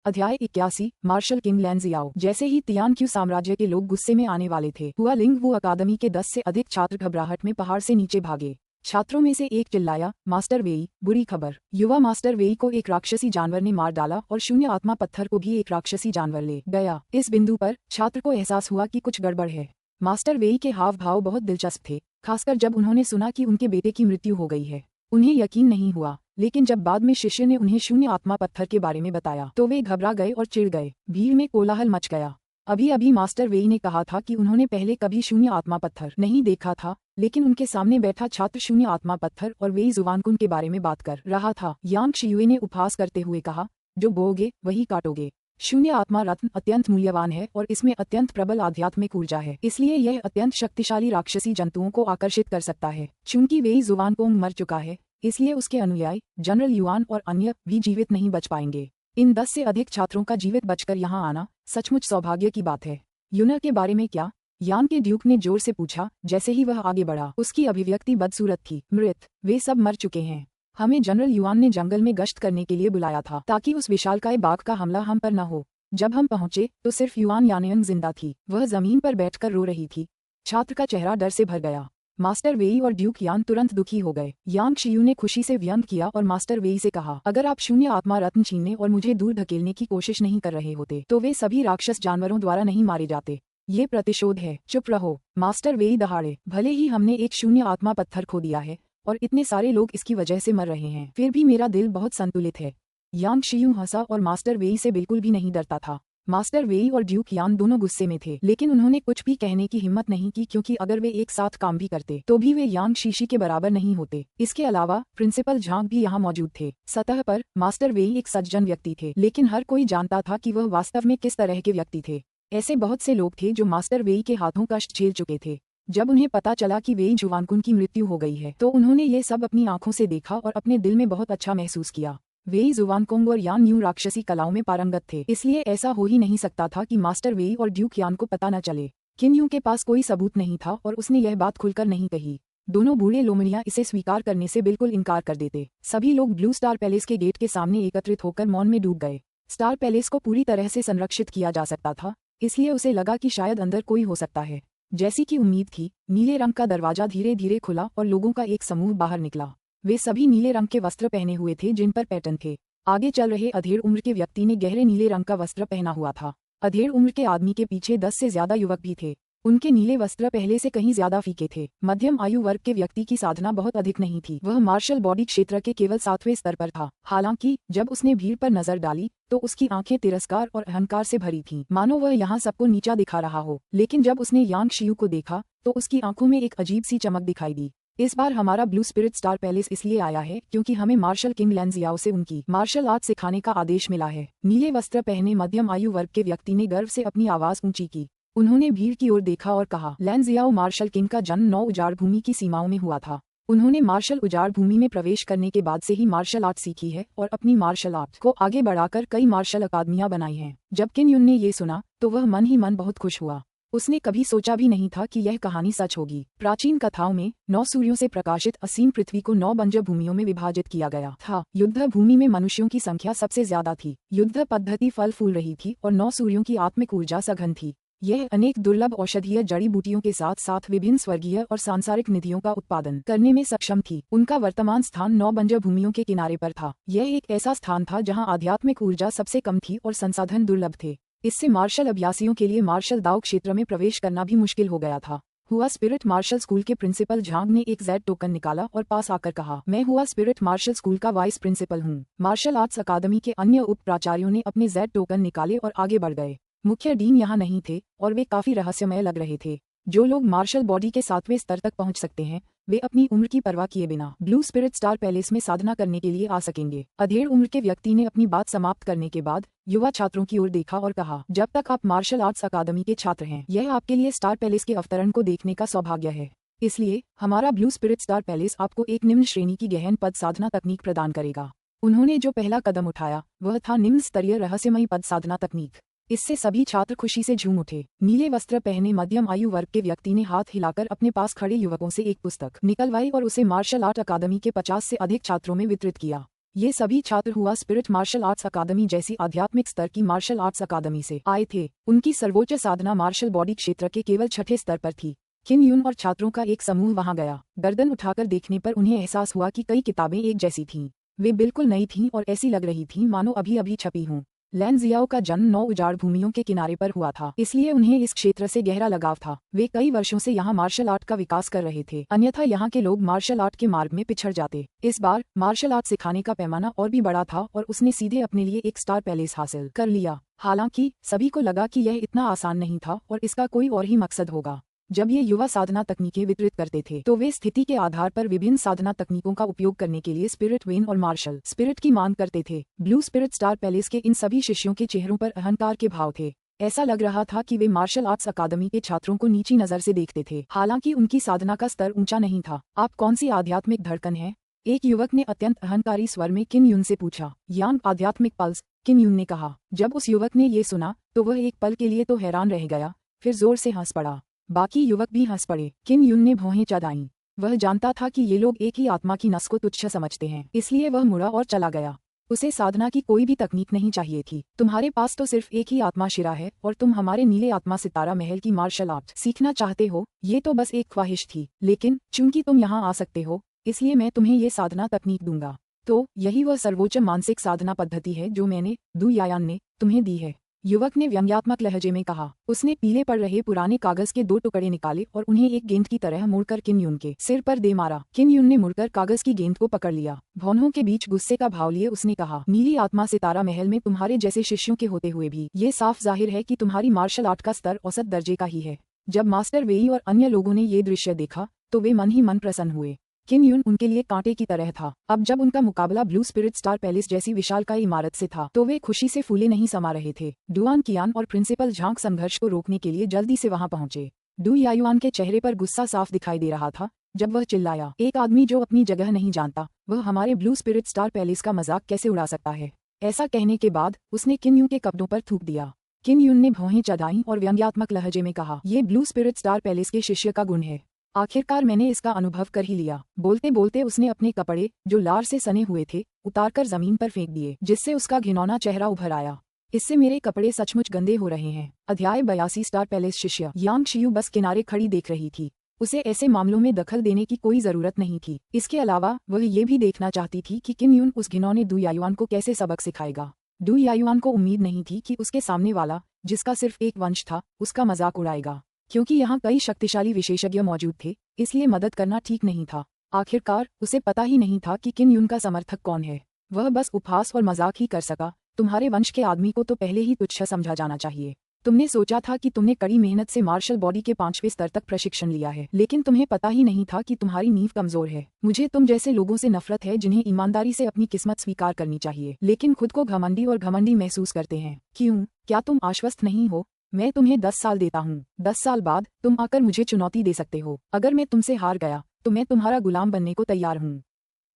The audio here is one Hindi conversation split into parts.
अध्याय 81 मार्शल किंग लैन जियाओ। जैसे ही तियान क्यू साम्राज्य के लोग गुस्से में आने वाले थे, हुआ लिंग वो अकादमी के 10 से अधिक छात्र घबराहट में पहाड़ से नीचे भागे। छात्रों में से एक चिल्लाया, मास्टर वेई, बुरी खबर। युवा मास्टर वेई को एक राक्षसी जानवर ने मार डाला और शून्य आत्मा पत्थर को भी एक राक्षसी जानवर ले गया। इस बिंदु पर छात्र को एहसास हुआ कि कुछ गड़बड़ है। मास्टर वेई के हाव भाव बहुत दिलचस्प थे, खासकर जब उन्होंने सुना कि उनके बेटे की मृत्यु हो गई है। उन्हें यकीन नहीं हुआ, लेकिन जब बाद में शिष्य ने उन्हें शून्य आत्मा पत्थर के बारे में बताया तो वे घबरा गए और चिढ़ गए। भीड़ में कोलाहल मच गया। अभी अभी मास्टर वेई ने कहा था कि उन्होंने पहले कभी शून्य आत्मा पत्थर नहीं देखा था, लेकिन उनके सामने बैठा छात्र शून्य आत्मा पत्थर और वेई जुवानकुन के बारे में बात कर रहा था। यांग शियुए ने उपहास करते हुए कहा, जो बोओगे वही काटोगे। शून्य आत्मा रत्न अत्यंत मूल्यवान है और इसमें अत्यंत प्रबल आध्यात्मिक ऊर्जा है, इसलिए यह अत्यंत शक्तिशाली राक्षसी जंतुओं को आकर्षित कर सकता है। चूंकि वेई जुवानकोंग मर चुका है, इसलिए उसके अनुयायी जनरल युआन और अन्य भी जीवित नहीं बच पाएंगे। इन 10 से अधिक छात्रों का जीवित बचकर यहाँ आना सचमुच सौभाग्य की बात है। यूनर के बारे में क्या? यान के ड्यूक ने जोर से पूछा। जैसे ही वह आगे बढ़ा, उसकी अभिव्यक्ति बदसूरत थी। मृत, वे सब मर चुके हैं। हमें जनरल युआन ने जंगल में गश्त करने के लिए बुलाया था ताकि उस विशालकाय बाघ का हमला हम पर न हो। जब हम पहुंचे तो सिर्फ युआन यानयंग जिंदा थी। वह जमीन पर बैठकर रो रही थी। छात्र का चेहरा डर से भर गया। मास्टर वेई और ड्यूक यान तुरंत दुखी हो गए। यांग शियू ने खुशी से व्यंग किया और मास्टर वेई से कहा, अगर आप शून्य आत्मा रत्न छीनने और मुझे दूर धकेलने की कोशिश नहीं कर रहे होते तो वे सभी राक्षस जानवरों द्वारा नहीं मारे जाते। ये प्रतिशोध है। चुप रहो। मास्टर वेई दहाड़े। भले ही हमने एक शून्य आत्मा पत्थर खो दिया है और इतने सारे लोग इसकी वजह से मर रहे हैं, फिर भी मेरा दिल बहुत संतुलित है। यांग शियू हंसा और मास्टर वेई से बिल्कुल भी नहीं डरता था। मास्टर वेई और ड्यूक यान दोनों गुस्से में थे, लेकिन उन्होंने कुछ भी कहने की हिम्मत नहीं की, क्योंकि अगर वे एक साथ काम भी करते तो भी वे यांग शीशी के बराबर नहीं होते। इसके अलावा प्रिंसिपल झांग भी यहाँ मौजूद थे। सतह पर मास्टर वेई एक सज्जन व्यक्ति थे, लेकिन हर कोई जानता था कि वह वास्तव में किस तरह के व्यक्ति थे। ऐसे बहुत से लोग थे जो मास्टर वेई के हाथों कष्ट झेल चुके थे। जब उन्हें पता चला कि वेई जुवानकुन की मृत्यु हो गई है तो उन्होंने ये सब अपनी आंखों से देखा और अपने दिल में बहुत अच्छा महसूस किया। वेई जुवानकोंग और यान न्यू राक्षसी कलाओं में पारंगत थे, इसलिए ऐसा हो ही नहीं सकता था कि मास्टर वेई और ड्यूक यान को पता न चले। किन यू के पास कोई सबूत नहीं था और उसने यह बात खुलकर नहीं कही। दोनों बूढ़े लोमड़ियां इसे स्वीकार करने से बिल्कुल इनकार कर देते। सभी लोग ब्लू स्टार पैलेस के गेट के सामने एकत्रित होकर मौन में डूब गए। स्टार पैलेस को पूरी तरह से संरक्षित किया जा सकता था, इसलिए उसे लगा कि शायद अंदर कोई हो सकता है। जैसी कि उम्मीद थी, नीले रंग का दरवाजा धीरे धीरे खुला और लोगों का एक समूह बाहर निकला। वे सभी नीले रंग के वस्त्र पहने हुए थे जिन पर पैटर्न थे। आगे चल रहे अधेड़ उम्र के व्यक्ति ने गहरे नीले रंग का वस्त्र पहना हुआ था। अधेड़ उम्र के आदमी के पीछे 10 से ज्यादा युवक भी थे। उनके नीले वस्त्र पहले से कहीं ज्यादा फीके थे। मध्यम आयु वर्ग के व्यक्ति की साधना बहुत अधिक नहीं थी। वह मार्शल बॉडी क्षेत्र के केवल 7वें स्तर पर था। हालांकि जब उसने भीड़ पर नजर डाली तो उसकी आंखें तिरस्कार और अहंकार से भरी थीं, मानो वह यहाँ सबको नीचा दिखा रहा हो। लेकिन जब उसने यांग शियू को देखा तो उसकी आंखों में एक अजीब सी चमक दिखाई दी। इस बार हमारा ब्लू स्पिरिट स्टार पैलेस इसलिए आया है क्योंकि हमें मार्शल किंग लैन जियाओ से उनकी मार्शल आर्ट सिखाने का आदेश मिला है। नीले वस्त्र पहने मध्यम आयु वर्ग के व्यक्ति ने गर्व से अपनी आवाज ऊंची की। उन्होंने भीड़ की ओर देखा और कहा, लैन जियाओ मार्शल किंग का जन्म 9 उजाड़ भूमि की सीमाओं में हुआ था। उन्होंने मार्शल उजाड़ भूमि में प्रवेश करने के बाद से ही मार्शल आर्ट सीखी है और अपनी मार्शल आर्ट को आगे बढ़ाकर कई मार्शल अकादमियां बनाई हैं। जब किन युन ने ये सुना तो वह मन ही मन बहुत खुश हुआ। उसने कभी सोचा भी नहीं था कि यह कहानी सच होगी। प्राचीन कथाओं में 9 सूर्यों से प्रकाशित असीम पृथ्वी को 9 बंजर भूमियों में विभाजित किया गया था। युद्ध भूमि में मनुष्यों की संख्या सबसे ज्यादा थी। युद्ध पद्धति फल फूल रही थी और 9 सूर्यों की आत्मिक ऊर्जा सघन थी। यह अनेक दुर्लभ औषधीय जड़ी बूटियों के साथ साथ विभिन्न स्वर्गीय और सांसारिक निधियों का उत्पादन करने में सक्षम थी। उनका वर्तमान स्थान 9 बंजर भूमियों के किनारे पर था। यह एक ऐसा स्थान था जहां आध्यात्मिक ऊर्जा सबसे कम थी और संसाधन दुर्लभ थे। इससे मार्शल अभ्यासियों के लिए मार्शल दाव क्षेत्र में प्रवेश करना भी मुश्किल हो गया था। हुआ स्पिरिट मार्शल स्कूल के प्रिंसिपल झांग ने एक जेड टोकन निकाला और पास आकर कहा, मैं हुआ स्पिरिट मार्शल स्कूल का वाइस प्रिंसिपल हूँ। मार्शल आर्ट्स अकादमी के अन्य उप प्राचार्यों ने अपने जेड टोकन निकाले और आगे बढ़ गए। मुख्य डीन यहाँ नहीं थे और वे काफी रहस्यमय लग रहे थे। जो लोग मार्शल बॉडी के 7वें स्तर तक पहुंच सकते हैं वे अपनी उम्र की परवाह किए बिना ब्लू स्पिरिट स्टार पैलेस में साधना करने के लिए आ सकेंगे। अधेड़ उम्र के व्यक्ति ने अपनी बात समाप्त करने के बाद युवा छात्रों की ओर देखा और कहा, जब तक आप मार्शल आर्ट्स अकादमी के छात्र हैं, यह आपके लिए स्टार पैलेस के अवतरण को देखने का सौभाग्य है। इसलिए हमारा ब्लू स्पिरिट स्टार पैलेस आपको एक निम्न श्रेणी की गहन पद साधना तकनीक प्रदान करेगा। उन्होंने जो पहला कदम उठाया वह था निम्न स्तरीय रहस्यमयी पद साधना तकनीक। इससे सभी छात्र खुशी से झूम उठे। नीले वस्त्र पहने मध्यम आयु वर्ग के व्यक्ति ने हाथ हिलाकर अपने पास खड़े युवकों से एक पुस्तक निकलवाई और उसे मार्शल आर्ट अकादमी के 50 से अधिक छात्रों में वितरित किया। ये सभी छात्र हुआ स्पिरिट मार्शल आर्ट्स अकादमी जैसी आध्यात्मिक स्तर की मार्शल आर्ट्स अकादमी से आए थे। उनकी सर्वोच्च साधना मार्शल बॉडी क्षेत्र के केवल छठे स्तर पर थी। किम यून और छात्रों का एक समूह वहां गया। गर्दन उठाकर देखने पर उन्हें एहसास हुआ कि कई किताबें एक जैसी थीं। वे बिल्कुल नई थीं और ऐसी लग रही थीं मानो अभी अभी छपी हों। लैन जियाओ का जन्म 9 उजाड़ भूमियों के किनारे पर हुआ था, इसलिए उन्हें इस क्षेत्र से गहरा लगाव था। वे कई वर्षों से यहाँ मार्शल आर्ट का विकास कर रहे थे, अन्यथा यहाँ के लोग मार्शल आर्ट के मार्ग में पिछड़ जाते। इस बार मार्शल आर्ट सिखाने का पैमाना और भी बड़ा था और उसने सीधे अपने लिए एक स्टार पैलेस हासिल कर लिया। हालांकि सभी को लगा कि यह इतना आसान नहीं था और इसका कोई और ही मकसद होगा। जब ये युवा साधना तकनीकें वितरित करते थे तो वे स्थिति के आधार पर विभिन्न साधना तकनीकों का उपयोग करने के लिए स्पिरिट वेन और मार्शल स्पिरिट की मांग करते थे। ब्लू स्पिरिट स्टार पैलेस के इन सभी शिष्यों के चेहरों पर अहंकार के भाव थे। ऐसा लग रहा था कि वे मार्शल आर्ट्स अकादमी के छात्रों को नीची नजर से देखते थे। हालांकि उनकी साधना का स्तर ऊंचा नहीं था। आप कौन सी आध्यात्मिक धड़कन है? एक युवक ने अत्यंत अहंकारी स्वर में किम यून से पूछा। यांग आध्यात्मिक पल्स, किम यून ने कहा। जब उस युवक ने ये सुना तो वह एक पल के लिए तो हैरान रह गया, फिर जोर से हंस पड़ा। बाकी युवक भी हंस पड़े। किम यून ने भौहें चढ़ाईं। वह जानता था कि ये लोग एक ही आत्मा की नस को तुच्छ समझते हैं, इसलिए वह मुड़ा और चला गया। उसे साधना की कोई भी तकनीक नहीं चाहिए थी। तुम्हारे पास तो सिर्फ एक ही आत्मा शिरा है और तुम हमारे नीले आत्मा सितारा महल की मार्शल आर्ट सीखना चाहते हो। ये तो बस एक ख्वाहिश थी, लेकिन चूंकि तुम यहाँ आ सकते हो इसलिए मैं तुम्हें ये साधना तकनीक दूंगा। तो यही वह सर्वोच्च मानसिक साधना पद्धति है जो मैंने, दु यायान ने, तुम्हें दी है। युवक ने व्यंग्यात्मक लहजे में कहा। उसने पीले पड़ रहे पुराने कागज के 2 टुकड़े निकाले और उन्हें एक गेंद की तरह मोड़कर किम यून के सिर पर दे मारा। किम यून ने मुड़कर कागज की गेंद को पकड़ लिया। भौहों के बीच गुस्से का भाव लिए उसने कहा, नीली आत्मा सितारा महल में तुम्हारे जैसे शिष्यों के होते हुए भी ये साफ जाहिर है कि तुम्हारी मार्शल आर्ट का स्तर औसत दर्जे का ही है। जब मास्टर वेई और अन्य लोगों ने ये दृश्य देखा तो वे मन ही मन प्रसन्न हुए। किम यून उनके लिए कांटे की तरह था। अब जब उनका मुकाबला ब्लू स्पिरिट स्टार पैलेस जैसी विशालकाय इमारत से था तो वे खुशी से फूले नहीं समा रहे थे। डुआन कियान और प्रिंसिपल झांग संघर्ष को रोकने के लिए जल्दी से वहां पहुंचे। डू यायुआन के चेहरे पर गुस्सा साफ दिखाई दे रहा था जब वह चिल्लाया, एक आदमी जो अपनी जगह नहीं जानता, वह हमारे ब्लू स्पिरिट स्टार पैलेस का मजाक कैसे उड़ा सकता है? ऐसा कहने के बाद उसने किम यून के कपड़ों पर थूक दिया। किम यून ने भौहें चढ़ाईं और व्यंग्यात्मक लहजे में कहा, ये ब्लू स्पिरिट स्टार पैलेस के शिष्य का गुण है। आखिरकार मैंने इसका अनुभव कर ही लिया। बोलते बोलते उसने अपने कपड़े, जो लार से सने हुए थे, उतारकर जमीन पर फेंक दिए, जिससे उसका घिनौना चेहरा उभर आया। इससे मेरे कपड़े सचमुच गंदे हो रहे हैं। अध्याय 82। स्टार पैलेस शिष्य। यांग शियू बस किनारे खड़ी देख रही थी। उसे ऐसे मामलों में दखल देने की कोई जरूरत नहीं थी। इसके अलावा वह ये भी देखना चाहती थी कि किम यून उस घिनौने दु यायुआन को कैसे सबक सिखाएगा। दु यायुआन को उम्मीद नहीं थी कि उसके सामने वाला, जिसका सिर्फ एक वंश था, उसका मजाक उड़ाएगा। क्योंकि यहाँ कई शक्तिशाली विशेषज्ञ मौजूद थे, इसलिए मदद करना ठीक नहीं था। आखिरकार उसे पता ही नहीं था कि किम यून का समर्थक कौन है। वह बस उपहास और मजाक ही कर सका। तुम्हारे वंश के आदमी को तो पहले ही तुच्छ समझा जाना चाहिए। तुमने सोचा था कि तुमने कड़ी मेहनत से मार्शल बॉडी के 5वें स्तर तक प्रशिक्षण लिया है, लेकिन तुम्हें पता ही नहीं था कि तुम्हारी नींव कमजोर है। मुझे तुम जैसे लोगों से नफरत है जिन्हें ईमानदारी से अपनी किस्मत स्वीकार करनी चाहिए, लेकिन खुद को घमंडी और घमंडी महसूस करते हैं। क्यों? क्या तुम आश्वस्त नहीं हो? मैं तुम्हें 10 साल देता हूँ। 10 साल बाद तुम आकर मुझे चुनौती दे सकते हो। अगर मैं तुमसे हार गया तो मैं तुम्हारा गुलाम बनने को तैयार हूँ।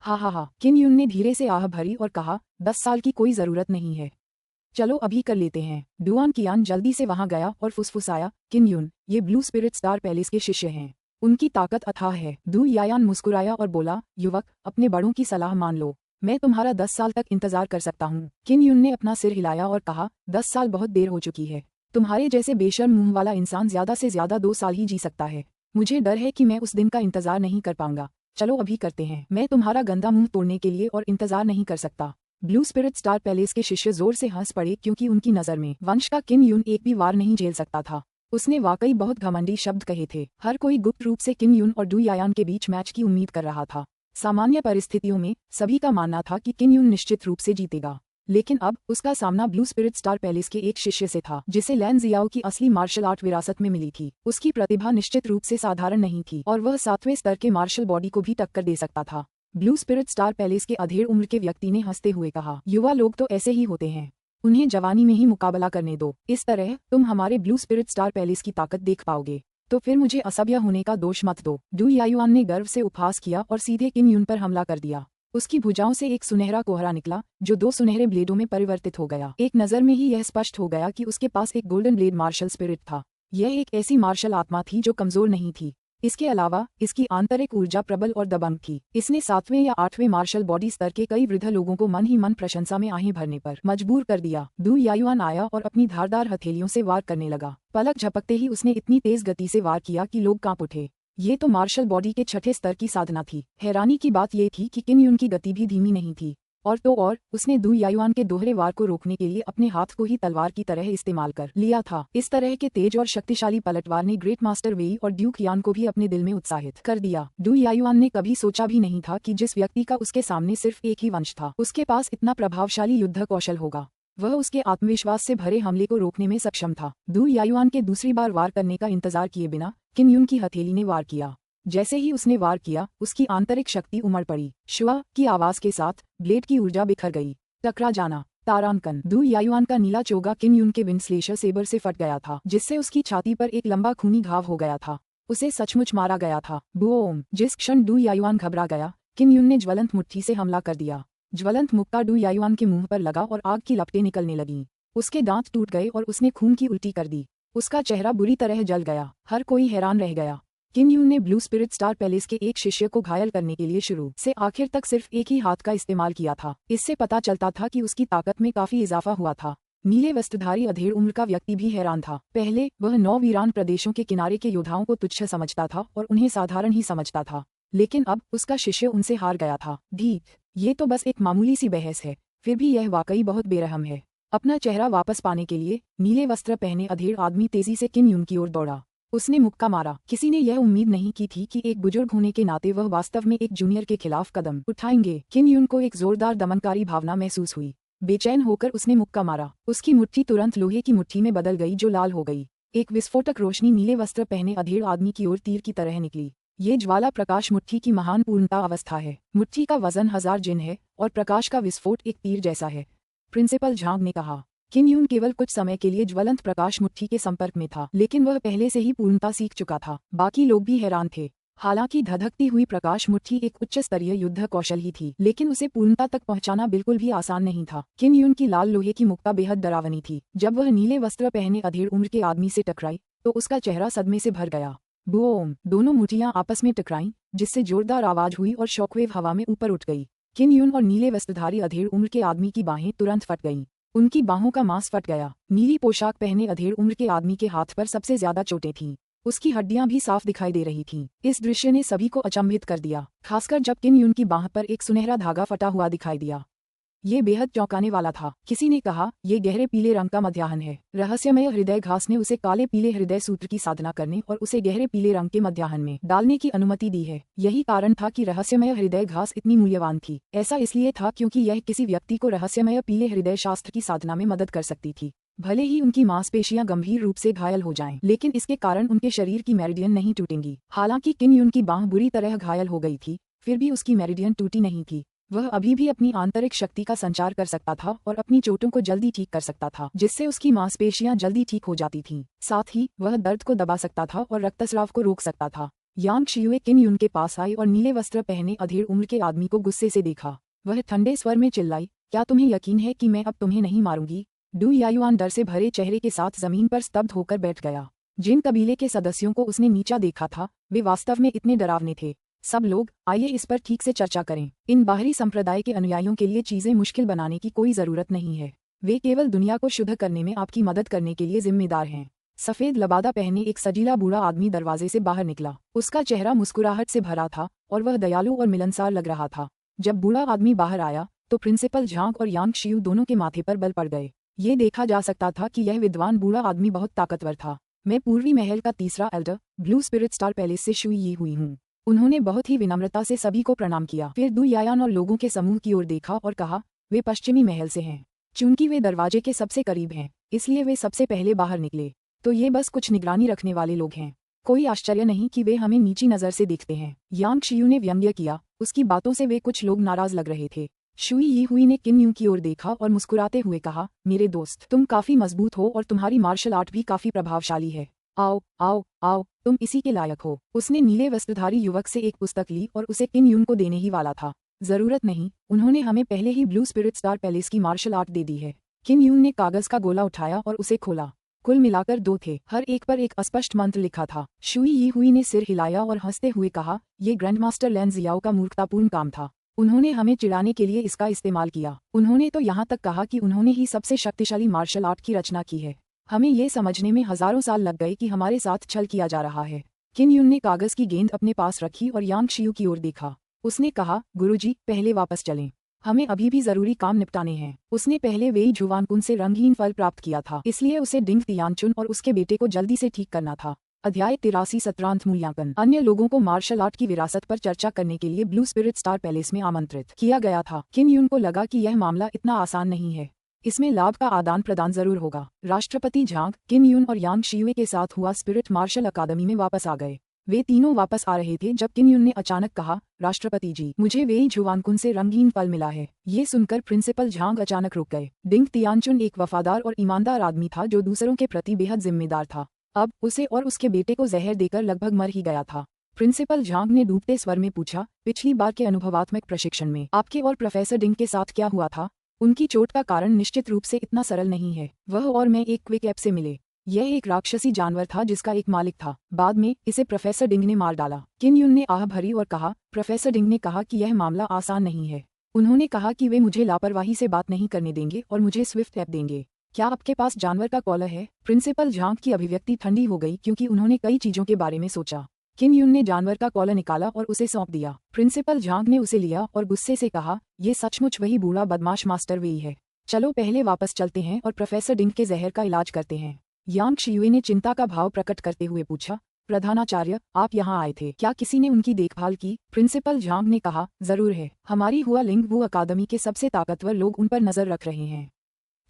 हा। किम यून ने धीरे से आह भरी और कहा, 10 साल की कोई जरूरत नहीं है, चलो अभी कर लेते हैं। डुआन कियान जल्दी से वहां गया और फुसफुसाया, किम यून, ये ब्लू स्पिरिट स्टार पैलेस के शिष्य हैं। उनकी ताकत अथाह है। दु यायान मुस्कुराया और बोला, युवक, अपने बड़ों की सलाह मान लो। मैं तुम्हारा 10 साल तक इंतजार कर सकता हूँ। किम यून ने अपना सिर हिलाया और कहा, 10 साल बहुत देर हो चुकी है। तुम्हारे जैसे बेशर्म मुंह वाला इंसान ज्यादा से ज्यादा 2 साल ही जी सकता है। मुझे डर है कि मैं उस दिन का इंतजार नहीं कर पाऊंगा। चलो अभी करते हैं। मैं तुम्हारा गंदा मुंह तोड़ने के लिए और इंतजार नहीं कर सकता। ब्लू स्पिरिट स्टार पैलेस के शिष्य जोर से हंस पड़े क्योंकि उनकी नजर में वंश का किम यून एक भी वार नहीं झेल सकता था। उसने वाकई बहुत घमंडी शब्द कहे थे। हर कोई गुप्त रूप से किम यून और डू यायान के बीच मैच की उम्मीद कर रहा था। सामान्य परिस्थितियों में सभी का मानना था कि किम यून निश्चित रूप से जीतेगा, लेकिन अब उसका सामना ब्लू स्पिरिट स्टार पैलेस के एक शिष्य से था जिसे लैन जियाओ की असली मार्शल आर्ट विरासत में मिली थी। उसकी प्रतिभा निश्चित रूप से साधारण नहीं थी और वह 7वें स्तर के मार्शल बॉडी को भी टक्कर दे सकता था। ब्लू स्पिरिट स्टार पैलेस के अधेड़ उम्र के व्यक्ति ने हंसते हुए कहा, युवा लोग तो ऐसे ही होते हैं, उन्हें जवानी में ही मुकाबला करने दो। इस तरह तुम हमारे ब्लू स्पिरिट स्टार पैलेस की ताकत देख पाओगे। तो फिर मुझे असभ्य होने का दोष मत दो। डू यायुआन ने गर्व से उपहास किया और सीधे किम यून पर हमला कर दिया। उसकी भुजाओं से एक सुनहरा कोहरा निकला जो 2 सुनहरे ब्लेडों में परिवर्तित हो गया। एक नजर में ही यह स्पष्ट हो गया कि उसके पास एक गोल्डन ब्लेड मार्शल स्पिरिट था। यह एक ऐसी मार्शल आत्मा थी जो कमजोर नहीं थी, इसके अलावा इसकी आंतरिक ऊर्जा प्रबल और दबंग थी। इसने 7वें या 8वें मार्शल बॉडी स्तर के कई वृद्ध लोगों को मन ही मन प्रशंसा में आहें भरने पर मजबूर कर दिया। दु यायुआन आया और अपनी धारदार हथेलियों से वार करने लगा। पलक झपकते ही उसने इतनी तेज गति से वार किया कि लोग कांप उठे। ये तो मार्शल बॉडी के 6ठे स्तर की साधना थी। हैरानी की बात ये थी कि किम युन की गति भी धीमी नहीं थी। और तो और उसने दु यायुआन के दोहरे वार को रोकने के लिए अपने हाथ को ही तलवार की तरह इस्तेमाल कर लिया था। इस तरह के तेज और शक्तिशाली पलटवार ने ग्रेट मास्टर वेई और ड्यूक यान को भी अपने दिल में उत्साहित कर दिया। दु यायुआन ने कभी सोचा भी नहीं था कि जिस व्यक्ति का उसके सामने सिर्फ एक ही वंश था, उसके पास इतना प्रभावशाली युद्ध कौशल होगा। वह उसके आत्मविश्वास से भरे हमले को रोकने में सक्षम था। दु यायुआन के दूसरी बार वार करने का इंतजार किए बिना किम युन की हथेली ने वार किया। जैसे ही उसने वार किया, उसकी आंतरिक शक्ति उमड़ पड़ी। शुआ की आवाज के साथ ब्लेड की ऊर्जा बिखर गई। टकरा जाना। तारांकन। दु यायुआन का नीला चोगा किम युन के विंडस्लेशर सेबर से फट गया था, जिससे उसकी छाती पर एक लंबा खूनी घाव हो गया था। उसे सचमुच मारा गया था। बूम! जिस क्षण दु यायुआन घबरा गया, किम युन ने ज्वलंत मुट्ठी से हमला कर दिया। ज्वलंत मुक्का दु यायुआन के मुंह पर लगा और आग की लपटें निकलने लगीं। उसके दांत टूट गए और उसने खून की उल्टी कर दी। उसका चेहरा बुरी तरह जल गया। हर कोई हैरान रह गया। किम युन ने ब्लू स्पिरिट स्टार पैलेस के एक शिष्य को घायल करने के लिए शुरू से आखिर तक सिर्फ एक ही हाथ का इस्तेमाल किया था। इससे पता चलता था कि उसकी ताकत में काफी इजाफा हुआ था। नीले वस्त्रधारी अधेड़ उम्र का व्यक्ति भी हैरान था। पहले वह 9 वीरान प्रदेशों के किनारे के योद्धाओं को तुच्छ समझता था और उन्हें साधारण ही समझता था, लेकिन अब उसका शिष्य उनसे हार गया था। ठीक, ये तो बस एक मामूली सी बहस है, फिर भी यह वाकई बहुत बेरहम है। अपना चेहरा वापस पाने के लिए नीले वस्त्र पहने अधेड़ आदमी तेजी से किम युन की ओर दौड़ा। उसने मुक्का मारा। किसी ने यह उम्मीद नहीं की थी कि एक बुजुर्ग होने के नाते वह वास्तव में एक जूनियर के खिलाफ कदम उठाएंगे। किम युन को एक जोरदार दमनकारी भावना महसूस हुई। बेचैन होकर उसने मुक्का मारा। उसकी मुट्ठी तुरंत लोहे की मुट्ठी में बदल गई जो लाल हो गई। एक विस्फोटक रोशनी नीले वस्त्र पहने अधेड़ आदमी की ओर तीर की तरह निकली। ये ज्वाला प्रकाश मुट्ठी की महान पूर्णता अवस्था है। मुट्ठी का वजन 1000 जिन है और प्रकाश का विस्फोट एक तीर जैसा है। प्रिंसिपल झांग ने कहा। किम युन केवल कुछ समय के लिए ज्वलंत प्रकाश मुट्ठी के संपर्क में था, लेकिन वह पहले से ही पूर्णता सीख चुका था। बाकी लोग भी हैरान थे। हालांकि धधकती हुई प्रकाश मुट्ठी एक उच्च स्तरीय युद्ध कौशल ही थी, लेकिन उसे पूर्णता तक पहुंचाना बिल्कुल भी आसान नहीं था। किम युन की लाल लोहे की मुक्का बेहद डरावनी थी। जब वह नीले वस्त्र पहने अधेड़ उम्र के आदमी से टकराई तो उसका चेहरा सदमे से भर गया। बूम! दोनों मुट्ठियां आपस में टकराईं, जिससे जोरदार आवाज हुई और शॉकवेव हवा में ऊपर उठ गई। किम युन और नीले वस्त्रधारी अधेड़ उम्र के आदमी की बाहें तुरंत फट गईं। उनकी बाहों का मांस फट गया। नीली पोशाक पहने अधेड़ उम्र के आदमी के हाथ पर सबसे ज्यादा चोटें थीं। उसकी हड्डियां भी साफ दिखाई दे रही थीं। इस दृश्य ने सभी को अचंभित कर दिया, खासकर जब किम युन की बाह पर एक सुनहरा धागा फटा हुआ दिखाई दिया। ये बेहद चौंकाने वाला था। किसी ने कहा, ये गहरे पीले रंग का मध्याह्न है। रहस्यमय हृदय घास ने उसे काले पीले हृदय सूत्र की साधना करने और उसे गहरे पीले रंग के मध्याह्न में डालने की अनुमति दी है। यही कारण था कि रहस्यमय हृदय घास इतनी मूल्यवान थी। ऐसा इसलिए था क्योंकि यह किसी व्यक्ति को रहस्यमय पीले हृदय शास्त्र की साधना में मदद कर सकती थी। भले ही उनकी मांसपेशियां गंभीर रूप से घायल हो जाएं, लेकिन इसके कारण उनके शरीर की मेरिडियन नहीं टूटेंगी। हालांकि किम युन की बाह बुरी तरह घायल हो गई थी, फिर भी उसकी मेरिडियन टूटी नहीं थी। वह अभी भी अपनी आंतरिक शक्ति का संचार कर सकता था और अपनी चोटों को जल्दी ठीक कर सकता था, जिससे उसकी मांसपेशियां जल्दी ठीक हो जाती थीं। साथ ही वह दर्द को दबा सकता था और रक्तस्राव को रोक सकता था। यांग शियुए किम युन के पास आई और नीले वस्त्र पहने अधेड़ उम्र के आदमी को गुस्से से देखा। वह ठंडे स्वर में चिल्लाई, क्या तुम्हें यकीन है कि मैं अब तुम्हें नहीं मारूंगी? दु यायुआन डर से भरे चेहरे के साथ जमीन पर स्तब्ध होकर बैठ गया। जिन कबीले के सदस्यों को उसने नीचा देखा था, वे वास्तव में इतने डरावने थे। सब लोग, आइए इस पर ठीक से चर्चा करें। इन बाहरी संप्रदाय के अनुयायियों के लिए चीजें मुश्किल बनाने की कोई जरूरत नहीं है। वे केवल दुनिया को शुद्ध करने में आपकी मदद करने के लिए जिम्मेदार हैं। सफेद लबादा पहने एक सजीला बूढ़ा आदमी दरवाजे से बाहर निकला। उसका चेहरा मुस्कुराहट से भरा था और वह दयालु और मिलनसार लग रहा था। जब बूढ़ा आदमी बाहर आया तो प्रिंसिपल झांग और यांग शियू दोनों के माथे पर बल पड़ गए। ये देखा जा सकता था कि यह विद्वान बूढ़ा आदमी बहुत ताकतवर था। मैं पूर्वी महल का तीसरा Elder blue spirit star palace से शुई यी हुई हूँ। उन्होंने बहुत ही विनम्रता से सभी को प्रणाम किया। फिर दु यायान और लोगों के समूह की ओर देखा और कहा, वे पश्चिमी महल से हैं। चूंकि वे दरवाजे के सबसे करीब हैं, इसलिए वे सबसे पहले बाहर निकले। तो ये बस कुछ निगरानी रखने वाले लोग हैं। कोई आश्चर्य नहीं कि वे हमें नीची नजर से देखते हैं। यांग शियू ने व्यंग्य किया। उसकी बातों से वे कुछ लोग नाराज लग रहे थे। शुई यी हुई ने किम यू की ओर देखा और मुस्कुराते हुए कहा, मेरे दोस्त, तुम काफी मजबूत हो और तुम्हारी मार्शल आर्ट भी काफी प्रभावशाली है। आओ आओ आओ, तुम इसी के लायक हो। उसने नीले वस्त्रधारी युवक से एक पुस्तक ली और उसे किम यून को देने ही वाला था। जरूरत नहीं, उन्होंने हमें पहले ही ब्लू स्पिरिट स्टार पैलेस की मार्शल आर्ट दे दी है। किम यून ने कागज का गोला उठाया और उसे खोला। कुल मिलाकर 2 थे, हर एक पर एक अस्पष्ट मंत्र लिखा था। शुई यी हुई ने सिर हिलाया और हंसते हुए कहा, ये ग्रैंडमास्टर लैन जियाओ का मूर्खतापूर्ण काम था। उन्होंने हमें चिढ़ाने के लिए इसका इस्तेमाल किया। उन्होंने तो यहाँ तक कहा कि उन्होंने ही सबसे शक्तिशाली मार्शल आर्ट की रचना की है। हमें ये समझने में हजारों साल लग गए कि हमारे साथ छल किया जा रहा है। किन युन ने कागज की गेंद अपने पास रखी और यांग शियू की ओर देखा। उसने कहा, गुरुजी, पहले वापस चलें। हमें अभी भी जरूरी काम निपटाने हैं। उसने पहले वेई जुवानकुन से रंगहीन फल प्राप्त किया था, इसलिए उसे डिंग तियानचुन और उसके बेटे को जल्दी से ठीक करना था। अध्याय 83 सत्रांत मूल्यांकन। अन्य लोगों को मार्शल आर्ट की विरासत पर चर्चा करने के लिए ब्लू स्पिरिट स्टार पैलेस में आमंत्रित किया गया था। किन युन को लगा कि यह मामला इतना आसान नहीं है। इसमें लाभ का आदान प्रदान जरूर होगा। राष्ट्रपति झांग, किन युन और यांग शियुए के साथ हुआ स्पिरिट मार्शल अकादमी में वापस आ गए। वे तीनों वापस आ रहे थे जब किन युन ने अचानक कहा, राष्ट्रपति जी, मुझे वेई जुवानकुन से रंगीन फल मिला है। ये सुनकर प्रिंसिपल झांग अचानक रुक गए। डिंग तियानचुन एक वफादार और ईमानदार आदमी था जो दूसरों के प्रति बेहद जिम्मेदार था। अब उसे और उसके बेटे को जहर देकर लगभग मर ही गया था। प्रिंसिपल झांग ने डूबते स्वर में पूछा, पिछली बार के अनुभवात्मक प्रशिक्षण में आपके और प्रोफेसर डिंग के साथ क्या हुआ था? उनकी चोट का कारण निश्चित रूप से इतना सरल नहीं है। वह और मैं एक क्विक ऐप से मिले। यह एक राक्षसी जानवर था जिसका एक मालिक था। बाद में इसे प्रोफेसर डिंग ने मार डाला। किन युन ने आह भरी और कहा, प्रोफेसर डिंग ने कहा कि यह मामला आसान नहीं है। उन्होंने कहा कि वे मुझे लापरवाही से बात नहीं करने देंगे और मुझे स्विफ्ट ऐप देंगे। क्या आपके पास जानवर का कॉलर है? प्रिंसिपल झांग की अभिव्यक्ति ठंडी हो गई क्योंकि उन्होंने कई चीजों के बारे में सोचा। किन युन ने जानवर का कॉलर निकाला और उसे सौंप दिया। प्रिंसिपल झांग ने उसे लिया और गुस्से से कहा, ये सचमुच वही बूढ़ा बदमाश मास्टर वेई है। चलो पहले वापस चलते हैं और प्रोफेसर डिंग के जहर का इलाज करते हैं। यांग शियुए ने चिंता का भाव प्रकट करते हुए पूछा, प्रधानाचार्य, आप यहाँ आए थे, क्या किसी ने उनकी देखभाल की? प्रिंसिपल झांग ने कहा, जरूर है। हमारी हुआ लिंग वू अकादमी के सबसे ताकतवर लोग उन पर नजर रख रहे हैं।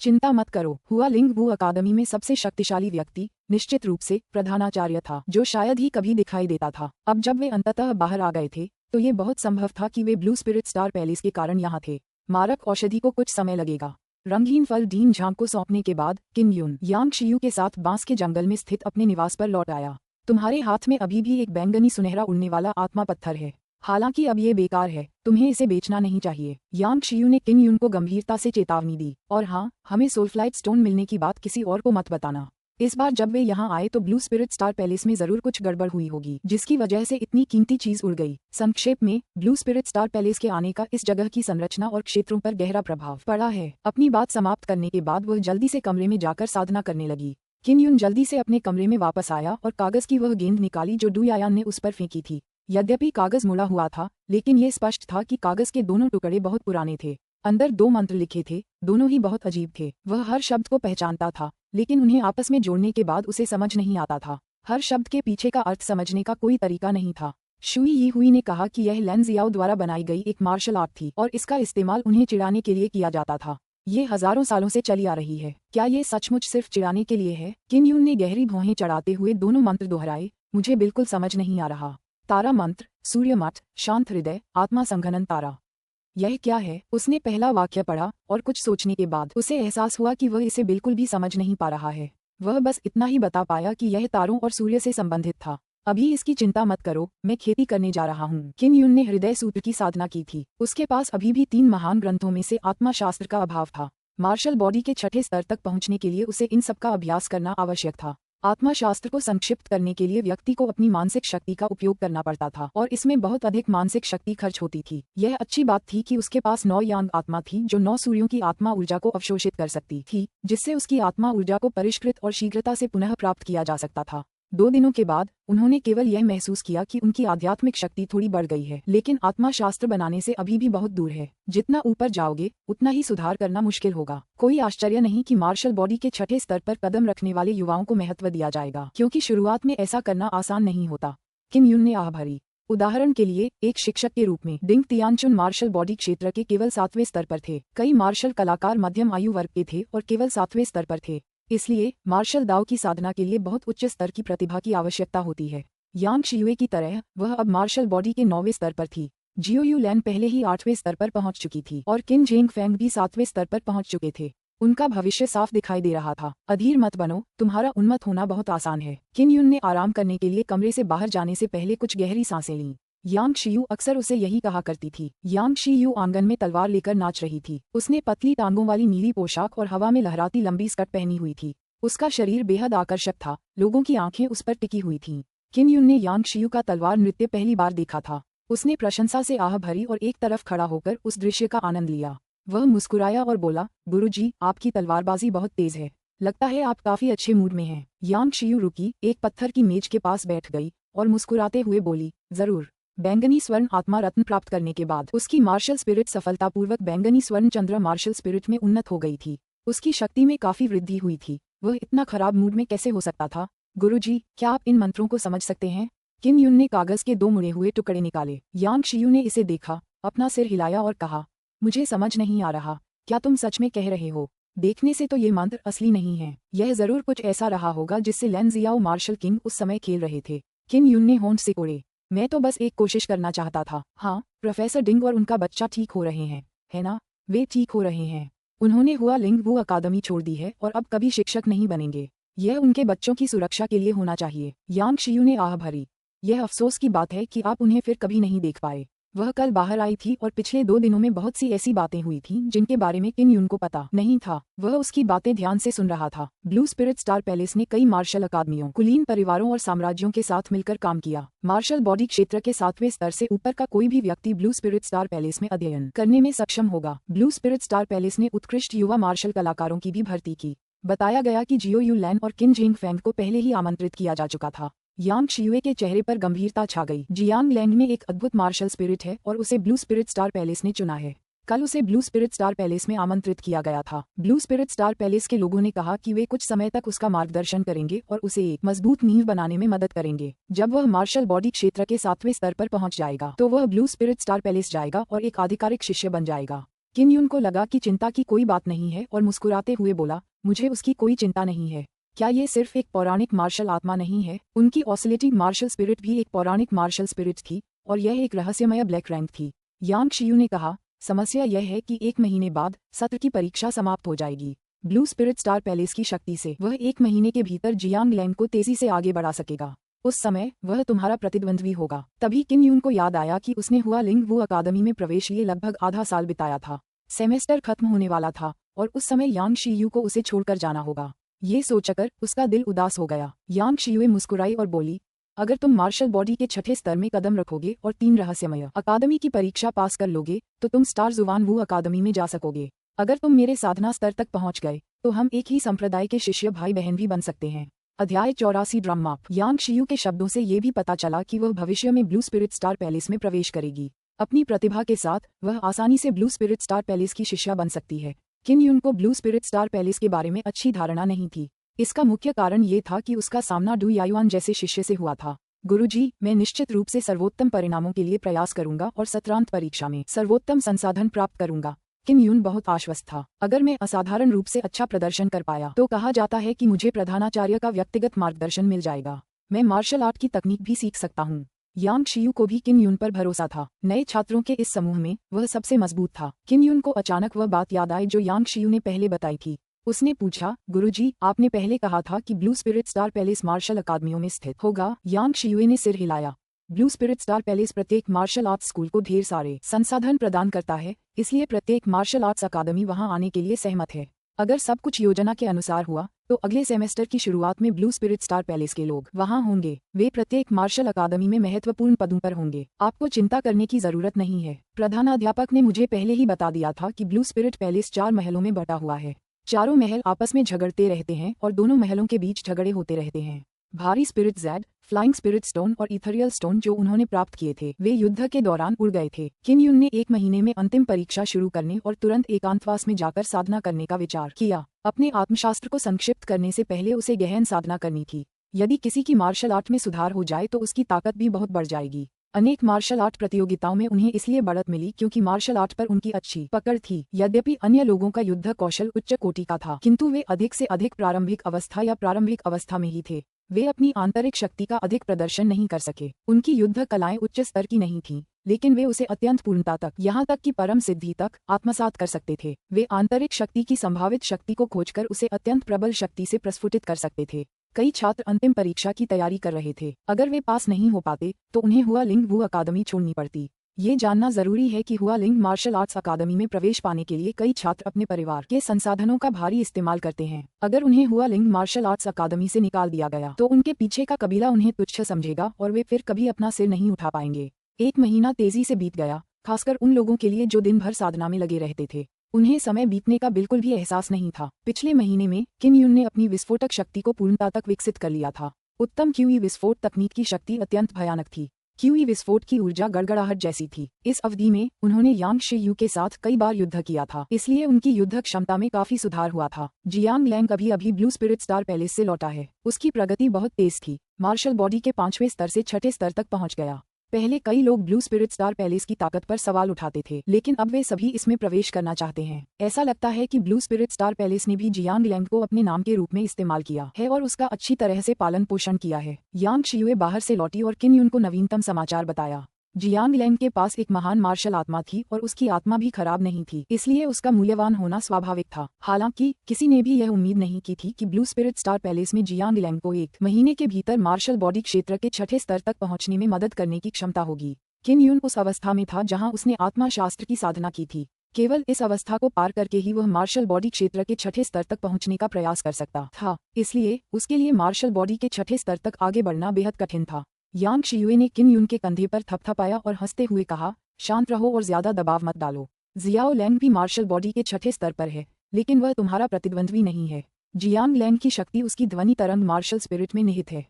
चिंता मत करो। हुआ लिंग वू अकादमी में सबसे शक्तिशाली व्यक्ति निश्चित रूप से प्रधानाचार्य था, जो शायद ही कभी दिखाई देता था। अब जब वे अंततः बाहर आ गए थे तो ये बहुत संभव था कि वे ब्लू स्पिरिट स्टार पैलेस के कारण यहाँ थे। मारक औषधि को कुछ समय लगेगा। रंगीन फल डीन झांग को सौंपने के बाद किन युन यांग शियू के साथ बांस के जंगल में स्थित अपने निवास पर लौट आया। तुम्हारे हाथ में अभी भी एक बैंगनी सुनहरा उड़ने वाला आत्मा पत्थर है। हालांकि अब ये बेकार है, तुम्हें इसे बेचना नहीं चाहिए। यांग शियू ने किन युन को गंभीरता से चेतावनी दी। और हाँ, हमें सोलफ्लाइट स्टोन मिलने की बात किसी और को मत बताना। इस बार जब वे यहाँ आए तो ब्लू स्पिरिट स्टार पैलेस में जरूर कुछ गड़बड़ हुई होगी, जिसकी वजह से इतनी कीमती चीज उड़ गई। संक्षेप में, ब्लू स्पिरिट स्टार पैलेस के आने का इस जगह की संरचना और क्षेत्रों पर गहरा प्रभाव पड़ा है। अपनी बात समाप्त करने के बाद वह जल्दी से कमरे में जाकर साधना करने लगी। किन युन जल्दी से अपने कमरे में वापस आया और कागज की वह गेंद निकाली जो डू यायान ने उस पर फेंकी थी। यद्यपि कागज मुड़ा हुआ था, लेकिन ये स्पष्ट था कि कागज के दोनों टुकड़े बहुत पुराने थे। अंदर 2 मंत्र लिखे थे, दोनों ही बहुत अजीब थे। वह हर शब्द को पहचानता था, लेकिन उन्हें आपस में जोड़ने के बाद उसे समझ नहीं आता था। हर शब्द के पीछे का अर्थ समझने का कोई तरीका नहीं था। शुई यी हुई ने कहा कि यह लैन जियाओ द्वारा बनाई गई एक मार्शल आर्ट थी और इसका इस्तेमाल उन्हें चिढ़ाने के लिए किया जाता था। ये हजारों सालों से चली आ रही है। क्या ये सचमुच सिर्फ चिढ़ाने के लिए है? किन युन ने गहरी भौहें चढ़ाते हुए दोनों मंत्र दोहराए। मुझे बिल्कुल समझ नहीं आ रहा। तारा मंत्र, सूर्य मठ, शांत हृदय, आत्मा संघनन तारा। यह क्या है? उसने पहला वाक्य पढ़ा और कुछ सोचने के बाद उसे एहसास हुआ कि वह इसे बिल्कुल भी समझ नहीं पा रहा है। वह बस इतना ही बता पाया कि यह तारों और सूर्य से संबंधित था। अभी इसकी चिंता मत करो, मैं खेती करने जा रहा हूँ। किन युन ने हृदय सूत्र की साधना की थी। उसके पास अभी भी 3 महान ग्रंथों में से आत्मा शास्त्र का अभाव था। मार्शल बॉडी के छठे स्तर तक पहुँचने के लिए उसे इन सब का अभ्यास करना आवश्यक था। आत्मा शास्त्र को संक्षिप्त करने के लिए व्यक्ति को अपनी मानसिक शक्ति का उपयोग करना पड़ता था और इसमें बहुत अधिक मानसिक शक्ति खर्च होती थी। यह अच्छी बात थी कि उसके पास 9 यांग आत्मा थी जो 9 सूर्यों की आत्मा ऊर्जा को अवशोषित कर सकती थी, जिससे उसकी आत्मा ऊर्जा को परिष्कृत और शीघ्रता से पुनः प्राप्त किया जा सकता था। 2 दिनों के बाद उन्होंने केवल यह महसूस किया कि उनकी आध्यात्मिक शक्ति थोड़ी बढ़ गई है, लेकिन आत्मा शास्त्र बनाने से अभी भी बहुत दूर है। जितना ऊपर जाओगे उतना ही सुधार करना मुश्किल होगा। कोई आश्चर्य नहीं कि मार्शल बॉडी के छठे स्तर पर कदम रखने वाले युवाओं को महत्व दिया जाएगा, क्योंकि शुरुआत में ऐसा करना आसान नहीं होता। किम युन ने आह भरी। उदाहरण के लिए, एक शिक्षक के रूप में डिंग तियानचुन मार्शल बॉडी क्षेत्र के केवल 7वें स्तर पर थे। कई मार्शल कलाकार मध्यम आयु वर्ग के थे और केवल 7वें स्तर पर थे। इसलिए मार्शल दाव की साधना के लिए बहुत उच्च स्तर की प्रतिभा की आवश्यकता होती है। यांग शियुए की तरह वह अब मार्शल बॉडी के 9वें स्तर पर थी। जियो यू लैन पहले ही 8वें स्तर पर पहुंच चुकी थी और किन जेंग फेंग भी 7वें स्तर पर पहुंच चुके थे। उनका भविष्य साफ दिखाई दे रहा था। अधीर मत बनो, तुम्हारा उन्मत्त होना बहुत आसान है। किन युन ने आराम करने के लिए कमरे से बाहर जाने से पहले कुछ गहरी सांसें लीं। यांग शियू अक्सर उसे यही कहा करती थी। यांग शियू आंगन में तलवार लेकर नाच रही थी। उसने पतली टांगों वाली नीली पोशाक और हवा में लहराती लंबी स्कर्ट पहनी हुई थी। उसका शरीर बेहद आकर्षक था, लोगों की आंखें उस पर टिकी हुई थीं। किन युन ने यांग शियू का तलवार नृत्य पहली बार देखा था। उसने प्रशंसा से आह भरी और एक तरफ खड़ा होकर उस दृश्य का आनंद लिया। वह मुस्कुराया और बोला, गुरुजी, आपकी तलवारबाजी बहुत तेज है। लगता है आप काफी अच्छे मूड में हैं। यांग शियू रुकी, एक पत्थर की मेज के पास बैठ गई और मुस्कुराते हुए बोली, जरूर। बैंगनी स्वर्ण आत्मा रत्न प्राप्त करने के बाद उसकी मार्शल स्पिरिट सफलतापूर्वक बैंगनी स्वर्ण चंद्र मार्शल स्पिरिट में उन्नत हो गई थी। उसकी शक्ति में काफी वृद्धि हुई थी। वह इतना खराब मूड में कैसे हो सकता था? गुरुजी, क्या आप इन मंत्रों को समझ सकते हैं? किन युन ने कागज के 2 मुड़े हुए टुकड़े निकाले। यांग शियू ने इसे देखा, अपना सिर हिलाया और कहा, मुझे समझ नहीं आ रहा। क्या तुम सच में कह रहे हो? देखने से तो ये मंत्र असली नहीं है। यह जरूर कुछ ऐसा रहा होगा जिससे लैन जियाओ मार्शल किंग उस समय खेल रहे थे। किन युन ने होंठ सिकोड़े। मैं तो बस एक कोशिश करना चाहता था। हाँ, प्रोफेसर डिंग और उनका बच्चा ठीक हो रहे हैं, है ना? वे ठीक हो रहे हैं। उन्होंने हुआ लिंग वू अकादमी छोड़ दी है और अब कभी शिक्षक नहीं बनेंगे। यह उनके बच्चों की सुरक्षा के लिए होना चाहिए। यांग शियू ने आह भरी। यह अफसोस की बात है कि आप उन्हें फिर कभी नहीं देख पाए। वह कल बाहर आई थी और पिछले 2 दिनों में बहुत सी ऐसी बातें हुई थीं जिनके बारे में किन युन को पता नहीं था। वह उसकी बातें ध्यान से सुन रहा था। ब्लू स्पिरिट स्टार पैलेस ने कई मार्शल अकादमियों, कुलीन परिवारों और साम्राज्यों के साथ मिलकर काम किया। मार्शल बॉडी क्षेत्र के 7वें स्तर से ऊपर का कोई भी व्यक्ति ब्लू स्पिरिट स्टार पैलेस में अध्ययन करने में सक्षम होगा। ब्लू स्पिरिट स्टार पैलेस ने उत्कृष्ट युवा मार्शल कलाकारों की भी भर्ती की। बताया गया कि जियो यू लैन और किन जिंग फेंग को पहले ही आमंत्रित किया जा चुका था। यांग शियुए के चेहरे पर गंभीरता छा गई। जियांग लैंग में एक अद्भुत मार्शल स्पिरिट है और उसे ब्लू स्पिरिट स्टार पैलेस ने चुना है। कल उसे ब्लू स्पिरिट स्टार पैलेस में आमंत्रित किया गया था। ब्लू स्पिरिट स्टार पैलेस के लोगों ने कहा कि वे कुछ समय तक उसका मार्गदर्शन करेंगे और उसे एक मजबूत नींव बनाने में मदद करेंगे। जब वह मार्शल बॉडी क्षेत्र के 7वें स्तर पर पहुंच जाएगा तो वह ब्लू स्पिरिट स्टार पैलेस जाएगा और एक आधिकारिक शिष्य बन जाएगा। किन युन को लगा कि चिंता की कोई बात नहीं है और मुस्कुराते हुए बोला, मुझे उसकी कोई चिंता नहीं है। क्या ये सिर्फ एक पौराणिक मार्शल आत्मा नहीं है? उनकी ऑसिलेटिंग मार्शल स्पिरिट भी एक पौराणिक मार्शल स्पिरिट थी और यह एक रहस्यमय ब्लैक रैंक थी। यांग शियू ने कहा, समस्या यह है कि 1 महीने बाद सत्र की परीक्षा समाप्त हो जाएगी। ब्लू स्पिरिट स्टार पैलेस की शक्ति से वह 1 महीने के भीतर जियांग लैंग को तेजी से आगे बढ़ा सकेगा। उस समय वह तुम्हारा प्रतिद्वंद्वी होगा। तभी किन युन को याद आया कि उसने हुआ लिंग वू अकादमी में प्रवेश लिए लगभग आधा साल बिताया था। सेमेस्टर खत्म होने वाला था और उस समय यांग शियू को उसे छोड़कर जाना होगा। ये सोचकर उसका दिल उदास हो गया। यांग शियुए मुस्कुराई और बोली, अगर तुम मार्शल बॉडी के 6ठे स्तर में कदम रखोगे और 3 रहस्यमय अकादमी की परीक्षा पास कर लोगे तो तुम स्टार जुवान वू अकादमी में जा सकोगे। अगर तुम मेरे साधना स्तर तक पहुंच गए तो हम एक ही संप्रदाय के शिष्य भाई बहन भी बन सकते हैं। अध्याय 84 ड्रम अप। यांग शियू के शब्दों से ये भी पता चला कि वह भविष्य में ब्लू स्पिरिट स्टार पैलेस में प्रवेश करेगी। अपनी प्रतिभा के साथ वह आसानी से ब्लू स्पिरिट स्टार पैलेस की शिष्या बन सकती है। किन युन को ब्लू स्पिरिट स्टार पैलेस के बारे में अच्छी धारणा नहीं थी। इसका मुख्य कारण ये था कि उसका सामना डू यायुआन जैसे शिष्य से हुआ था। गुरुजी, मैं निश्चित रूप से सर्वोत्तम परिणामों के लिए प्रयास करूंगा और सत्रांत परीक्षा में सर्वोत्तम संसाधन प्राप्त करूंगा। किन युन बहुत आश्वस्त था। अगर मैं असाधारण रूप से अच्छा प्रदर्शन कर पाया तो कहा जाता है कि मुझे प्रधानाचार्य का व्यक्तिगत मार्गदर्शन मिल जाएगा। मैं मार्शल आर्ट की तकनीक भी सीख सकता हूँ। यांग शियू को भी किन युन पर भरोसा था। नए छात्रों के इस समूह में वह सबसे मजबूत था। किन युन को अचानक वह बात याद आई जो यांग शियू ने पहले बताई थी। उसने पूछा, गुरुजी, आपने पहले कहा था कि blue spirit star palace martial अकादमियों में स्थित होगा। यांग शियुए ने सिर हिलाया। ब्लू स्पिरिट स्टार पैलेस प्रत्येक मार्शल आर्ट्स स्कूल को ढेर सारे संसाधन प्रदान करता है, इसलिए प्रत्येक मार्शल आर्ट्स अकादमी वहां आने के लिए सहमत है। अगर सब कुछ योजना के अनुसार हुआ तो अगले सेमेस्टर की शुरुआत में ब्लू स्पिरिट स्टार पैलेस के लोग वहां होंगे। वे प्रत्येक मार्शल अकादमी में महत्वपूर्ण पदों पर होंगे। आपको चिंता करने की जरूरत नहीं है। प्रधानाध्यापक ने मुझे पहले ही बता दिया था कि ब्लू स्पिरिट पैलेस 4 महलों में बटा हुआ है। चारों महल आपस में झगड़ते रहते हैं और दोनों महलों के बीच झगड़े होते रहते हैं। भारी spirit Z, flying spirit stone और इथरियल स्टोन जो उन्होंने प्राप्त किए थे वे युद्ध के दौरान उड़ गए थे। किन युन ने 1 महीने में अंतिम परीक्षा शुरू करने और तुरंत एकांतवास में जाकर साधना करने का विचार किया। अपने आत्मशास्त्र को संक्षिप्त करने से पहले उसे गहन साधना करनी थी। यदि किसी की मार्शल आर्ट में सुधार हो जाए तो उसकी ताकत भी बहुत बढ़ जाएगी। अनेक मार्शल आर्ट प्रतियोगिताओं में उन्हें इसलिए बढ़त मिली क्योंकि मार्शल आर्ट पर उनकी अच्छी पकड़ थी। यद्यपि अन्य लोगों का युद्ध कौशल उच्च कोटि का था, किंतु वे अधिक से अधिक प्रारंभिक अवस्था या प्रारंभिक अवस्था में ही थे। वे अपनी आंतरिक शक्ति का अधिक प्रदर्शन नहीं कर सके। उनकी युद्ध कलाएं उच्च स्तर की नहीं थीं, लेकिन वे उसे अत्यंत पूर्णता तक, यहाँ तक कि परम सिद्धि तक आत्मसात कर सकते थे। वे आंतरिक शक्ति की संभावित शक्ति को खोजकर उसे अत्यंत प्रबल शक्ति से प्रस्फुटित कर सकते थे। कई छात्र अंतिम परीक्षा की तैयारी कर रहे थे। अगर वे पास नहीं हो पाते तो उन्हें हुआ लिंग वू अकादमी छोड़नी पड़ती। ये जानना जरूरी है कि हुआलिंग मार्शल आर्ट्स अकादमी में प्रवेश पाने के लिए कई छात्र अपने परिवार के संसाधनों का भारी इस्तेमाल करते हैं। अगर उन्हें हुआलिंग मार्शल आर्ट्स अकादमी से निकाल दिया गया तो उनके पीछे का कबीला उन्हें तुच्छ समझेगा और वे फिर कभी अपना सिर नहीं उठा पाएंगे। 1 महीना तेजी से बीत गया, खासकर उन लोगों के लिए जो दिन भर साधना में लगे रहते थे। उन्हें समय बीतने का बिल्कुल भी एहसास नहीं था। पिछले महीने में किन यून ने अपनी विस्फोटक शक्ति को पूर्णता तक विकसित कर लिया था। उत्तम क्यूई विस्फोट तकनीक की शक्ति अत्यंत भयानक थी। क्यूई विस्फोट की ऊर्जा गड़गड़ाहट जैसी थी। इस अवधि में उन्होंने यांग शी के साथ कई बार युद्ध किया था, इसलिए उनकी युद्ध क्षमता में काफी सुधार हुआ था। जियांग लैंग अभी अभी ब्लू स्पिरिट स्टार पैलेस से लौटा है। उसकी प्रगति बहुत तेज थी। मार्शल बॉडी के 5वें स्तर से 6ठे स्तर तक पहुंच गया। पहले कई लोग ब्लू स्पिरिट स्टार पैलेस की ताकत पर सवाल उठाते थे, लेकिन अब वे सभी इसमें प्रवेश करना चाहते हैं। ऐसा लगता है कि ब्लू स्पिरिट स्टार पैलेस ने भी जियांग लैंग को अपने नाम के रूप में इस्तेमाल किया है और उसका अच्छी तरह से पालन पोषण किया है। यांग शियुए बाहर से लौटी और किन यून को नवीनतम समाचार बताया। जियांग लैंग के पास एक महान मार्शल आत्मा थी और उसकी आत्मा भी खराब नहीं थी, इसलिए उसका मूल्यवान होना स्वाभाविक था। हालांकि किसी ने भी यह उम्मीद नहीं की थी कि ब्लू स्पिरिट स्टार पैलेस में जियांग लैंग को 1 महीने के भीतर मार्शल बॉडी क्षेत्र के 6ठे स्तर तक पहुंचने में मदद करने की क्षमता होगी। किन यून उस अवस्था में था जहां उसने आत्मा शास्त्र की साधना की थी। केवल इस अवस्था को पार करके ही वह मार्शल बॉडी क्षेत्र के 6ठे स्तर तक पहुंचने का प्रयास कर सकता था, इसलिए उसके लिए मार्शल बॉडी के 6ठे स्तर तक आगे बढ़ना बेहद कठिन था। यांग शियुए ने किन यून के कंधे पर थपथपाया और हंसते हुए कहा, शांत रहो और ज्यादा दबाव मत डालो। जियाओ लैंग भी मार्शल बॉडी के 6ठे स्तर पर है, लेकिन वह तुम्हारा प्रतिद्वंद्वी नहीं है। जियांग लैंग की शक्ति उसकी ध्वनि तरंग मार्शल स्पिरिट में निहित है।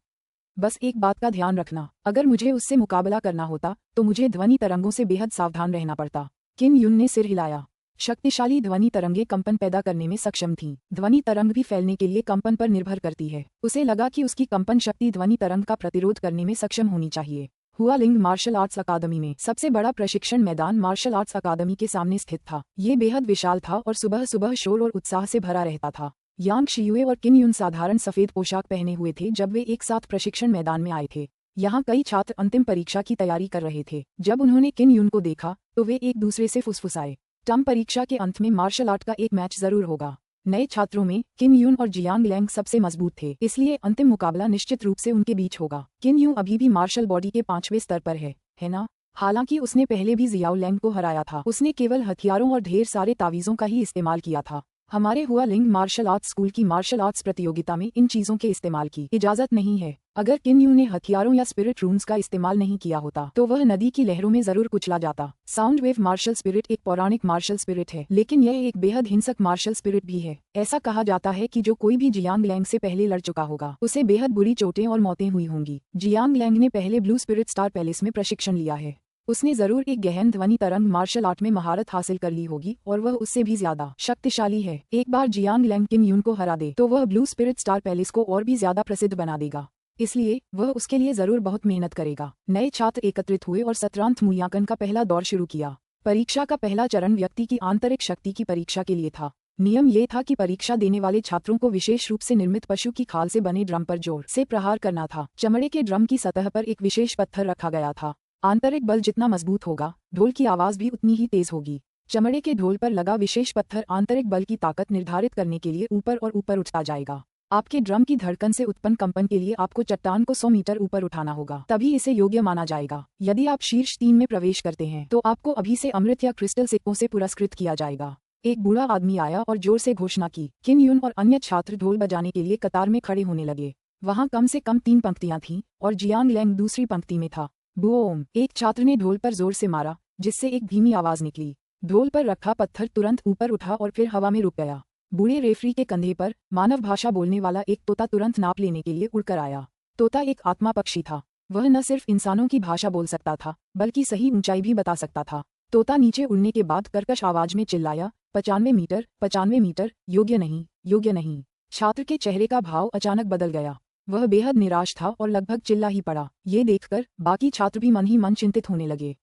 बस एक बात का ध्यान रखना, अगर मुझे उससे मुकाबला करना होता तो मुझे ध्वनि तरंगों से बेहद सावधान रहना पड़ता। किन यून ने सिर हिलाया। शक्तिशाली ध्वनि तरंगें कंपन पैदा करने में सक्षम थीं। ध्वनि तरंग भी फैलने के लिए कंपन पर निर्भर करती है। उसे लगा कि उसकी कंपन शक्ति ध्वनि तरंग का प्रतिरोध करने में सक्षम होनी चाहिए। हुआलिंग मार्शल आर्ट्स अकादमी में सबसे बड़ा प्रशिक्षण मैदान मार्शल आर्ट्स अकादमी के सामने स्थित था। ये बेहद विशाल था और सुबह सुबह शोर और उत्साह से भरा रहता था। यांग शियुए और किन यून साधारण सफेद पोशाक पहने हुए थे जब वे एक साथ प्रशिक्षण मैदान में आए थे। यहाँ कई छात्र अंतिम परीक्षा की तैयारी कर रहे थे। जब उन्होंने किन यून को देखा तो वे एक दूसरे से फुसफुसाए, टर्म परीक्षा के अंत में मार्शल आर्ट का एक मैच जरूर होगा। नए छात्रों में किन यून और जियांग लैंग सबसे मजबूत थे, इसलिए अंतिम मुकाबला निश्चित रूप से उनके बीच होगा। किन यून अभी भी मार्शल बॉडी के 5वें स्तर पर है ना? हालांकि उसने पहले भी जियाओ लैंग को हराया था। उसने केवल हथियारों और ढेर सारे तावीजों का ही इस्तेमाल किया था। हमारे हुआलिंग मार्शल आर्ट्स स्कूल की मार्शल आर्ट्स प्रतियोगिता में इन चीजों के इस्तेमाल की इजाजत नहीं है। अगर किन यून ने हथियारों या स्पिरिट रून्स का इस्तेमाल नहीं किया होता तो वह नदी की लहरों में जरूर कुचला जाता। साउंड वेव मार्शल स्पिरिट एक पौराणिक मार्शल स्पिरिट है, लेकिन यह एक बेहद हिंसक मार्शल स्पिरिट भी है। ऐसा कहा जाता है कि जो कोई भी जियांग लैंग से पहले लड़ चुका होगा उसे बेहद बुरी चोटें और मौतें हुई होंगी। जियांग लैंग ने पहले ब्लू स्पिरिट स्टार पैलेस में प्रशिक्षण लिया है। उसने जरूर एक गहन ध्वनि तरंग मार्शल आर्ट में महारत हासिल कर ली होगी और वह उससे भी ज्यादा शक्तिशाली है। एक बार जियांग लैंग किन यून को हरा दे तो वह ब्लू स्पिरिट स्टार पैलेस को और भी ज्यादा प्रसिद्ध बना देगा, इसलिए वह उसके लिए जरूर बहुत मेहनत करेगा। नए छात्र एकत्रित हुए और सत्रांत मूल्यांकन का पहला दौर शुरू किया। परीक्षा का पहला चरण व्यक्ति की आंतरिक शक्ति की परीक्षा के लिए था। नियम ये था कि परीक्षा देने वाले छात्रों को विशेष रूप से निर्मित पशु की खाल से बने ड्रम पर जोर से प्रहार करना था। चमड़े के ड्रम की सतह पर एक विशेष पत्थर रखा गया था। आंतरिक बल जितना मजबूत होगा, ढोल की आवाज भी उतनी ही तेज होगी। चमड़े के ढोल पर लगा विशेष पत्थर आंतरिक बल की ताकत निर्धारित करने के लिए ऊपर और ऊपर उठता जाएगा। आपके ड्रम की धड़कन से उत्पन्न कंपन के लिए आपको चट्टान को 100 मीटर ऊपर उठाना होगा, तभी इसे योग्य माना जाएगा। यदि आप शीर्ष 3 में प्रवेश करते हैं तो आपको अभी से अमृत या क्रिस्टल सिक्कों से पुरस्कृत किया जाएगा। एक बूढ़ा आदमी आया और जोर से घोषणा की। किन यून और अन्य छात्र ढोल बजाने के लिए कतार में खड़े होने लगे। वहाँ कम से कम 3 पंक्तियां थीं और जियांग लैंग दूसरी पंक्ति में था। बूम! एक छात्र ने ढोल पर जोर से मारा, जिससे एक धीमी आवाज निकली। ढोल पर रखा पत्थर तुरंत ऊपर उठा और फिर हवा में रुक गया। बूढ़े रेफरी के कंधे पर मानव भाषा बोलने वाला एक तोता तुरंत नाप लेने के लिए उड़कर आया। तोता एक आत्मा पक्षी था। वह न सिर्फ इंसानों की भाषा बोल सकता था, बल्कि सही ऊंचाई भी बता सकता था। तोता नीचे उड़ने के बाद कर्कश आवाज में चिल्लाया, 95 मीटर, 95 मीटर, योग्य नहीं, योग्य नहीं। छात्र के चेहरे का भाव अचानक बदल गया। वह बेहद निराश था और लगभग चिल्ला ही पड़ा। ये देखकर बाकी छात्र भी मन ही मन चिंतित होने लगे,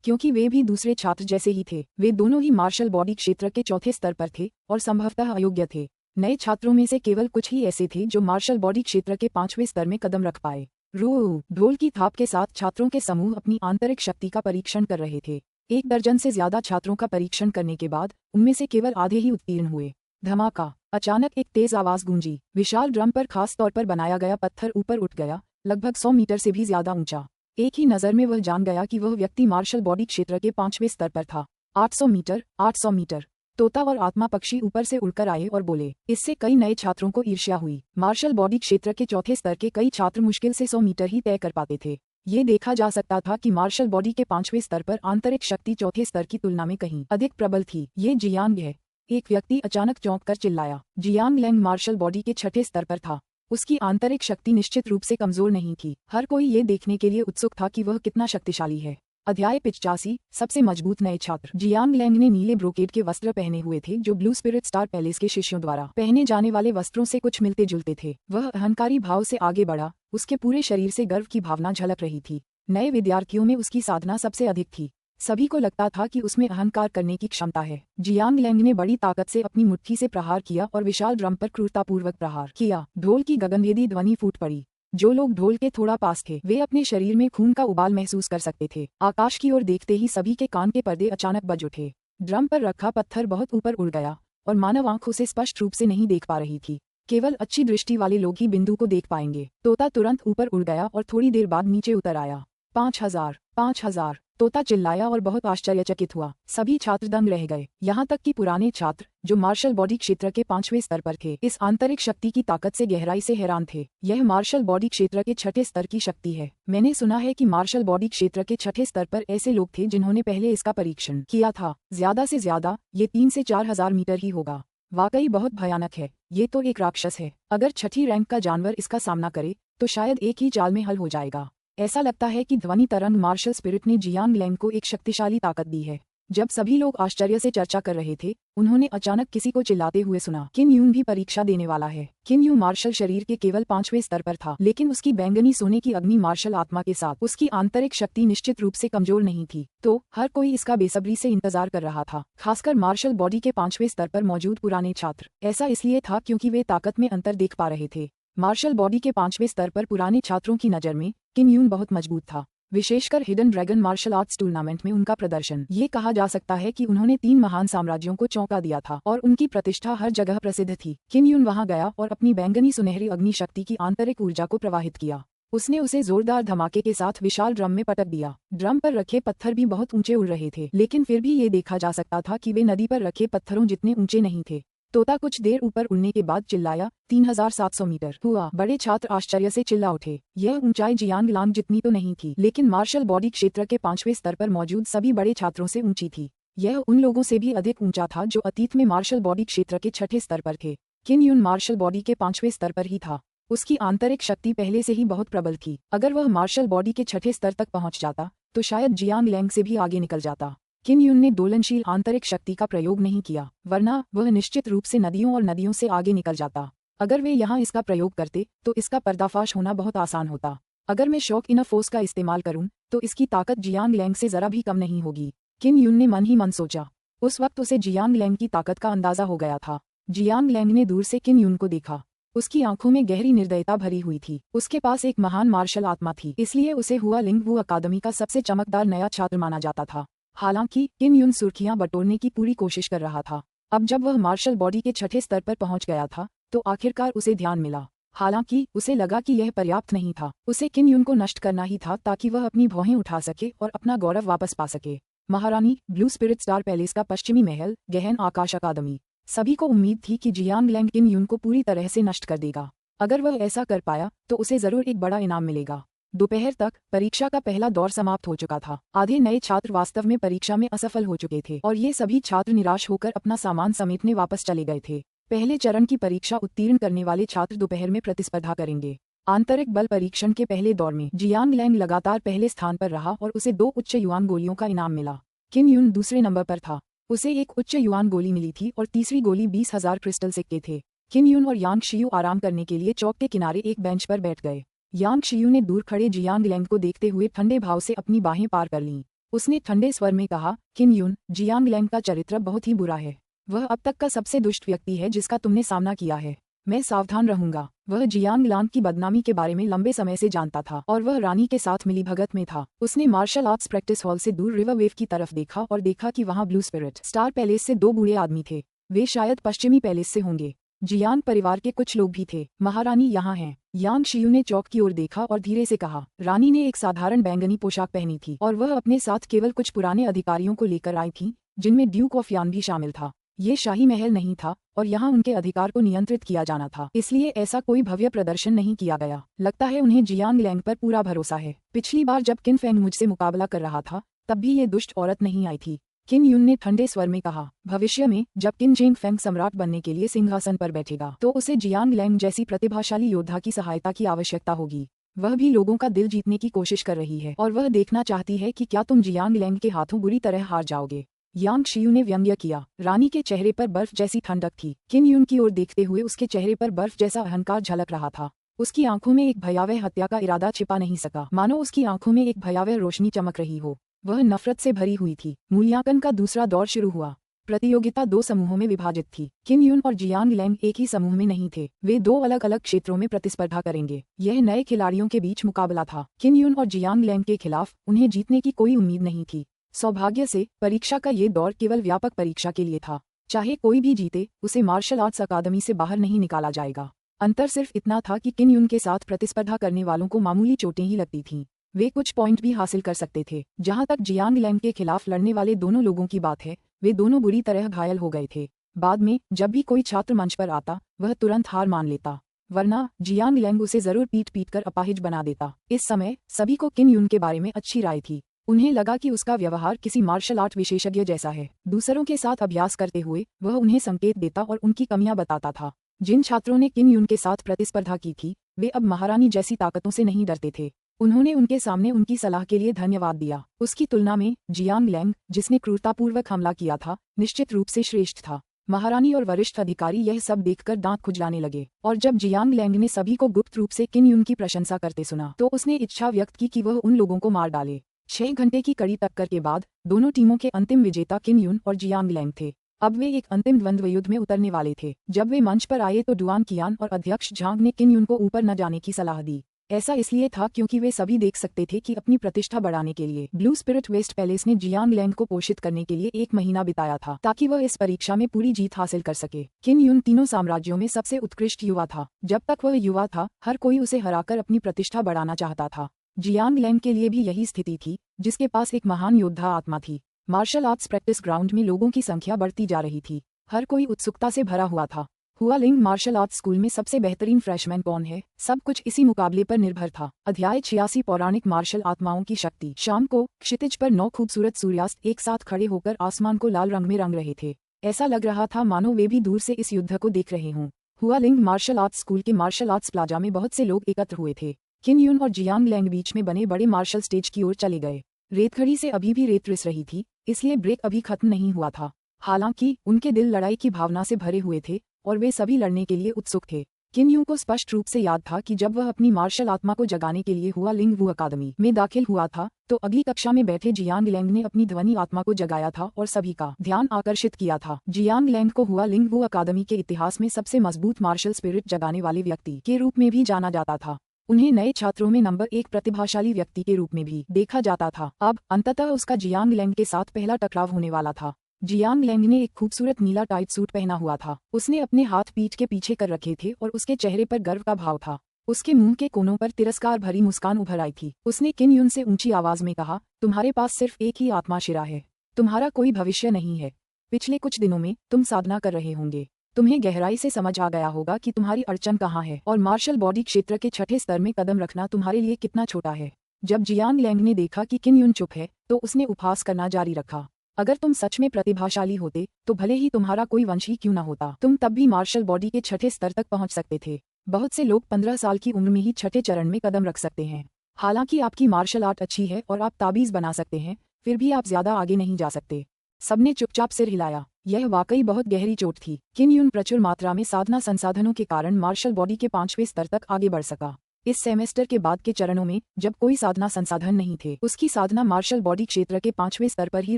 क्योंकि वे भी दूसरे छात्र जैसे ही थे। वे दोनों ही मार्शल बॉडी क्षेत्र के 4थे स्तर पर थे और संभवतः अयोग्य थे। नए छात्रों में से केवल कुछ ही ऐसे थे जो मार्शल बॉडी क्षेत्र के 5वें स्तर में कदम रख पाए। रू! ढोल की थाप के साथ छात्रों के समूह अपनी आंतरिक शक्ति का परीक्षण कर रहे थे। 1 दर्जन से ज्यादा छात्रों का परीक्षण करने के बाद उनमें से केवल आधे ही उत्तीर्ण हुए। धमाका! अचानक एक तेज आवाज गूंजी। विशाल ड्रम पर खास तौर पर बनाया गया पत्थर ऊपर उठ गया, लगभग 100 मीटर से भी ज्यादा ऊंचा। एक ही नज़र में वह जान गया कि वह व्यक्ति मार्शल बॉडी क्षेत्र के 5वें स्तर पर था। 800 मीटर, 800 मीटर। तोता और आत्मा पक्षी ऊपर से उड़कर आए और बोले। इससे कई नए छात्रों को ईर्ष्या हुई। मार्शल बॉडी क्षेत्र के चौथे स्तर के कई छात्र मुश्किल से 100 मीटर ही तय कर पाते थे। ये देखा जा सकता था कि मार्शल बॉडी के 5वें स्तर पर आंतरिक शक्ति चौथे स्तर की तुलना में कहीं अधिक प्रबल थी। ये जियांग है। एक व्यक्ति अचानक चौंक कर चिल्लाया। जियांग लेंग मार्शल बॉडी के 6ठे स्तर पर था। उसकी आंतरिक शक्ति निश्चित रूप से कमजोर नहीं थी। हर कोई ये देखने के लिए उत्सुक था कि वह कितना शक्तिशाली है। अध्याय 85। सबसे मजबूत नए छात्र। जियांग लेंग ने नीले ब्रोकेड के वस्त्र पहने हुए थे जो ब्लू स्पिरिट स्टार पैलेस के शिष्यों द्वारा पहने जाने वाले वस्त्रों से कुछ मिलते जुलते थे। वह अहंकारी भाव से आगे बढ़ा। उसके पूरे शरीर से गर्व की भावना झलक रही थी। नए विद्यार्थियों में उसकी साधना सबसे अधिक थी। सभी को लगता था कि उसमें अहंकार करने की क्षमता है। जियांग लेंग ने बड़ी ताकत से अपनी मुट्ठी से प्रहार किया और विशाल ड्रम पर क्रूरतापूर्वक प्रहार किया। ढोल की गगनभेदी ध्वनि फूट पड़ी। जो लोग ढोल के थोड़ा पास थे वे अपने शरीर में खून का उबाल महसूस कर सकते थे। आकाश की ओर देखते ही सभी के कान के पर्दे अचानक बज उठे। ड्रम पर रखा पत्थर बहुत ऊपर उड़ गया और मानव आंखों से स्पष्ट रूप से नहीं देख पा रही थी। केवल अच्छी दृष्टि वाले लोग ही बिंदु को देख पाएंगे। तोता तुरंत ऊपर उड़ गया और थोड़ी देर बाद नीचे उतर आया। 5000, 5000। तोता चिल्लाया और बहुत आश्चर्यचकित हुआ। सभी छात्र दंग रह गए, यहाँ तक कि पुराने छात्र जो मार्शल बॉडी क्षेत्र के 5वें स्तर पर थे इस आंतरिक शक्ति की ताकत से गहराई से हैरान थे। यह मार्शल बॉडी क्षेत्र के 6ठे स्तर की शक्ति है। मैंने सुना है कि मार्शल बॉडी क्षेत्र के 6ठे स्तर पर ऐसे लोग थे जिन्होंने पहले इसका परीक्षण किया था। ज्यादा से ज्यादा ये 3 से 4000 मीटर ही होगा। वाकई बहुत भयानक है। ये तो एक राक्षस है। अगर 6ठी रैंक का जानवर इसका सामना करे तो शायद एक ही चाल में हल हो जाएगा। ऐसा लगता है कि ध्वनि तरंग मार्शल स्पिरिट ने जियांग लेंग को एक शक्तिशाली ताकत दी है। जब सभी लोग आश्चर्य से चर्चा कर रहे थे उन्होंने अचानक किसी को चिल्लाते हुए सुना, किन यून भी परीक्षा देने वाला है। किन यून मार्शल शरीर के केवल 5वें स्तर पर था, लेकिन उसकी बैंगनी सोने की अग्नि मार्शल आत्मा के साथ उसकी आंतरिक शक्ति निश्चित रूप से कमजोर नहीं थी। तो हर कोई इसका बेसब्री से इंतजार कर रहा था, खासकर मार्शल बॉडी के 5वें स्तर पर मौजूद पुराने छात्र। ऐसा इसलिए था क्योंकि वे ताकत में अंतर देख पा रहे थे। मार्शल बॉडी के 5वें स्तर पर पुराने छात्रों की नज़र में किन यून बहुत मजबूत था, विशेषकर hidden dragon martial arts tournament में उनका प्रदर्शन। ये कहा जा सकता है कि उन्होंने 3 महान साम्राज्यों को चौंका दिया था और उनकी प्रतिष्ठा हर जगह प्रसिद्ध थी। किन यून वहां गया और अपनी बैंगनी सुनहरी अग्नि शक्ति की आंतरिक ऊर्जा को प्रवाहित किया। उसने उसे जोरदार धमाके के साथ विशाल ड्रम में पटक दिया। ड्रम पर रखे पत्थर भी बहुत ऊंचे उड़ रहे थे, लेकिन फिर भी ये देखा जा सकता था कि वे नदी पर रखे पत्थरों जितने ऊंचे नहीं थे। तोता कुछ देर ऊपर उड़ने के बाद चिल्लाया, 3700 मीटर हुआ। बड़े छात्र आश्चर्य से चिल्ला उठे। यह ऊंचाई जियांग लांग जितनी तो नहीं थी, लेकिन मार्शल बॉडी क्षेत्र के 5वें स्तर पर मौजूद सभी बड़े छात्रों से ऊंची थी। यह उन लोगों से भी अधिक ऊंचा था जो अतीत में मार्शल बॉडी क्षेत्र के 6ठे स्तर पर थे। किन यून मार्शल बॉडी के 5वें स्तर पर ही था। उसकी आंतरिक शक्ति पहले से ही बहुत प्रबल थी। अगर वह मार्शल बॉडी के 6ठे स्तर तक पहुंच जाता तो शायद जियांग लेंग से भी आगे निकल जाता। किन यून ने दोलनशील आंतरिक शक्ति का प्रयोग नहीं किया, वरना वह निश्चित रूप से नदियों और नदियों से आगे निकल जाता। अगर वे यहाँ इसका प्रयोग करते तो इसका पर्दाफाश होना बहुत आसान होता। अगर मैं शॉक इनफ फोर्स का इस्तेमाल करूं तो इसकी ताकत जियांग लेंग से जरा भी कम नहीं होगी। किन यून ने मन ही मन सोचा। उस वक्त उसे जियांग लेंग की ताकत का अंदाजा हो गया था। जियांग लेंग ने दूर से किन यून को देखा। उसकी आंखों में गहरी निर्दयता भरी हुई थी। उसके पास एक महान मार्शल आत्मा थी, इसलिए उसे हुआ लिंग वू अकादमी का सबसे चमकदार नया छात्र माना जाता था। हालांकि किन यून सुर्खियां बटोरने की पूरी कोशिश कर रहा था। अब जब वह मार्शल बॉडी के 6ठे स्तर पर पहुंच गया था तो आखिरकार उसे ध्यान मिला। हालांकि उसे लगा कि यह पर्याप्त नहीं था। उसे किन यून को नष्ट करना ही था ताकि वह अपनी भौहें उठा सके और अपना गौरव वापस पा सके। महारानी, ब्लू स्पिरिट स्टार पैलेस का पश्चिमी महल, गहन आकाश अकादमी। सभी को उम्मीद थी कि जियांग लेंग किन यून को पूरी तरह से नष्ट कर देगा। अगर वह ऐसा कर पाया तो उसे जरूर एक बड़ा इनाम मिलेगा। दोपहर तक परीक्षा का पहला दौर समाप्त हो चुका था। आधे नए छात्र वास्तव में परीक्षा में असफल हो चुके थे और ये सभी छात्र निराश होकर अपना सामान समेटने वापस चले गए थे। पहले चरण की परीक्षा उत्तीर्ण करने वाले छात्र दोपहर में प्रतिस्पर्धा करेंगे। आंतरिक बल परीक्षण के पहले दौर में जियांग लेंग लगातार पहले स्थान पर रहा और उसे 2 उच्च युआन गोलियों का इनाम मिला। किन यून दूसरे नंबर पर था। उसे एक उच्च युआन गोली मिली थी और तीसरी गोली 20,000 क्रिस्टल सिक्के थे। किन यून और यांग शियू आराम करने के लिए चौक के किनारे एक बेंच पर बैठ गए। यांग शियू ने दूर खड़े जियांग लेंग को देखते हुए ठंडे भाव से अपनी बाहें पार कर लीं। उसने ठंडे स्वर में कहा, किन यून, जियांग लेंग का चरित्र बहुत ही बुरा है। वह अब तक का सबसे दुष्ट व्यक्ति है जिसका तुमने सामना किया है। मैं सावधान रहूंगा। वह जियांग लांग की बदनामी के बारे में लंबे समय से जानता था और वह रानी के साथ मिलीभगत में था। उसने मार्शल आर्ट्स प्रैक्टिस हॉल से दूर रिवर वेव की तरफ देखा और देखा कि वहां ब्लू स्पिरिट स्टार पैलेस से 2 बूढ़े आदमी थे। वे शायद पश्चिमी पैलेस से होंगे। जियांग परिवार के कुछ लोग भी थे। महारानी यहाँ हैं। यांग शियू ने चौक की ओर देखा और धीरे से कहा। रानी ने एक साधारण बैंगनी पोशाक पहनी थी और वह अपने साथ केवल कुछ पुराने अधिकारियों को लेकर आई थी, जिनमें ड्यूक ऑफ यान भी शामिल था। ये शाही महल नहीं था और यहाँ उनके अधिकार को नियंत्रित किया जाना था, इसलिए ऐसा कोई भव्य प्रदर्शन नहीं किया गया। लगता है उन्हें जियांग लैंग पर पूरा भरोसा है। पिछली बार जब किन फेंग मुझसे मुकाबला कर रहा था तब भी ये दुष्ट औरत नहीं आई थी, किन युन ने ठंडे स्वर में कहा। भविष्य में जब किन जेंग फेंग सम्राट बनने के लिए सिंहासन पर बैठेगा तो उसे जियांग लैंग जैसी प्रतिभाशाली योद्धा की सहायता की आवश्यकता होगी। वह भी लोगों का दिल जीतने की कोशिश कर रही है और वह देखना चाहती है कि क्या तुम जियांग लैंग के हाथों बुरी तरह हार जाओगे। यांग शियू ने व्यंग्य किया। रानी के चेहरे पर बर्फ जैसी ठंडक थी। किन युन की ओर देखते हुए उसके चेहरे पर बर्फ जैसा अहंकार झलक रहा था। उसकी आंखों में एक भयावह हत्या का इरादा छिपा नहीं सका, मानो उसकी आंखों में एक भयावह रोशनी चमक रही हो। वह नफरत से भरी हुई थी। मूल्यांकन का दूसरा दौर शुरू हुआ। प्रतियोगिता 2 समूहों में विभाजित थी। किन युन और जियांग लैंग एक ही समूह में नहीं थे, वे 2 अलग अलग क्षेत्रों में प्रतिस्पर्धा करेंगे। यह नए खिलाड़ियों के बीच मुकाबला था। किन युन और जियांग लैंग के खिलाफ उन्हें जीतने की कोई उम्मीद नहीं थी। सौभाग्य से परीक्षा का ये दौर केवल व्यापक परीक्षा के लिए था। चाहे कोई भी जीते, उसे मार्शल आर्ट्स अकादमी से बाहर नहीं निकाला जाएगा। अंतर सिर्फ इतना था कि किन युन के साथ प्रतिस्पर्धा करने वालों को मामूली चोटें ही लगती थीं। वे कुछ पॉइंट भी हासिल कर सकते थे। जहां तक जियांग लैंग के खिलाफ लड़ने वाले दोनों लोगों की बात है, वे दोनों बुरी तरह घायल हो गए थे। बाद में जब भी कोई छात्र मंच पर आता, वह तुरंत हार मान लेता, वरना जियांग लैंग उसे जरूर पीट कर अपाहिज बना देता। इस समय सभी को किन युन के बारे में अच्छी राय थी। उन्हें लगा कि उसका व्यवहार किसी मार्शल आर्ट विशेषज्ञ जैसा है। दूसरों के साथ अभ्यास करते हुए वह उन्हें संकेत देता और उनकी कमियां बताता था। जिन छात्रों ने किन युन के साथ प्रतिस्पर्धा की थी, वे अब महारानी जैसी ताकतों से नहीं डरते थे। उन्होंने उनके सामने उनकी सलाह के लिए धन्यवाद दिया। उसकी तुलना में जियांग लैंग, जिसने क्रूरतापूर्वक हमला किया था, निश्चित रूप से श्रेष्ठ था। महारानी और वरिष्ठ अधिकारी यह सब देखकर दांत खुजलाने लगे, और जब जियांग लैंग ने सभी को गुप्त रूप से किन युन की प्रशंसा करते सुना तो उसने इच्छा व्यक्त की कि वह उन लोगों को मार डाले। 6 घंटे की कड़ी टक्कर के बाद दोनों टीमों के अंतिम विजेता किन युन और जियांग लैंग थे। अब वे एक अंतिम द्वंद्व युद्ध में उतरने वाले थे। जब वे मंच पर आए तो डुआन कियान और अध्यक्ष झांग ने किन युन को ऊपर न जाने की सलाह दी। ऐसा इसलिए था क्योंकि वे सभी देख सकते थे कि अपनी प्रतिष्ठा बढ़ाने के लिए ब्लू स्पिरिट वेस्ट पैलेस ने जियांग लैंग को पोषित करने के लिए 1 महीना बिताया था, ताकि वह इस परीक्षा में पूरी जीत हासिल कर सके। किन युन तीनों साम्राज्यों में सबसे उत्कृष्ट युवा था। जब तक वह युवा था, हर कोई उसे हराकर अपनी प्रतिष्ठा बढ़ाना चाहता था। जियांग लैंग के लिए भी यही स्थिति थी, जिसके पास एक महान योद्धा आत्मा थी। मार्शल आर्ट्स प्रैक्टिस ग्राउंड में लोगों की संख्या बढ़ती जा रही थी। हर कोई उत्सुकता से भरा हुआ था। हुआलिंग मार्शल आर्ट्स स्कूल में सबसे बेहतरीन फ्रेशमैन कौन है, सब कुछ इसी मुकाबले पर निर्भर था। अध्याय 86 पौराणिक मार्शल आत्माओं की शक्ति। शाम को क्षितिज पर 9 खूबसूरत सूर्यास्त एक साथ खड़े होकर आसमान को लाल रंग में रंग रहे थे। ऐसा लग रहा था मानो वे भी दूर से इस युद्ध को देख रहे हों। हुआलिंग मार्शल आर्ट्स स्कूल के मार्शल आर्ट्स प्लाजा में बहुत से लोग एकत्र हुए थे। किन युन और जियांग लैंग बीच में बने बड़े मार्शल स्टेज की ओर चले गए। रेतखड़ी से अभी भी रेत रिस रही थी, इसलिए ब्रेक अभी खत्म नहीं हुआ था। हालांकि उनके दिल लड़ाई की भावना से भरे हुए थे और वे सभी लड़ने के लिए उत्सुक थे। किन युन को स्पष्ट रूप से याद था कि जब वह अपनी मार्शल आत्मा को जगाने के लिए हुआलिंग वू अकादमी में दाखिल हुआ था, तो अगली कक्षा में बैठे जियांग लैंग ने अपनी ध्वनि आत्मा को जगाया था और सभी का ध्यान आकर्षित किया था। जियांग लैंग को हुआलिंग वू अकादमी के इतिहास में सबसे मजबूत मार्शल स्पिरिट जगाने वाले व्यक्ति के रूप में भी जाना जाता था। उन्हें नए छात्रों में नंबर 1 प्रतिभाशाली व्यक्ति के रूप में भी देखा जाता था। अब अंततः उसका जियांग लैंग के साथ पहला टकराव होने वाला था। जियांग लैंग ने एक खूबसूरत नीला टाइट सूट पहना हुआ था। उसने अपने हाथ पीठ के पीछे कर रखे थे और उसके चेहरे पर गर्व का भाव था। उसके मुंह के कोनों पर तिरस्कार भरी मुस्कान उभर आई थी। उसने किन युन से ऊंची आवाज में कहा, तुम्हारे पास सिर्फ एक ही आत्मा शिरा है, तुम्हारा कोई भविष्य नहीं है। पिछले कुछ दिनों में तुम साधना कर रहे होंगे, तुम्हें गहराई से समझ आ गया होगा कि तुम्हारी अड़चन कहाँ है और मार्शल बॉडी क्षेत्र के 6ठे स्तर में कदम रखना तुम्हारे लिए कितना छोटा है। जब जियांग लैंग ने देखा कि किन युन चुप है, तो उसने उपहास करना जारी रखा। अगर तुम सच में प्रतिभाशाली होते तो भले ही तुम्हारा कोई वंश ही क्यों न होता, तुम तब भी मार्शल बॉडी के 6ठे स्तर तक पहुंच सकते थे। बहुत से लोग 15 साल की उम्र में ही 6ठे चरण में कदम रख सकते हैं। हालांकि आपकी मार्शल आर्ट अच्छी है और आप ताबीज बना सकते हैं, फिर भी आप ज्यादा आगे नहीं जा सकते। सबने चुपचाप सिर हिलाया। यह वाकई बहुत गहरी चोट थी। किन युन प्रचुर मात्रा में साधना संसाधनों के कारण मार्शल बॉडी के 5वें स्तर तक आगे बढ़ सका। इस सेमेस्टर के बाद के चरणों में जब कोई साधना संसाधन नहीं थे, उसकी साधना मार्शल बॉडी क्षेत्र के 5वें स्तर पर ही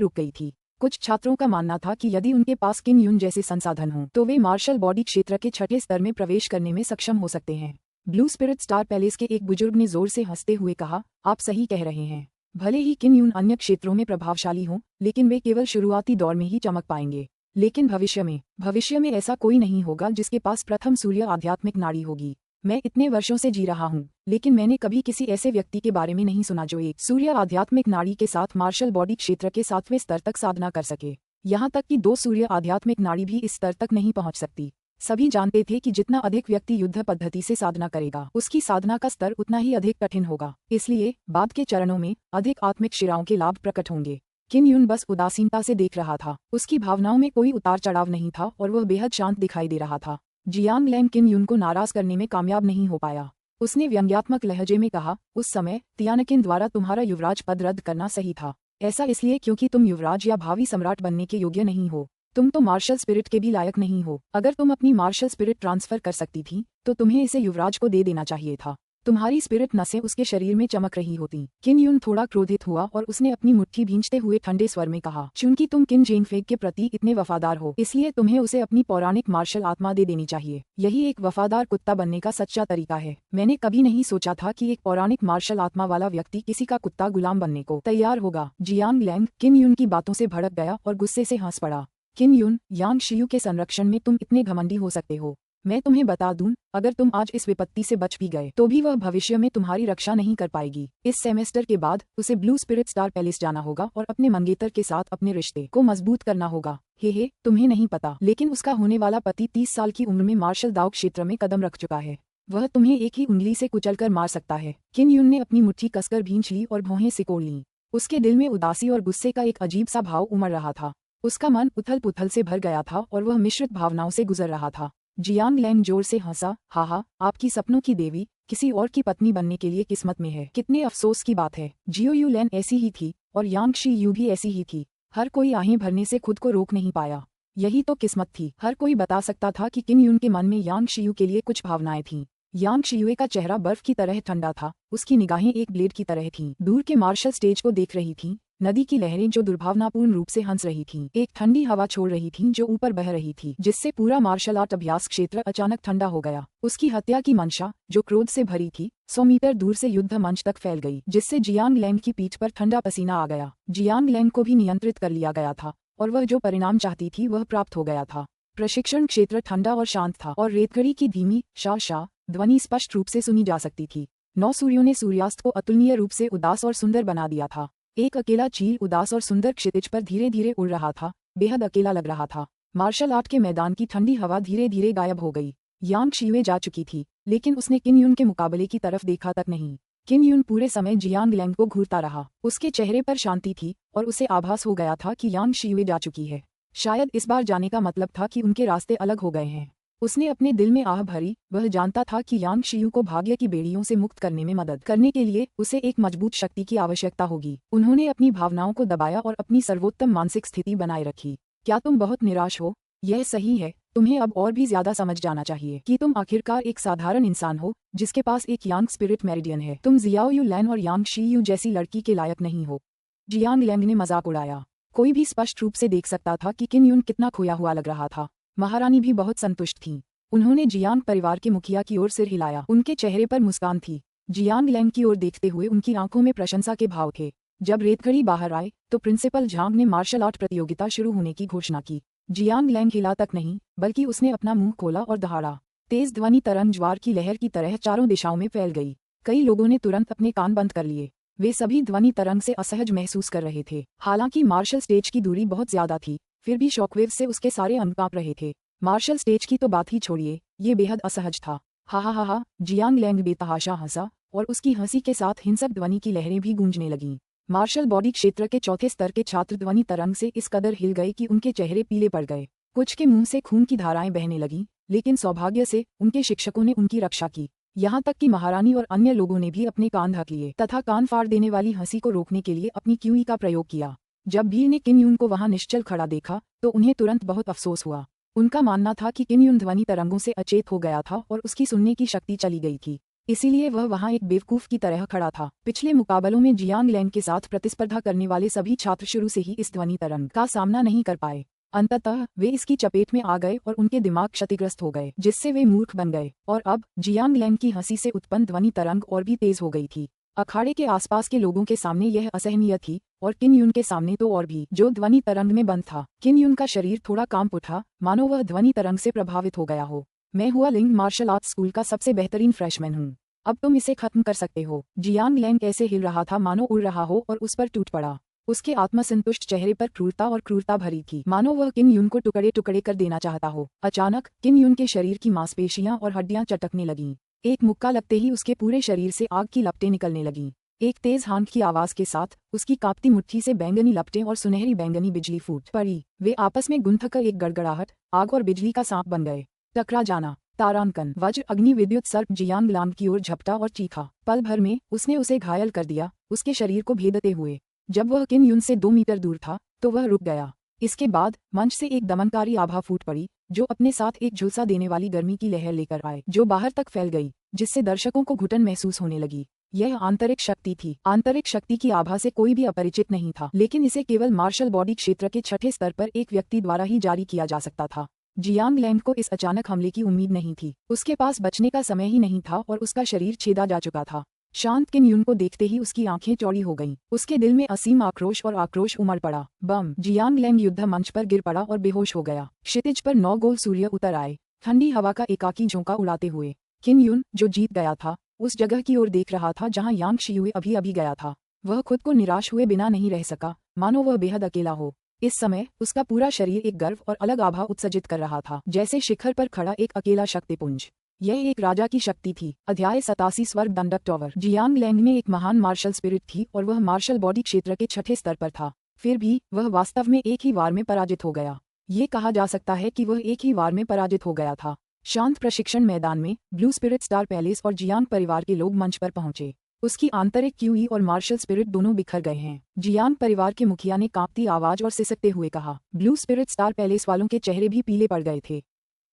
रुक गई थी। कुछ छात्रों का मानना था कि यदि उनके पास किन युन जैसे संसाधन हों तो वे मार्शल बॉडी क्षेत्र के 6ठे स्तर में प्रवेश करने में सक्षम हो सकते हैं। ब्लू स्पिरिट स्टार पैलेस के एक बुजुर्ग ने जोर से हंसते हुए कहा, आप सही कह रहे हैं। भले ही किन युन अन्य क्षेत्रों में प्रभावशाली हों, लेकिन वे केवल शुरुआती दौर में ही चमक पाएंगे। लेकिन भविष्य में ऐसा कोई नहीं होगा जिसके पास प्रथम सूर्य आध्यात्मिक नाड़ी होगी। मैं इतने वर्षों से जी रहा हूँ, लेकिन मैंने कभी किसी ऐसे व्यक्ति के बारे में नहीं सुना जो एक सूर्य आध्यात्मिक नाड़ी के साथ मार्शल बॉडी क्षेत्र के 7वें स्तर तक साधना कर सके। यहाँ तक कि 2 सूर्य आध्यात्मिक नाड़ी भी इस स्तर तक नहीं पहुँच सकती। सभी जानते थे कि जितना अधिक व्यक्ति युद्ध पद्धति से साधना करेगा, उसकी साधना का स्तर उतना ही अधिक कठिन होगा। इसलिए बाद के चरणों में अधिक आत्मिक शिराओं के लाभ प्रकट होंगे। किन यून बस उदासीनता से देख रहा था। उसकी भावनाओं में कोई उतार चढ़ाव नहीं था और वह बेहद शांत दिखाई दे रहा था। जियांग लैंग किन यून को नाराज करने में कामयाब नहीं हो पाया। उसने व्यंग्यात्मक लहजे में कहा, उस समय तियानकिन द्वारा तुम्हारा युवराज पद रद्द करना सही था। ऐसा इसलिए क्योंकि तुम युवराज या भावी सम्राट बनने के योग्य नहीं हो। तुम तो मार्शल स्पिरिट के भी लायक नहीं हो। अगर तुम अपनी मार्शल स्पिरिट ट्रांसफर कर सकती थी तो तुम्हें इसे युवराज को दे देना चाहिए था। तुम्हारी स्पिरिट नसें उसके शरीर में चमक रही होती। किन यून थोड़ा क्रोधित हुआ और उसने अपनी मुट्ठी भींचते हुए ठंडे स्वर में कहा, चूंकि तुम किन जेंगफेंग के प्रति इतने वफादार हो, इसलिए तुम्हें उसे अपनी पौराणिक मार्शल आत्मा दे देनी चाहिए। यही एक वफादार कुत्ता बनने का सच्चा तरीका है। मैंने कभी नहीं सोचा था कि एक पौराणिक मार्शल आत्मा वाला व्यक्ति किसी का कुत्ता गुलाम बनने को तैयार होगा। जियांग लैंग किन यून की बातों से भड़क गया और गुस्से से हंस पड़ा। किन यून, यांग शियू के संरक्षण में तुम इतने घमंडी हो सकते हो। मैं तुम्हें बता दूं, अगर तुम आज इस विपत्ति से बच भी गए तो भी वह भविष्य में तुम्हारी रक्षा नहीं कर पाएगी। इस सेमेस्टर के बाद उसे ब्लू स्पिरिट स्टार पैलेस जाना होगा और अपने मंगेतर के साथ अपने रिश्ते को मजबूत करना होगा। हे तुम्हें नहीं पता, लेकिन उसका होने वाला पति 30 साल की उम्र में मार्शल दाव क्षेत्र में कदम रख चुका है। वह तुम्हें एक ही उंगली से कुचलकर मार सकता है। किन यून ने अपनी मुट्ठी कसकर भींच ली और भौहें सिकोड़ लीं। उसके दिल में उदासी और गुस्से का एक अजीब सा भाव उमड़ रहा था। उसका मन उथल पुथल से भर गया था और वह मिश्रित भावनाओं से गुजर रहा था। जियांग लैंग जोर से हंसा, हा, आपकी सपनों की देवी किसी और की पत्नी बनने के लिए किस्मत में है। कितने अफसोस की बात है। जियो यू लैन ऐसी ही थी और यांग शी यू भी ऐसी ही थी। हर कोई आहें भरने से खुद को रोक नहीं पाया। यही तो किस्मत थी। हर कोई बता सकता था कि किन यून के मन में यांग शियू के लिए कुछ भावनाएं थीं। यांग शियुए का चेहरा बर्फ की तरह ठंडा था। उसकी निगाहें एक ब्लेड की तरह थीं। दूर के मार्शल स्टेज को देख रही थीं। नदी की लहरें जो दुर्भावनापूर्ण रूप से हंस रही थीं, एक ठंडी हवा छोड़ रही थीं जो ऊपर बह रही थी, जिससे पूरा मार्शल आर्ट अभ्यास क्षेत्र अचानक ठंडा हो गया। उसकी हत्या की मंशा, जो क्रोध से भरी थी, 100 मीटर दूर से युद्ध मंच तक फैल गई, जिससे जियांग लैंग की पीठ पर ठंडा पसीना आ गया। जियांग लैंग को भी नियंत्रित कर लिया गया था और वह जो परिणाम चाहती थी वह प्राप्त हो गया था। प्रशिक्षण क्षेत्र ठंडा और शांत था और रेतघड़ी की धीमी शाह ध्वनि स्पष्ट रूप से सुनी जा सकती थी। 9 सूर्यों ने सूर्यास्त को अतुलनीय रूप से उदास और सुंदर बना दिया था। एक अकेला चील उदास और सुंदर क्षितिज पर धीरे धीरे उड़ रहा था, बेहद अकेला लग रहा था। मार्शल आर्ट के मैदान की ठंडी हवा धीरे धीरे गायब हो गई। यांग शियुए जा चुकी थी, लेकिन उसने किन यून के मुकाबले की तरफ देखा तक नहीं। किन यून पूरे समय जियांग लैंग को घूरता रहा। उसके चेहरे पर शांति थी और उसे आभास हो गया था कि यांग शियुए जा चुकी है। शायद इस बार जाने का मतलब था कि उनके रास्ते अलग हो गए हैं। उसने अपने दिल में आह भरी। वह जानता था कि यांग शियू को भाग्य की बेड़ियों से मुक्त करने में मदद करने के लिए उसे एक मजबूत शक्ति की आवश्यकता होगी। उन्होंने अपनी भावनाओं को दबाया और अपनी सर्वोत्तम मानसिक स्थिति बनाए रखी। क्या तुम बहुत निराश हो? यह सही है। तुम्हें अब और भी ज्यादा समझ जाना चाहिए कि तुम आखिरकार एक साधारण इंसान हो जिसके पास एक यांग स्पिरिट मेरिडियन है। तुम जियाओ यू लैन और यांग शियू जैसी लड़की के लायक नहीं हो। जियांग लैंग ने मजाक उड़ाया। कोई भी स्पष्ट रूप से देख सकता था कि किन यून कितना खोया हुआ लग रहा था। महारानी भी बहुत संतुष्ट थीं। उन्होंने जियांग परिवार के मुखिया की ओर सिर हिलाया। उनके चेहरे पर मुस्कान थी। जियांग लैंग की ओर देखते हुए उनकी आंखों में प्रशंसा के भाव थे। जब रेतघड़ी बाहर आए तो प्रिंसिपल झांग ने मार्शल आर्ट प्रतियोगिता शुरू होने की घोषणा की। जियांग लैंग हिला तक नहीं, बल्कि उसने अपना मुंह खोला और दहाड़ा। तेज ध्वनि तरंग ज्वार की लहर की तरह चारों दिशाओं में फैल गई। कई लोगों ने तुरंत अपने कान बंद कर लिए। वे सभी ध्वनि तरंग से असहज महसूस कर रहे थे। हालांकि मार्शल स्टेज की दूरी बहुत ज्यादा थी, फिर भी शॉकवेव से उसके सारे अंग कांप रहे थे। मार्शल स्टेज की तो बात ही छोड़िए, ये बेहद असहज था। हा, जियांग लैंग बेतहाशा हंसा और उसकी हंसी के साथ हिंसक ध्वनि की लहरें भी गूंजने लगीं। मार्शल बॉडी क्षेत्र के चौथे स्तर के छात्र ध्वनि तरंग से इस कदर हिल गए कि उनके चेहरे पीले पड़ गए। कुछ के मुंह से खून की धाराएं बहने लगीं, लेकिन सौभाग्य से उनके शिक्षकों ने उनकी रक्षा की। यहाँ तक कि महारानी और अन्य लोगों ने भी अपने कान ढक लिए तथा कान फाड़ देने वाली हंसी को रोकने के लिए अपनी क्यूई का प्रयोग किया। जब भीड़ ने किन यून को वहां निश्चल खड़ा देखा तो उन्हें तुरंत बहुत अफसोस हुआ। उनका मानना था कि किन यून ध्वनि तरंगों से अचेत हो गया था और उसकी सुनने की शक्ति चली गई थी, इसीलिए वह वहां एक बेवकूफ की तरह खड़ा था। पिछले मुकाबलों में जियांग लैंग के साथ प्रतिस्पर्धा करने वाले सभी छात्र शुरू से ही इस ध्वनि तरंग का सामना नहीं कर पाए। अंततः वे इसकी चपेट में आ गए और उनके दिमाग क्षतिग्रस्त हो गए, जिससे वे मूर्ख बन गए। और अब जियांग लैंग की हंसी से उत्पन्न ध्वनि तरंग और भी तेज हो गई थी। अखाड़े के आसपास के लोगों के सामने यह असहनीय थी और किन युन के सामने तो और भी, जो ध्वनि तरंग में बंद था। किन युन का शरीर थोड़ा कांप उठा, मानो वह ध्वनि तरंग से प्रभावित हो गया हो। मैं हुआ लिंग मार्शल आर्ट्स स्कूल का सबसे बेहतरीन फ्रेशमैन हूँ। अब तुम इसे खत्म कर सकते हो। जियांग लैंग ऐसे हिल रहा था मानो उड़ रहा हो और उस पर टूट पड़ा। उसके आत्मसंतुष्ट चेहरे पर क्रूरता भरी थी, मानो वह किन युन को टुकड़े टुकड़े कर देना चाहता हो। अचानक किन युन के शरीर की मांसपेशियां और हड्डियां चटकने लगीं। एक मुक्का लगते ही उसके पूरे शरीर से आग की लपटें निकलने लगीं। एक तेज हांक की आवाज के साथ उसकी कांपती मुट्ठी से बैंगनी लपटें और सुनहरी बैंगनी बिजली फूट पड़ी। वे आपस में गुंथकर एक गड़गड़ाहट, आग और बिजली का सांप बन गए। टकरा जाना। तारांकन। वज्र अग्नि विद्युत सर्प जियांग लांग की ओर झपटा और चीखा। पल भर में उसने उसे घायल कर दिया, उसके शरीर को भेदते हुए। जब वह किन युन से 2 मीटर दूर था तो वह रुक गया। इसके बाद मंच से एक दमनकारी आभा फूट पड़ी, जो अपने साथ एक झुलसा देने वाली गर्मी की लहर लेकर आए, जो बाहर तक फैल गई, जिससे दर्शकों को घुटन महसूस होने लगी। यह आंतरिक शक्ति थी। आंतरिक शक्ति की आभा से कोई भी अपरिचित नहीं था, लेकिन इसे केवल मार्शल बॉडी क्षेत्र के छठे स्तर पर एक व्यक्ति द्वारा ही जारी किया जा सकता था। जियांग लैंग को इस अचानक हमले की उम्मीद नहीं थी। उसके पास बचने का समय ही नहीं था और उसका शरीर छेदा जा चुका था। शांत किन युन को देखते ही उसकी आंखें चौड़ी हो गईं। उसके दिल में असीम आक्रोश उमड़ पड़ा। बम। जियांग लैंग युद्ध मंच पर गिर पड़ा और बेहोश हो गया। क्षितिज पर 9 गोल सूर्य उतर आए, ठंडी हवा का एकाकी झोंका उड़ाते हुए। किन युन, जो जीत गया था, उस जगह की ओर देख रहा था जहां यांग शियुए अभी अभी गया था। वह खुद को निराश हुए बिना नहीं रह सका, मानो वह बेहद अकेला हो। इस समय उसका पूरा शरीर एक गर्व और अलग आभा उत्सर्जित कर रहा था, जैसे शिखर पर खड़ा एक अकेला शक्तिपुंज। यह एक राजा की शक्ति थी। अध्याय 87 स्वर्ग दंडक टॉवर। जियांग लैंग में एक महान मार्शल स्पिरिट थी और वह मार्शल बॉडी क्षेत्र के छठे स्तर पर था। फिर भी वह वास्तव में एक ही वार में पराजित हो गया। ये कहा जा सकता है कि वह एक ही वार में पराजित हो गया था। शांत प्रशिक्षण मैदान में ब्लू स्पिरिट स्टार पैलेस और जियांग परिवार के लोग मंच पर पहुंचे। उसकी आंतरिक क्यूई और मार्शल स्पिरिट दोनों बिखर गए हैं। जियांग परिवार के मुखिया ने कांपती आवाज और सिसकते हुए कहा। ब्लू स्पिरिट स्टार पैलेस वालों के चेहरे भी पीले पड़ गए थे।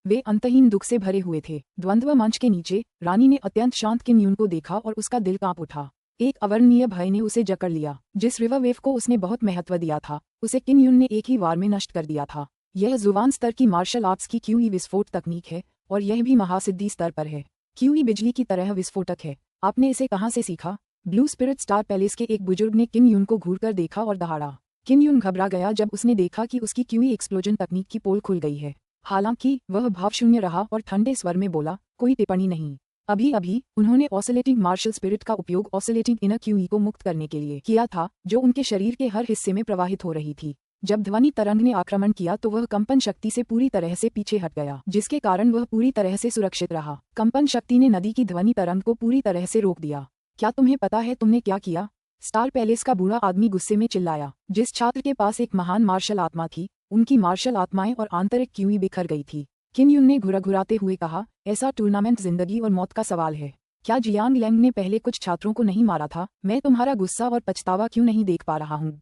वे अंतहीन दुख से भरे हुए थे। द्वंद्व मंच के नीचे रानी ने अत्यंत शांत किन युन को देखा और उसका दिल कांप उठा। एक अवर्णनीय भय ने उसे जकड़ लिया। जिस रिवर वेव को उसने बहुत महत्व दिया था, उसे किन युन ने एक ही वार में नष्ट कर दिया था। यह जुबान स्तर की मार्शल आर्ट्स की क्यूई विस्फोट तकनीक है और यह भी महासिद्धि स्तर पर है। क्यूई बिजली की तरह विस्फोटक है। आपने इसे कहाँ से सीखा? ब्लू स्पिरिट स्टार पैलेस के एक बुजुर्ग ने किन युन को घूरकर देखा और दहाड़ा। किन युन घबरा गया जब उसने देखा कि उसकी क्यूई एक्सप्लोजन तकनीक की पोल खुल गई है। हालांकि वह भावशून्य रहा और ठंडे स्वर में बोला, कोई टिप्पणी नहीं। अभी अभी उन्होंने ऑसिलेटिंग मार्शल स्पिरिट का उपयोग ऑसिलेटिंग इनर क्यूई को मुक्त करने के लिए किया था, जो उनके शरीर के हर हिस्से में प्रवाहित हो रही थी। जब ध्वनि तरंग ने आक्रमण किया तो वह कंपन शक्ति से पूरी तरह से पीछे हट गया, जिसके कारण वह पूरी तरह से सुरक्षित रहा। कंपन शक्ति ने नदी की ध्वनि तरंग को पूरी तरह से रोक दिया। क्या तुम्हें पता है तुमने क्या किया? स्टार पैलेस का बूढ़ा आदमी गुस्से में चिल्लाया। जिस छात्र के पास एक महान मार्शल आत्मा थी, उनकी मार्शल आत्माएं और आंतरिक क्यूई बिखर गई थी। किन युन ने घुराघुराते हुए कहा, ऐसा टूर्नामेंट जिंदगी और मौत का सवाल है। क्या जियांग लैंग ने पहले कुछ छात्रों को नहीं मारा था? मैं तुम्हारा गुस्सा और पछतावा क्यों नहीं देख पा रहा हूँ?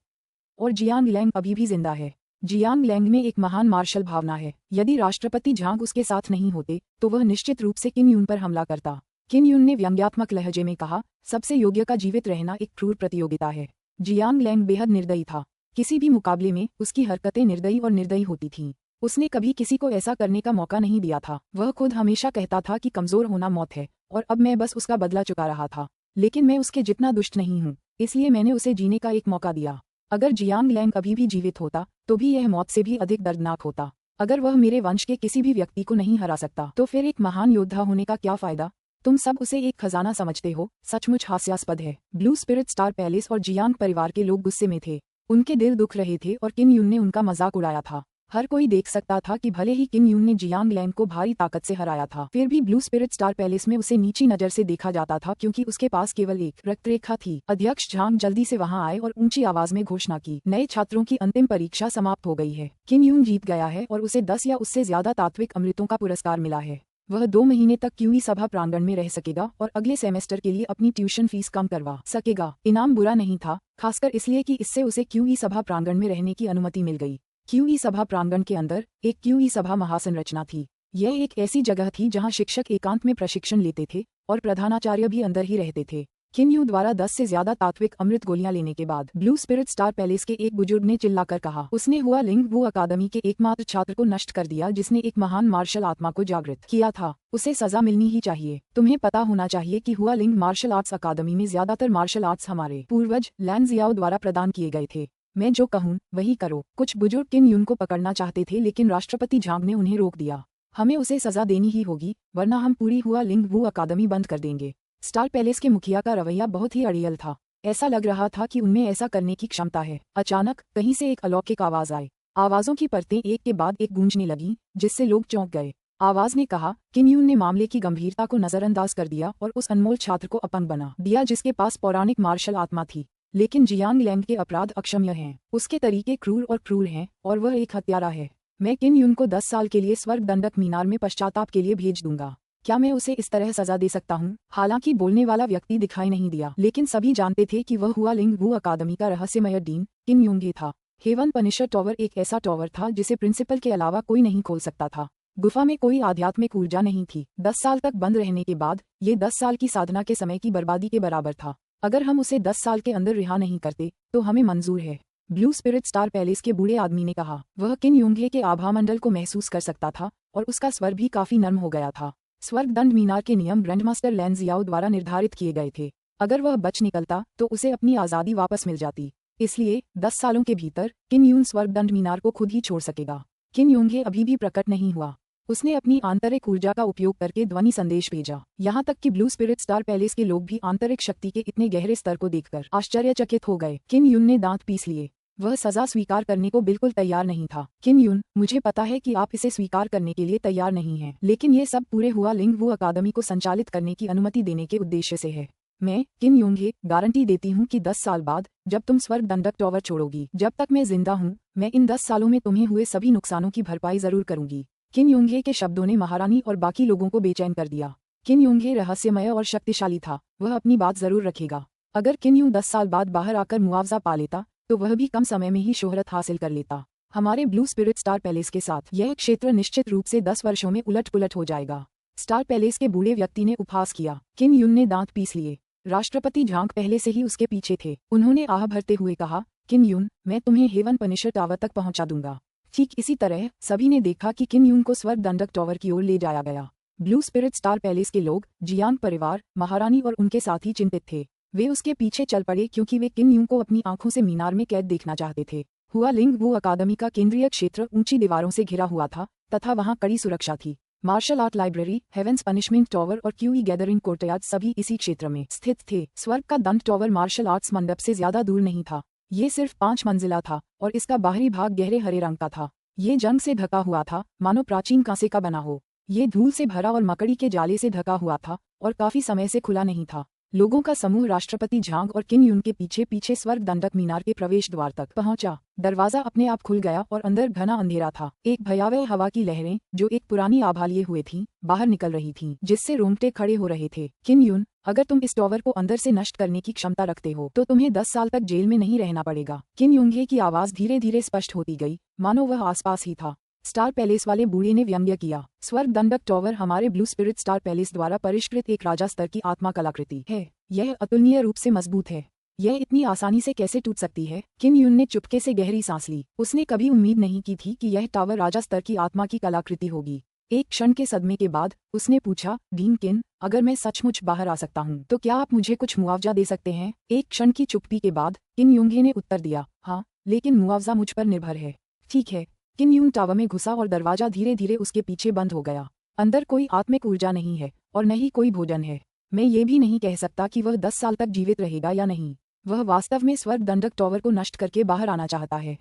और जियांग लैंग अभी भी जिंदा है। जियांग लैंग में एक महान मार्शल भावना है। यदि राष्ट्रपति झांग उसके साथ नहीं होते तो वह निश्चित रूप से किन युन पर हमला करता। किन युन ने व्यंग्यात्मक लहजे में कहा, सबसे योग्य का जीवित रहना एक क्रूर प्रतियोगिता है। जियांग लैंग बेहद निर्दयी था। किसी भी मुकाबले में उसकी हरकतें निर्दयी और निर्दयी होती थीं। उसने कभी किसी को ऐसा करने का मौका नहीं दिया था। वह खुद हमेशा कहता था कि कमजोर होना मौत है, और अब मैं बस उसका बदला चुका रहा था। लेकिन मैं उसके जितना दुष्ट नहीं हूँ, इसलिए मैंने उसे जीने का एक मौका दिया। अगर जियांग लैंग अभी भी जीवित होता तो भी यह मौत से भी अधिक दर्दनाक होता। अगर वह मेरे वंश के किसी भी व्यक्ति को नहीं हरा सकता तो फिर एक महान योद्धा होने का क्या फायदा? तुम सब उसे एक खजाना समझते हो। सचमुच हास्यास्पद है। ब्लू स्पिरिट स्टार पैलेस और जियांग परिवार के लोग गुस्से में थे। उनके दिल दुख रहे थे और किन युन ने उनका मजाक उड़ाया था। हर कोई देख सकता था कि भले ही किन युन ने जियांग लैंग को भारी ताकत से हराया था, फिर भी ब्लू स्पिरिट स्टार पैलेस में उसे नीची नजर से देखा जाता था, क्योंकि उसके पास केवल एक रक्तरेखा थी। अध्यक्ष झांग जल्दी से वहां आए और ऊंची आवाज में घोषणा की, नए छात्रों की अंतिम परीक्षा समाप्त हो गई है। किन युन जीत गया है और उसे 10 या उससे ज्यादा तात्विक अमृतों का पुरस्कार मिला है। वह 2 महीने तक क्यूई सभा प्रांगण में रह सकेगा और अगले सेमेस्टर के लिए अपनी ट्यूशन फीस कम करवा सकेगा। इनाम बुरा नहीं था, खासकर इसलिए कि इससे उसे क्यूई सभा प्रांगण में रहने की अनुमति मिल गई। क्यूई सभा प्रांगण के अंदर एक क्यूई सभा महासंरचना थी। यह एक ऐसी जगह थी जहां शिक्षक एकांत में प्रशिक्षण लेते थे और प्रधानाचार्य भी अंदर ही रहते थे। किन यू द्वारा 10 से ज्यादा तात्विक अमृत गोलियां लेने के बाद ब्लू स्पिरिट स्टार पैलेस के एक बुजुर्ग ने चिल्लाकर कहा, उसने हुआ लिंग वू अकादमी के एकमात्र छात्र को नष्ट कर दिया जिसने एक महान मार्शल आत्मा को जागृत किया था। उसे सजा मिलनी ही चाहिए। तुम्हें पता होना चाहिए कि हुआ लिंग मार्शल आर्ट्स अकादमी में ज्यादातर मार्शल आर्ट्स हमारे पूर्वज लैन जियाओ द्वारा प्रदान किए गए थे। मैं जो कहूँ वही करो। कुछ बुजुर्ग किन यून को पकड़ना चाहते थे लेकिन राष्ट्रपति झांग ने उन्हें रोक दिया। हमें उसे सजा देनी ही होगी वरना हम पूरी हुआ लिंग वू अकादमी बंद कर देंगे। स्टार पैलेस के मुखिया का रवैया बहुत ही अड़ियल था। ऐसा लग रहा था कि उनमें ऐसा करने की क्षमता है। अचानक कहीं से एक अलौकिक आवाज आई। आवाजों की परतें एक के बाद एक गूंजने लगीं, जिससे लोग चौंक गए। आवाज ने कहा, किन यून ने मामले की गंभीरता को नजरअंदाज कर दिया और उस अनमोल छात्र को अपंग बना दिया जिसके पास पौराणिक मार्शल आत्मा थी। लेकिन जियांग लैंग के अपराध अक्षम्य हैं। उसके तरीके क्रूर और क्रूर हैं और वह एक हत्यारा है। मैं किन यून को 10 साल के लिए स्वर्ग दंडक मीनार में पश्चाताप के लिए भेज दूंगा। क्या मैं उसे इस तरह सजा दे सकता हूँ? हालांकि बोलने वाला व्यक्ति दिखाई नहीं दिया, लेकिन सभी जानते थे कि वह हुआ लिंग वू अकादमी का रहस्यमय डीन किन यूंग ही था। हेवन पनिशर टॉवर एक ऐसा टॉवर था जिसे प्रिंसिपल के अलावा कोई नहीं खोल सकता था। गुफा में कोई आध्यात्मिक ऊर्जा नहीं थी। 10 साल तक बंद रहने के बाद ये 10 साल की साधना के समय की बर्बादी के बराबर था। अगर हम उसे 10 साल के अंदर रिहा नहीं करते तो हमें मंजूर है। ब्लू स्पिरिट स्टार पैलेस के बूढ़े आदमी ने कहा। वह किन यूंगे के आभामंडल को महसूस कर सकता था और उसका स्वर भी काफी नर्म हो गया था। स्वर्ग दंड मीनार के नियम ग्रैंडमास्टर लैन जियाओ द्वारा निर्धारित किए गए थे। अगर वह बच निकलता तो उसे अपनी आज़ादी वापस मिल जाती। इसलिए 10 सालों के भीतर किन यून स्वर्ग दंड मीनार को खुद ही छोड़ सकेगा। किन यूंगे अभी भी प्रकट नहीं हुआ। उसने अपनी आंतरिक ऊर्जा का उपयोग करके ध्वनि संदेश भेजा। यहाँ तक कि ब्लू स्पिरिट स्टार पैलेस के लोग भी आंतरिक शक्ति के इतने गहरे स्तर को देखकर आश्चर्यचकित हो गए। किन यून ने दांत पीस लिए। वह सजा स्वीकार करने को बिल्कुल तैयार नहीं था। किन यून, मुझे पता है कि आप इसे स्वीकार करने के लिए तैयार नहीं हैं, लेकिन ये सब पूरे हुआ लिंग वू अकादमी को संचालित करने की अनुमति देने के उद्देश्य से है। मैं किन यूंगे गारंटी देती हूँ कि 10 साल बाद जब तुम स्वर्ग दंडक टॉवर छोड़ोगी, जब तक मैं जिंदा हूँ, मैं इन 10 सालों में तुम्हें हुए सभी नुकसानों की भरपाई जरूर करूंगी। किन यूंगे के शब्दों ने महारानी और बाकी लोगों को बेचैन कर दिया। किन यूंगे रहस्यमय और शक्तिशाली था। वह अपनी बात जरूर रखेगा। अगर किन यूं 10 साल बाद बाहर आकर मुआवजा पा लेता तो वह भी कम समय में ही शोहरत हासिल कर लेता। हमारे ब्लू स्पिरिट स्टार पैलेस के साथ यह क्षेत्र निश्चित रूप से 10 वर्षों में उलट पुलट हो जाएगा। स्टार पैलेस के बूढ़े व्यक्ति ने उपहास किया। किन यून ने दांत पीस लिए। राष्ट्रपति झांग पहले से ही उसके पीछे थे। उन्होंने आह भरते हुए कहा, किन यून, मैं तुम्हें हेवन पनिशर टावर तक पहुंचा दूंगा। ठीक इसी तरह सभी ने देखा कि किन यून को स्वर्ग दंडक टॉवर की ओर ले जाया गया। ब्लू स्पिरिट स्टार पैलेस के लोग, जियांग परिवार, महारानी और उनके साथी चिंतित थे। वे उसके पीछे चल पड़े क्योंकि वे किन यूं को अपनी आंखों से मीनार में कैद देखना चाहते थे। हुआ लिंग वू अकादमी का केंद्रीय क्षेत्र ऊंची दीवारों से घिरा हुआ था तथा वहां कड़ी सुरक्षा थी। Martial art library, heaven's punishment tower और क्यूई गैदरिंग कोर्टयार्ड सभी इसी क्षेत्र में स्थित थे। स्वर्ग का दंड टॉवर मार्शल आर्ट्स मंडप से ज्यादा दूर नहीं था। ये सिर्फ 5 मंजिला था और इसका बाहरी भाग गहरे हरे रंग का था। ये जंग से ढका हुआ था, मानो प्राचीन कांसे का बना हो। ये धूल से भरा और मकड़ी के जाले से ढका हुआ था और काफी समय से खुला नहीं था। लोगों का समूह राष्ट्रपति झांग और किन यून के पीछे पीछे स्वर्ग दंडक मीनार के प्रवेश द्वार तक पहुंचा। दरवाजा अपने आप खुल गया और अंदर घना अंधेरा था। एक भयावह हवा की लहरें, जो एक पुरानी आभा लिए हुए थीं, बाहर निकल रही थीं, जिससे रोंगटे खड़े हो रहे थे। किन यून, अगर तुम इस टॉवर को अंदर से नष्ट करने की क्षमता रखते हो तो तुम्हें 10 साल तक जेल में नहीं रहना पड़ेगा। किन यूंगे की आवाज धीरे धीरे स्पष्ट होती गई, मानो वह आसपास ही था। स्टार पैलेस वाले बूढ़े ने व्यंग्य किया। स्वर्ग दंडक टॉवर हमारे ब्लू स्पिरिट स्टार पैलेस द्वारा परिष्कृत एक राजा स्तर की आत्मा कलाकृति है। यह अतुलनीय रूप से मजबूत है। यह इतनी आसानी से कैसे टूट सकती है? किन यून ने चुपके से गहरी सांस ली। उसने कभी उम्मीद नहीं की थी कि यह टावर राजा स्तर की आत्मा की कलाकृति होगी। एक क्षण के सदमे के बाद उसने पूछा, डीन किन, अगर मैं सचमुच बाहर आ सकता हूँ तो क्या आप मुझे कुछ मुआवजा दे सकते हैं? एक क्षण की चुप्पी के बाद किन यूंगे ने उत्तर दिया, हाँ, लेकिन मुआवजा मुझ पर निर्भर है। ठीक है। किन यून टावर में घुसा और दरवाजा धीरे धीरे उसके पीछे बंद हो गया। अंदर कोई आत्मिक ऊर्जा नहीं है और न ही कोई भोजन है। मैं ये भी नहीं कह सकता कि वह 10 साल तक जीवित रहेगा या नहीं। वह वास्तव में स्वर्ग दंडक टॉवर को नष्ट करके बाहर आना चाहता है।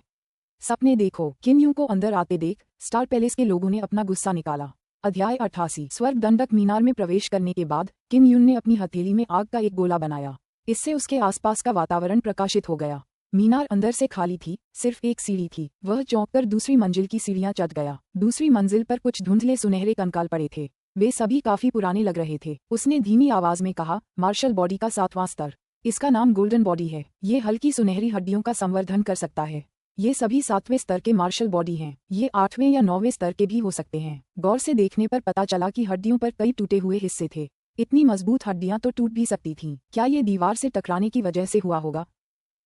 सपने देखो। किन यूं को अंदर आते देख स्टार पैलेस के लोगों ने अपना गुस्सा निकाला। अध्याय 88। स्वर्ग दंडक मीनार में प्रवेश करने के बाद किन यून ने अपनी हथेली में आग का एक गोला बनाया। इससे उसके आसपास का वातावरण प्रकाशित हो गया। मीनार अंदर से खाली थी, सिर्फ एक सीढ़ी थी। वह चौंककर दूसरी मंजिल की सीढ़ियां चढ़ गया। दूसरी मंजिल पर कुछ धुंधले सुनहरे कंकाल पड़े थे। वे सभी काफी पुराने लग रहे थे। उसने धीमी आवाज में कहा, मार्शल बॉडी का 7वां स्तर। इसका नाम गोल्डन बॉडी है। ये हल्की सुनहरी हड्डियों का संवर्धन कर सकता है। ये सभी 7वें स्तर के मार्शल बॉडी हैं। ये 8वें या 9वें स्तर के भी हो सकते हैं। गौर से देखने पर पता चला कि हड्डियों पर कई टूटे हुए हिस्से थे। इतनी मजबूत हड्डियां तो टूट भी सकती थीं। क्या ये दीवार से टकराने की वजह से हुआ होगा?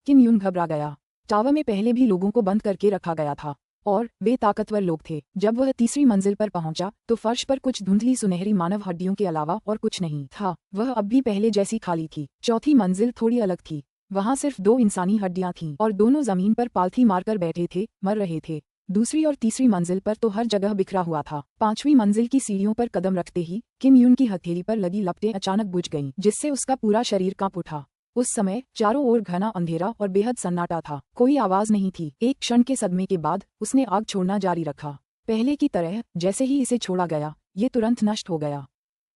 किम यून घबरा गया। टावर में पहले भी लोगों को बंद करके रखा गया था और वे ताकतवर लोग थे। जब वह तीसरी मंजिल पर पहुंचा तो फर्श पर कुछ धुंधली सुनहरी मानव हड्डियों के अलावा और कुछ नहीं था। वह अब भी पहले जैसी खाली थी। चौथी मंजिल थोड़ी अलग थी। वहां सिर्फ 2 इंसानी हड्डियां थीं और दोनों जमीन पर पालथी मारकर बैठे थे, मर रहे थे। दूसरी और तीसरी मंजिल पर तो हर जगह बिखरा हुआ था। 5वीं मंजिल की सीढ़ियों पर कदम रखते ही किम यून की हथेली पर लगी लपटें अचानक बुझ गईं, जिससे उसका पूरा शरीर कांप उठा। उस समय चारों ओर घना अंधेरा और बेहद सन्नाटा था। कोई आवाज नहीं थी। एक क्षण के सदमे के बाद उसने आग छोड़ना जारी रखा। पहले की तरह जैसे ही इसे छोड़ा गया, ये तुरंत नष्ट हो गया।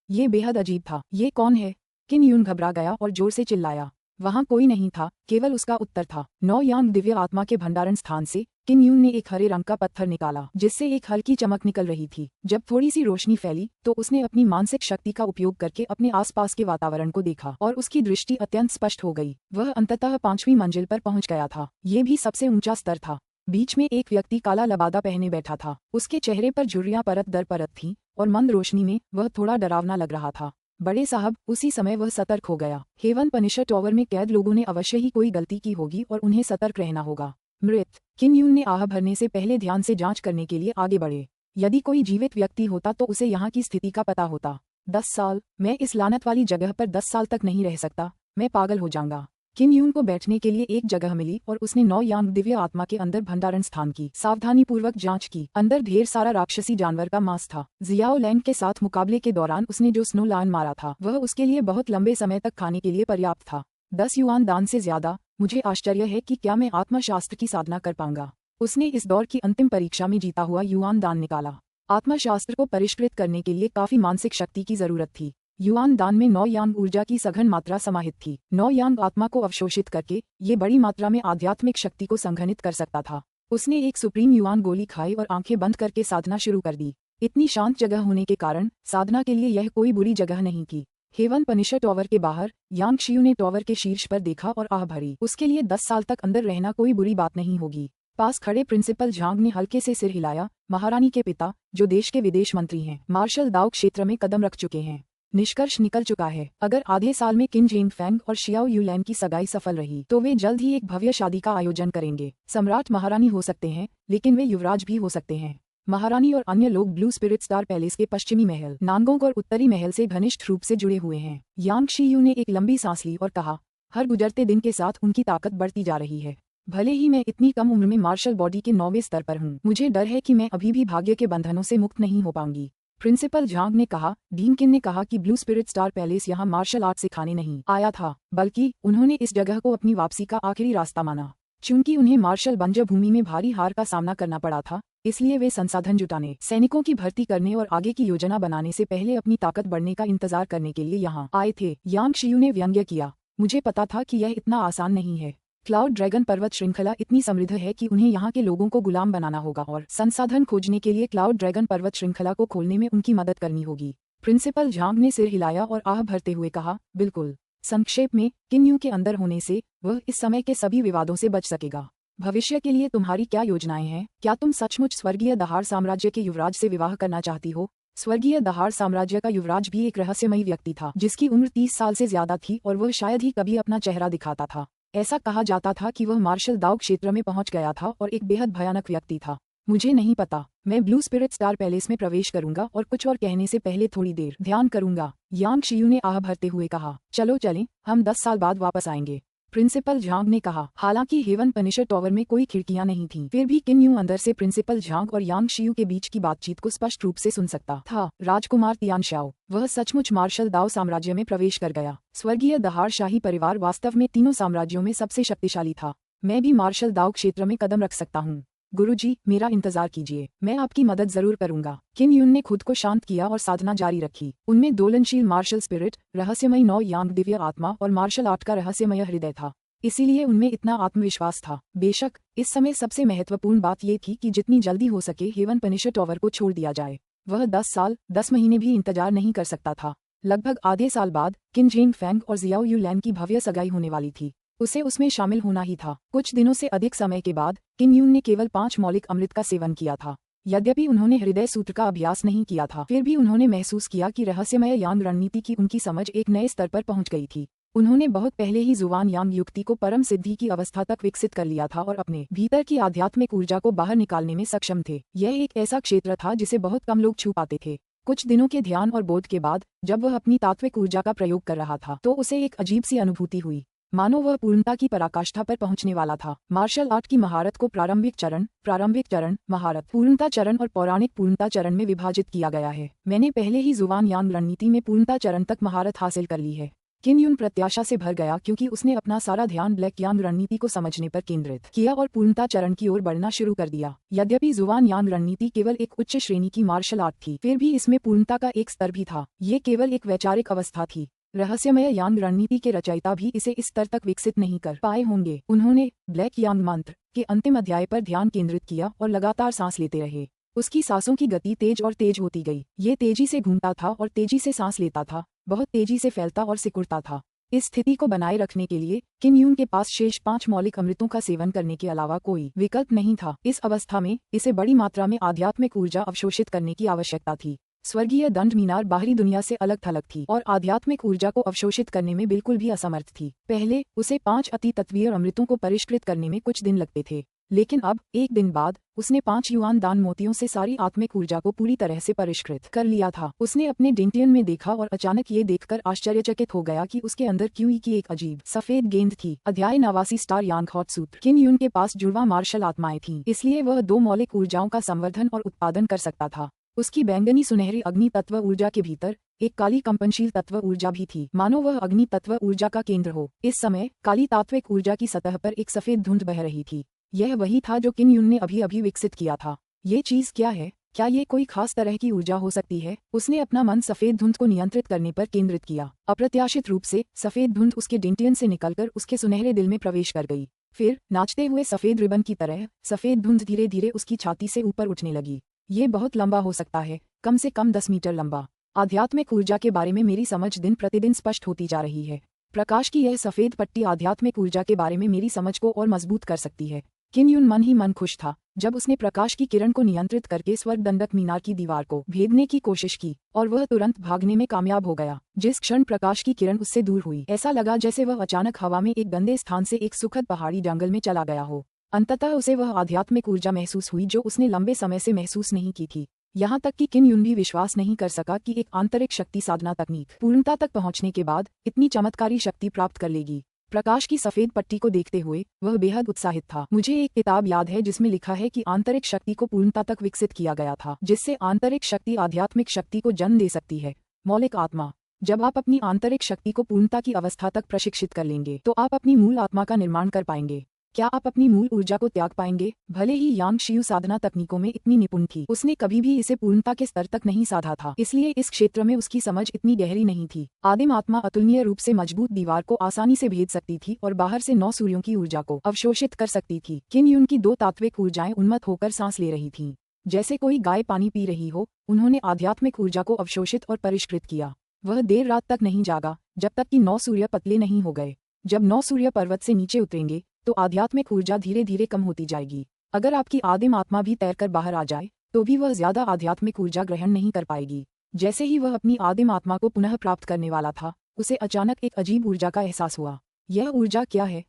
ये बेहद अजीब था। ये कौन है? किम यून घबरा गया और जोर से चिल्लाया। वहां कोई नहीं था, केवल उसका उत्तर था। नौ यांग दिव्य आत्मा के भंडारण स्थान से किम यून ने एक हरे रंग का पत्थर निकाला, जिससे एक हल्की चमक निकल रही थी। जब थोड़ी सी रोशनी फैली तो उसने अपनी मानसिक शक्ति का उपयोग करके अपने आसपास के वातावरण को देखा और उसकी दृष्टि अत्यंत स्पष्ट हो गई। वह अंततः 5वीं मंजिल पर पहुंच गया था। ये भी सबसे ऊंचा स्तर था। बीच में एक व्यक्ति काला लबादा पहने बैठा था। उसके चेहरे पर झुर्रियां परत दर परत थीं और मंद रोशनी में वह थोड़ा डरावना लग रहा था। बड़े साहब, उसी समय वह सतर्क हो गया। हेवन पनिशर टॉवर में कैद लोगों ने अवश्य ही कोई गलती की होगी और उन्हें सतर्क रहना होगा। मृत। किम यून ने आह भरने से पहले ध्यान से जांच करने के लिए आगे बढ़े। यदि कोई जीवित व्यक्ति होता तो उसे यहाँ की स्थिति का पता होता। 10 साल? मैं इस लानत वाली जगह पर 10 साल तक नहीं रह सकता। मैं पागल हो जाऊंगा। किम यून को बैठने के लिए एक जगह मिली और उसने 9 यांग दिव्य आत्मा के अंदर भंडारण स्थान की सावधानीपूर्वक जांच की। अंदर ढेर सारा राक्षसी जानवर का मांस था। जियाओ लैंग के साथ मुकाबले के दौरान उसने जो स्नो लायन मारा था वह उसके लिए बहुत लंबे समय तक खाने के लिए पर्याप्त था। 10 युआन दान से ज्यादा। मुझे आश्चर्य है कि क्या मैं आत्मशास्त्र की साधना कर पाऊंगा। उसने इस दौर की अंतिम परीक्षा में जीता हुआ युआन दान निकाला। आत्मशास्त्र को परिष्कृत करने के लिए काफी मानसिक शक्ति की जरूरत थी। युआन दान में 9 यांग ऊर्जा की सघन मात्रा समाहित थी। 9 यांग आत्मा को अवशोषित करके ये बड़ी मात्रा में आध्यात्मिक शक्ति को संघनित कर सकता था। उसने एक सुप्रीम युआन गोली खाई और आंखें बंद करके साधना शुरू कर दी। इतनी शांत जगह होने के कारण साधना के लिए यह कोई बुरी जगह नहीं थी। हेवन पनिशर टॉवर के बाहर यांग शियू ने टॉवर के शीर्ष पर देखा और आह भरी। उसके लिए 10 साल तक अंदर रहना कोई बुरी बात नहीं होगी। पास खड़े प्रिंसिपल झांग ने हल्के से सिर हिलाया। महारानी के पिता, जो देश के विदेश मंत्री हैं, मार्शल दाओ क्षेत्र में कदम रख चुके हैं। निष्कर्ष निकल चुका है। अगर आधे साल में किन जेंग फैंग और शियाओ यूलैन की सगाई सफल रही तो वे जल्द ही एक भव्य शादी का आयोजन करेंगे। सम्राट महारानी हो सकते हैं, लेकिन वे युवराज भी हो सकते हैं। महारानी और अन्य लोग ब्लू स्पिरिट स्टार पैलेस के पश्चिमी महल नांगोंग और उत्तरी महल से घनिष्ठ रूप से जुड़े हुए हैं। यांग शियू ने एक लंबी सांस ली और कहा, हर गुजरते दिन के साथ उनकी ताकत बढ़ती जा रही है। भले ही मैं इतनी कम उम्र में मार्शल बॉडी के 9वें स्तर पर हूँ, मुझे डर है कि मैं अभी भी भाग्य के बंधनों से मुक्त नहीं हो पाऊंगी। प्रिंसिपल झांग ने कहा। डीनकिन ने कहा कि ब्लू स्पिरिट स्टार पैलेस यहाँ मार्शल आर्ट सिखाने नहीं आया था, बल्कि उन्होंने इस जगह को अपनी वापसी का आखिरी रास्ता माना। चूंकि उन्हें मार्शल बंजर भूमि में भारी हार का सामना करना पड़ा था, इसलिए वे संसाधन जुटाने, सैनिकों की भर्ती करने और आगे की योजना बनाने से पहले अपनी ताकत बढ़ने का इंतजार करने के लिए यहाँ आए थे। यांग शियू ने व्यंग्य किया। मुझे पता था कि यह इतना आसान नहीं है। क्लाउड ड्रैगन पर्वत श्रृंखला इतनी समृद्ध है कि उन्हें यहाँ के लोगों को गुलाम बनाना होगा और संसाधन खोजने के लिए क्लाउड ड्रैगन पर्वत श्रृंखला को खोलने में उनकी मदद करनी होगी। प्रिंसिपल झांग ने सिर हिलाया और आह भरते हुए कहा, बिल्कुल। संक्षेप में, किम यू के अंदर होने से वह इस समय के सभी विवादों से बच सकेगा। भविष्य के लिए तुम्हारी क्या योजनाएं हैं? क्या तुम सचमुच स्वर्गीय दहाड़ साम्राज्य के युवराज से विवाह करना चाहती हो? स्वर्गीय दहाड़ साम्राज्य का युवराज भी एक रहस्यमयी व्यक्ति था, जिसकी उम्र 30 साल से ज्यादा थी और वह शायद ही कभी अपना चेहरा दिखाता था। ऐसा कहा जाता था कि वह मार्शल दाओ क्षेत्र में पहुंच गया था और एक बेहद भयानक व्यक्ति था। मुझे नहीं पता। मैं ब्लू स्पिरिट स्टार पैलेस में प्रवेश करूंगा और कुछ और कहने से पहले थोड़ी देर ध्यान करूंगा। यांग शियू ने आह भरते हुए कहा, चलो चलें, हम 10 साल बाद वापस आएंगे। प्रिंसिपल झांग ने कहा। हालांकि हेवन पनिशर टॉवर में कोई खिड़कियां नहीं थीं, फिर भी किम यू अंदर से प्रिंसिपल झांग और यांग शियू के बीच की बातचीत को स्पष्ट रूप से सुन सकता था। राजकुमार तियान शाओ, वह सचमुच मार्शल दाओ साम्राज्य में प्रवेश कर गया। स्वर्गीय दहाड़ शाही परिवार वास्तव में तीनों साम्राज्यों में सबसे शक्तिशाली था। मैं भी मार्शल दाओ क्षेत्र में कदम रख सकता हूँ। गुरुजी, मेरा इंतजार कीजिए, मैं आपकी मदद जरूर करूंगा। किम यून ने खुद को शांत किया और साधना जारी रखी। उनमें दोलनशील मार्शल स्पिरिट, रहस्यमयी 9 यांग दिव्य आत्मा और मार्शल आर्ट का रहस्यमय हृदय था। इसीलिए उनमें इतना आत्मविश्वास था। बेशक इस समय सबसे महत्वपूर्ण बात ये थी कि जितनी जल्दी हो सके हेवन पनिशर टॉवर को छोड़ दिया जाए। वह 10 साल 10 महीने भी इंतजार नहीं कर सकता था। लगभग आधे साल बाद किन जेंग फैंग और जियाओ यूलैन की भव्य सगाई होने वाली थी। उसे उसमें शामिल होना ही था। कुछ दिनों से अधिक समय के बाद किम यून ने केवल 5 मौलिक अमृत का सेवन किया था। यद्यपि उन्होंने हृदय सूत्र का अभ्यास नहीं किया था, फिर भी उन्होंने महसूस किया कि रहस्यमय यांग रणनीति की उनकी समझ एक नए स्तर पर पहुंच गई थी। उन्होंने बहुत पहले ही जुबान यांग युक्ति को परम सिद्धि की अवस्था तक विकसित कर लिया था और अपने भीतर की आध्यात्मिक ऊर्जा को बाहर निकालने में सक्षम थे। यह एक ऐसा क्षेत्र था जिसे बहुत कम लोग छू पाते थे। कुछ दिनों के ध्यान और बोध के बाद जब वह अपनी तात्विक ऊर्जा का प्रयोग कर रहा था तो उसे एक अजीब सी अनुभूति हुई, मानो वह पूर्णता की पराकाष्ठा पर पहुंचने वाला था। मार्शल आर्ट की महारत को प्रारंभिक चरण, महारत, पूर्णता चरण और पौराणिक पूर्णता चरण में विभाजित किया गया है। मैंने पहले ही जुबान यांग रणनीति में पूर्णता चरण तक महारत हासिल कर ली है। किन यून प्रत्याशा से भर गया क्योंकि उसने अपना सारा ध्यान ब्लैक यांग रणनीति को समझने पर केंद्रित किया और पूर्णता चरण की ओर बढ़ना शुरू कर दिया। यद्यपि जुबान यांग रणनीति केवल एक उच्च श्रेणी की मार्शल आर्ट थी, फिर भी इसमें पूर्णता का एक स्तर भी था। ये केवल एक वैचारिक अवस्था थी। रहस्यमय यांग रणनीति के रचयिता भी इसे इस स्तर तक विकसित नहीं कर पाए होंगे। उन्होंने ब्लैक यांग मंत्र के अंतिम अध्याय पर ध्यान केंद्रित किया और लगातार सांस लेते रहे। उसकी सांसों की गति तेज और तेज होती गई। ये तेजी से घूमता था और तेजी से सांस लेता था, बहुत तेजी से फैलता और सिकुड़ता था। इस स्थिति को बनाए रखने के लिए किन यून के पास शेष 5 मौलिक अमृतों का सेवन करने के अलावा कोई विकल्प नहीं था। इस अवस्था में इसे बड़ी मात्रा में आध्यात्मिक ऊर्जा अवशोषित करने की आवश्यकता थी। स्वर्गीय दंड मीनार बाहरी दुनिया से अलग थलग थी और आध्यात्मिक ऊर्जा को अवशोषित करने में बिल्कुल भी असमर्थ थी। पहले उसे 5 अति तत्वीय अमृतों को परिष्कृत करने में कुछ दिन लगते थे, लेकिन अब एक दिन बाद उसने 5 युआन दान मोतियों से सारी आत्मिक ऊर्जा को पूरी तरह से परिष्कृत कर लिया था। उसने अपने डेंटियन में देखा और अचानक ये देखकर आश्चर्यचकित हो गया कि उसके अंदर क्यूई की एक अजीब सफेद गेंद थी। अध्याय 89 स्टार यांग हॉट सूत्र। किन यून के पास जुड़वा मार्शल आत्माएं थीं, इसलिए वह 2 मौलिक ऊर्जाओं का संवर्धन और उत्पादन कर सकता था। उसकी बैंगनी सुनहरी अग्नि तत्व ऊर्जा के भीतर एक काली कंपनशील तत्व ऊर्जा भी थी, मानो वह अग्नि तत्व ऊर्जा का केंद्र हो। इस समय काली तात्विक ऊर्जा की सतह पर एक सफेद धुंध बह रही थी। यह वही था जो किन यून ने अभी अभी विकसित किया था। ये चीज क्या है? क्या ये कोई खास तरह की ऊर्जा हो सकती है? उसने अपना मन सफेद धुंध को नियंत्रित करने पर केंद्रित किया। अप्रत्याशित रूप से सफेद धुंध उसके डेंटियन से निकलकर उसके सुनहरे दिल में प्रवेश कर गई। फिर नाचते हुए सफेद रिबन की तरह सफेद धुंध धीरे धीरे उसकी छाती से ऊपर उठने लगी। ये बहुत लंबा हो सकता है, कम से कम 10 मीटर लंबा। आध्यात्मिक ऊर्जा के बारे में मेरी समझ दिन प्रतिदिन स्पष्ट होती जा रही है। प्रकाश की यह सफेद पट्टी आध्यात्मिक ऊर्जा के बारे में मेरी समझ को और मजबूत कर सकती है। किन यून मन ही मन खुश था जब उसने प्रकाश की किरण को नियंत्रित करके स्वर्ग दंडक मीनार की दीवार को भेदने की कोशिश की और वह तुरंत भागने में कामयाब हो गया। जिस क्षण प्रकाश की किरण उससे दूर हुई, ऐसा लगा जैसे वह अचानक हवा में एक गंदे स्थान से एक सुखद पहाड़ी जंगल में चला गया हो। अंततः उसे वह आध्यात्मिक ऊर्जा महसूस हुई जो उसने लंबे समय से महसूस नहीं की थी। यहाँ तक कि किन यून भी विश्वास नहीं कर सका कि एक आंतरिक शक्ति साधना तकनीक पूर्णता तक पहुँचने के बाद इतनी चमत्कारी शक्ति प्राप्त कर लेगी। प्रकाश की सफेद पट्टी को देखते हुए वह बेहद उत्साहित था। मुझे एक किताब याद है जिसमें लिखा है कि आंतरिक शक्ति को पूर्णता तक विकसित किया गया था, जिससे आंतरिक शक्ति आध्यात्मिक शक्ति को जन्म दे सकती है। मौलिक आत्मा। जब आप अपनी आंतरिक शक्ति को पूर्णता की अवस्था तक प्रशिक्षित कर लेंगे तो आप अपनी मूल आत्मा का निर्माण कर पाएंगे। क्या आप अपनी मूल ऊर्जा को त्याग पाएंगे? भले ही यांग शियू साधना तकनीकों में इतनी निपुण थी, उसने कभी भी इसे पूर्णता के स्तर तक नहीं साधा था, इसलिए इस क्षेत्र में उसकी समझ इतनी गहरी नहीं थी। आदिम आत्मा अतुलनीय रूप से मजबूत दीवार को आसानी से भेद सकती थी और बाहर से 9 सूर्यों की ऊर्जा को अवशोषित कर सकती थी। किन यून की 2 तात्विक ऊर्जाएं उन्मत्त होकर सांस ले रही थीं, जैसे कोई गाय पानी पी रही हो। उन्होंने आध्यात्मिक ऊर्जा को अवशोषित और परिष्कृत किया। वह देर रात तक नहीं जागा जब तक कि 9 सूर्य पतले नहीं हो गए। जब 9 सूर्य पर्वत से नीचे उतरेंगे तो आध्यात्मिक ऊर्जा धीरे धीरे कम होती जाएगी। अगर आपकी आदिम आत्मा भी तैरकर बाहर आ जाए तो भी वह ज्यादा आध्यात्मिक ऊर्जा ग्रहण नहीं कर पाएगी। जैसे ही वह अपनी आदिम आत्मा को पुनः प्राप्त करने वाला था, उसे अचानक एक अजीब ऊर्जा का एहसास हुआ। यह ऊर्जा क्या है?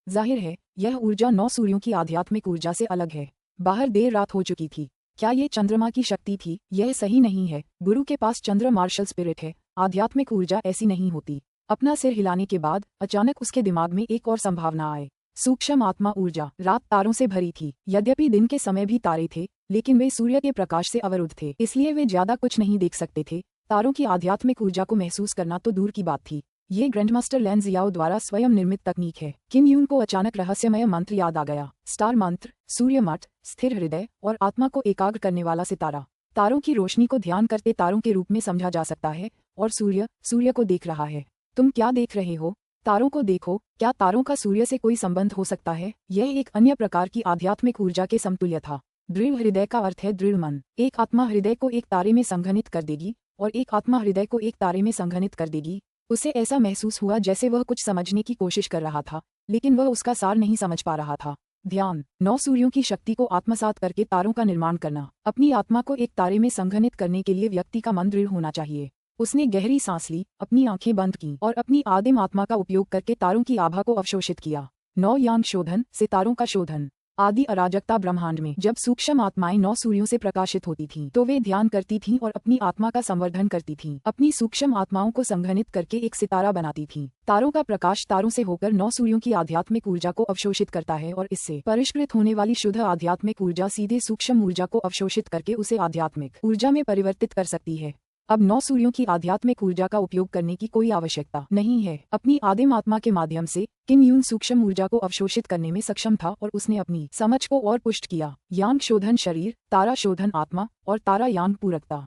जाहिर है यह ऊर्जा 9 सूर्यों की आध्यात्मिक ऊर्जा से अलग है। बाहर देर रात हो चुकी थी। क्या ये चंद्रमा की शक्ति थी? यह सही नहीं है। गुरु के पास चंद्र मार्शल स्पिरिट है। आध्यात्मिक ऊर्जा ऐसी नहीं होती। अपना सिर हिलाने के बाद अचानक उसके दिमाग में एक और संभावना आए। सूक्ष्म आत्मा ऊर्जा। रात तारों से भरी थी। यद्यपि दिन के समय भी तारे थे, लेकिन वे सूर्य के प्रकाश से अवरुद्ध थे, इसलिए वे ज्यादा कुछ नहीं देख सकते थे। तारों की आध्यात्मिक ऊर्जा को महसूस करना तो दूर की बात थी। ये ग्रैंडमास्टर लैन जियाओ द्वारा स्वयं निर्मित तकनीक है। किन यून को अचानक रहस्यमय मंत्र याद आ गया। स्टार मंत्र, सूर्य मठ, स्थिर हृदय और आत्मा को एकाग्र करने वाला सितारा। तारों की रोशनी को ध्यान करते तारों के रूप में समझा जा सकता है और सूर्य को देख रहा है। तुम क्या देख रहे हो? तारों को देखो। क्या तारों का सूर्य से कोई संबंध हो सकता है? यह एक अन्य प्रकार की आध्यात्मिक ऊर्जा के समतुल्य था। दृढ़ हृदय का अर्थ है दृढ़ मन। एक आत्मा हृदय को एक तारे में संघनित कर देगी और एक आत्मा हृदय को एक तारे में संघनित कर देगी। उसे ऐसा महसूस हुआ जैसे वह कुछ समझने की कोशिश कर रहा था, लेकिन वह उसका सार नहीं समझ पा रहा था। ध्यान 9 सूर्यों की शक्ति को आत्मसात करके तारों का निर्माण करना। अपनी आत्मा को एक तारे में संघनित करने के लिए व्यक्ति का मन दृढ़ होना चाहिए। उसने गहरी सांस ली, अपनी आंखें बंद की और अपनी आदिम आत्मा का उपयोग करके तारों की आभा को अवशोषित किया। 9 यांग शोधन, सितारों का शोधन। आदि अराजकता ब्रह्मांड में जब सूक्ष्म आत्माएं 9 सूर्यों से प्रकाशित होती थीं, तो वे ध्यान करती थीं और अपनी आत्मा का संवर्धन करती थीं। अपनी सूक्ष्म आत्माओं को संघनित करके एक सितारा बनाती थीं। तारों का प्रकाश तारों से होकर 9 सूर्यों की आध्यात्मिक ऊर्जा को अवशोषित करता है और इससे परिष्कृत होने वाली शुद्ध आध्यात्मिक ऊर्जा सीधे सूक्ष्म ऊर्जा को अवशोषित करके उसे आध्यात्मिक ऊर्जा में परिवर्तित कर सकती है। अब 9 सूर्यों की आध्यात्मिक ऊर्जा का उपयोग करने की कोई आवश्यकता नहीं है। अपनी आदिम आत्मा के माध्यम से किम यून सूक्ष्म ऊर्जा को अवशोषित करने में सक्षम था और उसने अपनी समझ को और पुष्ट किया। यांग शोधन शरीर, तारा शोधन आत्मा और तारा यांग पूरकता।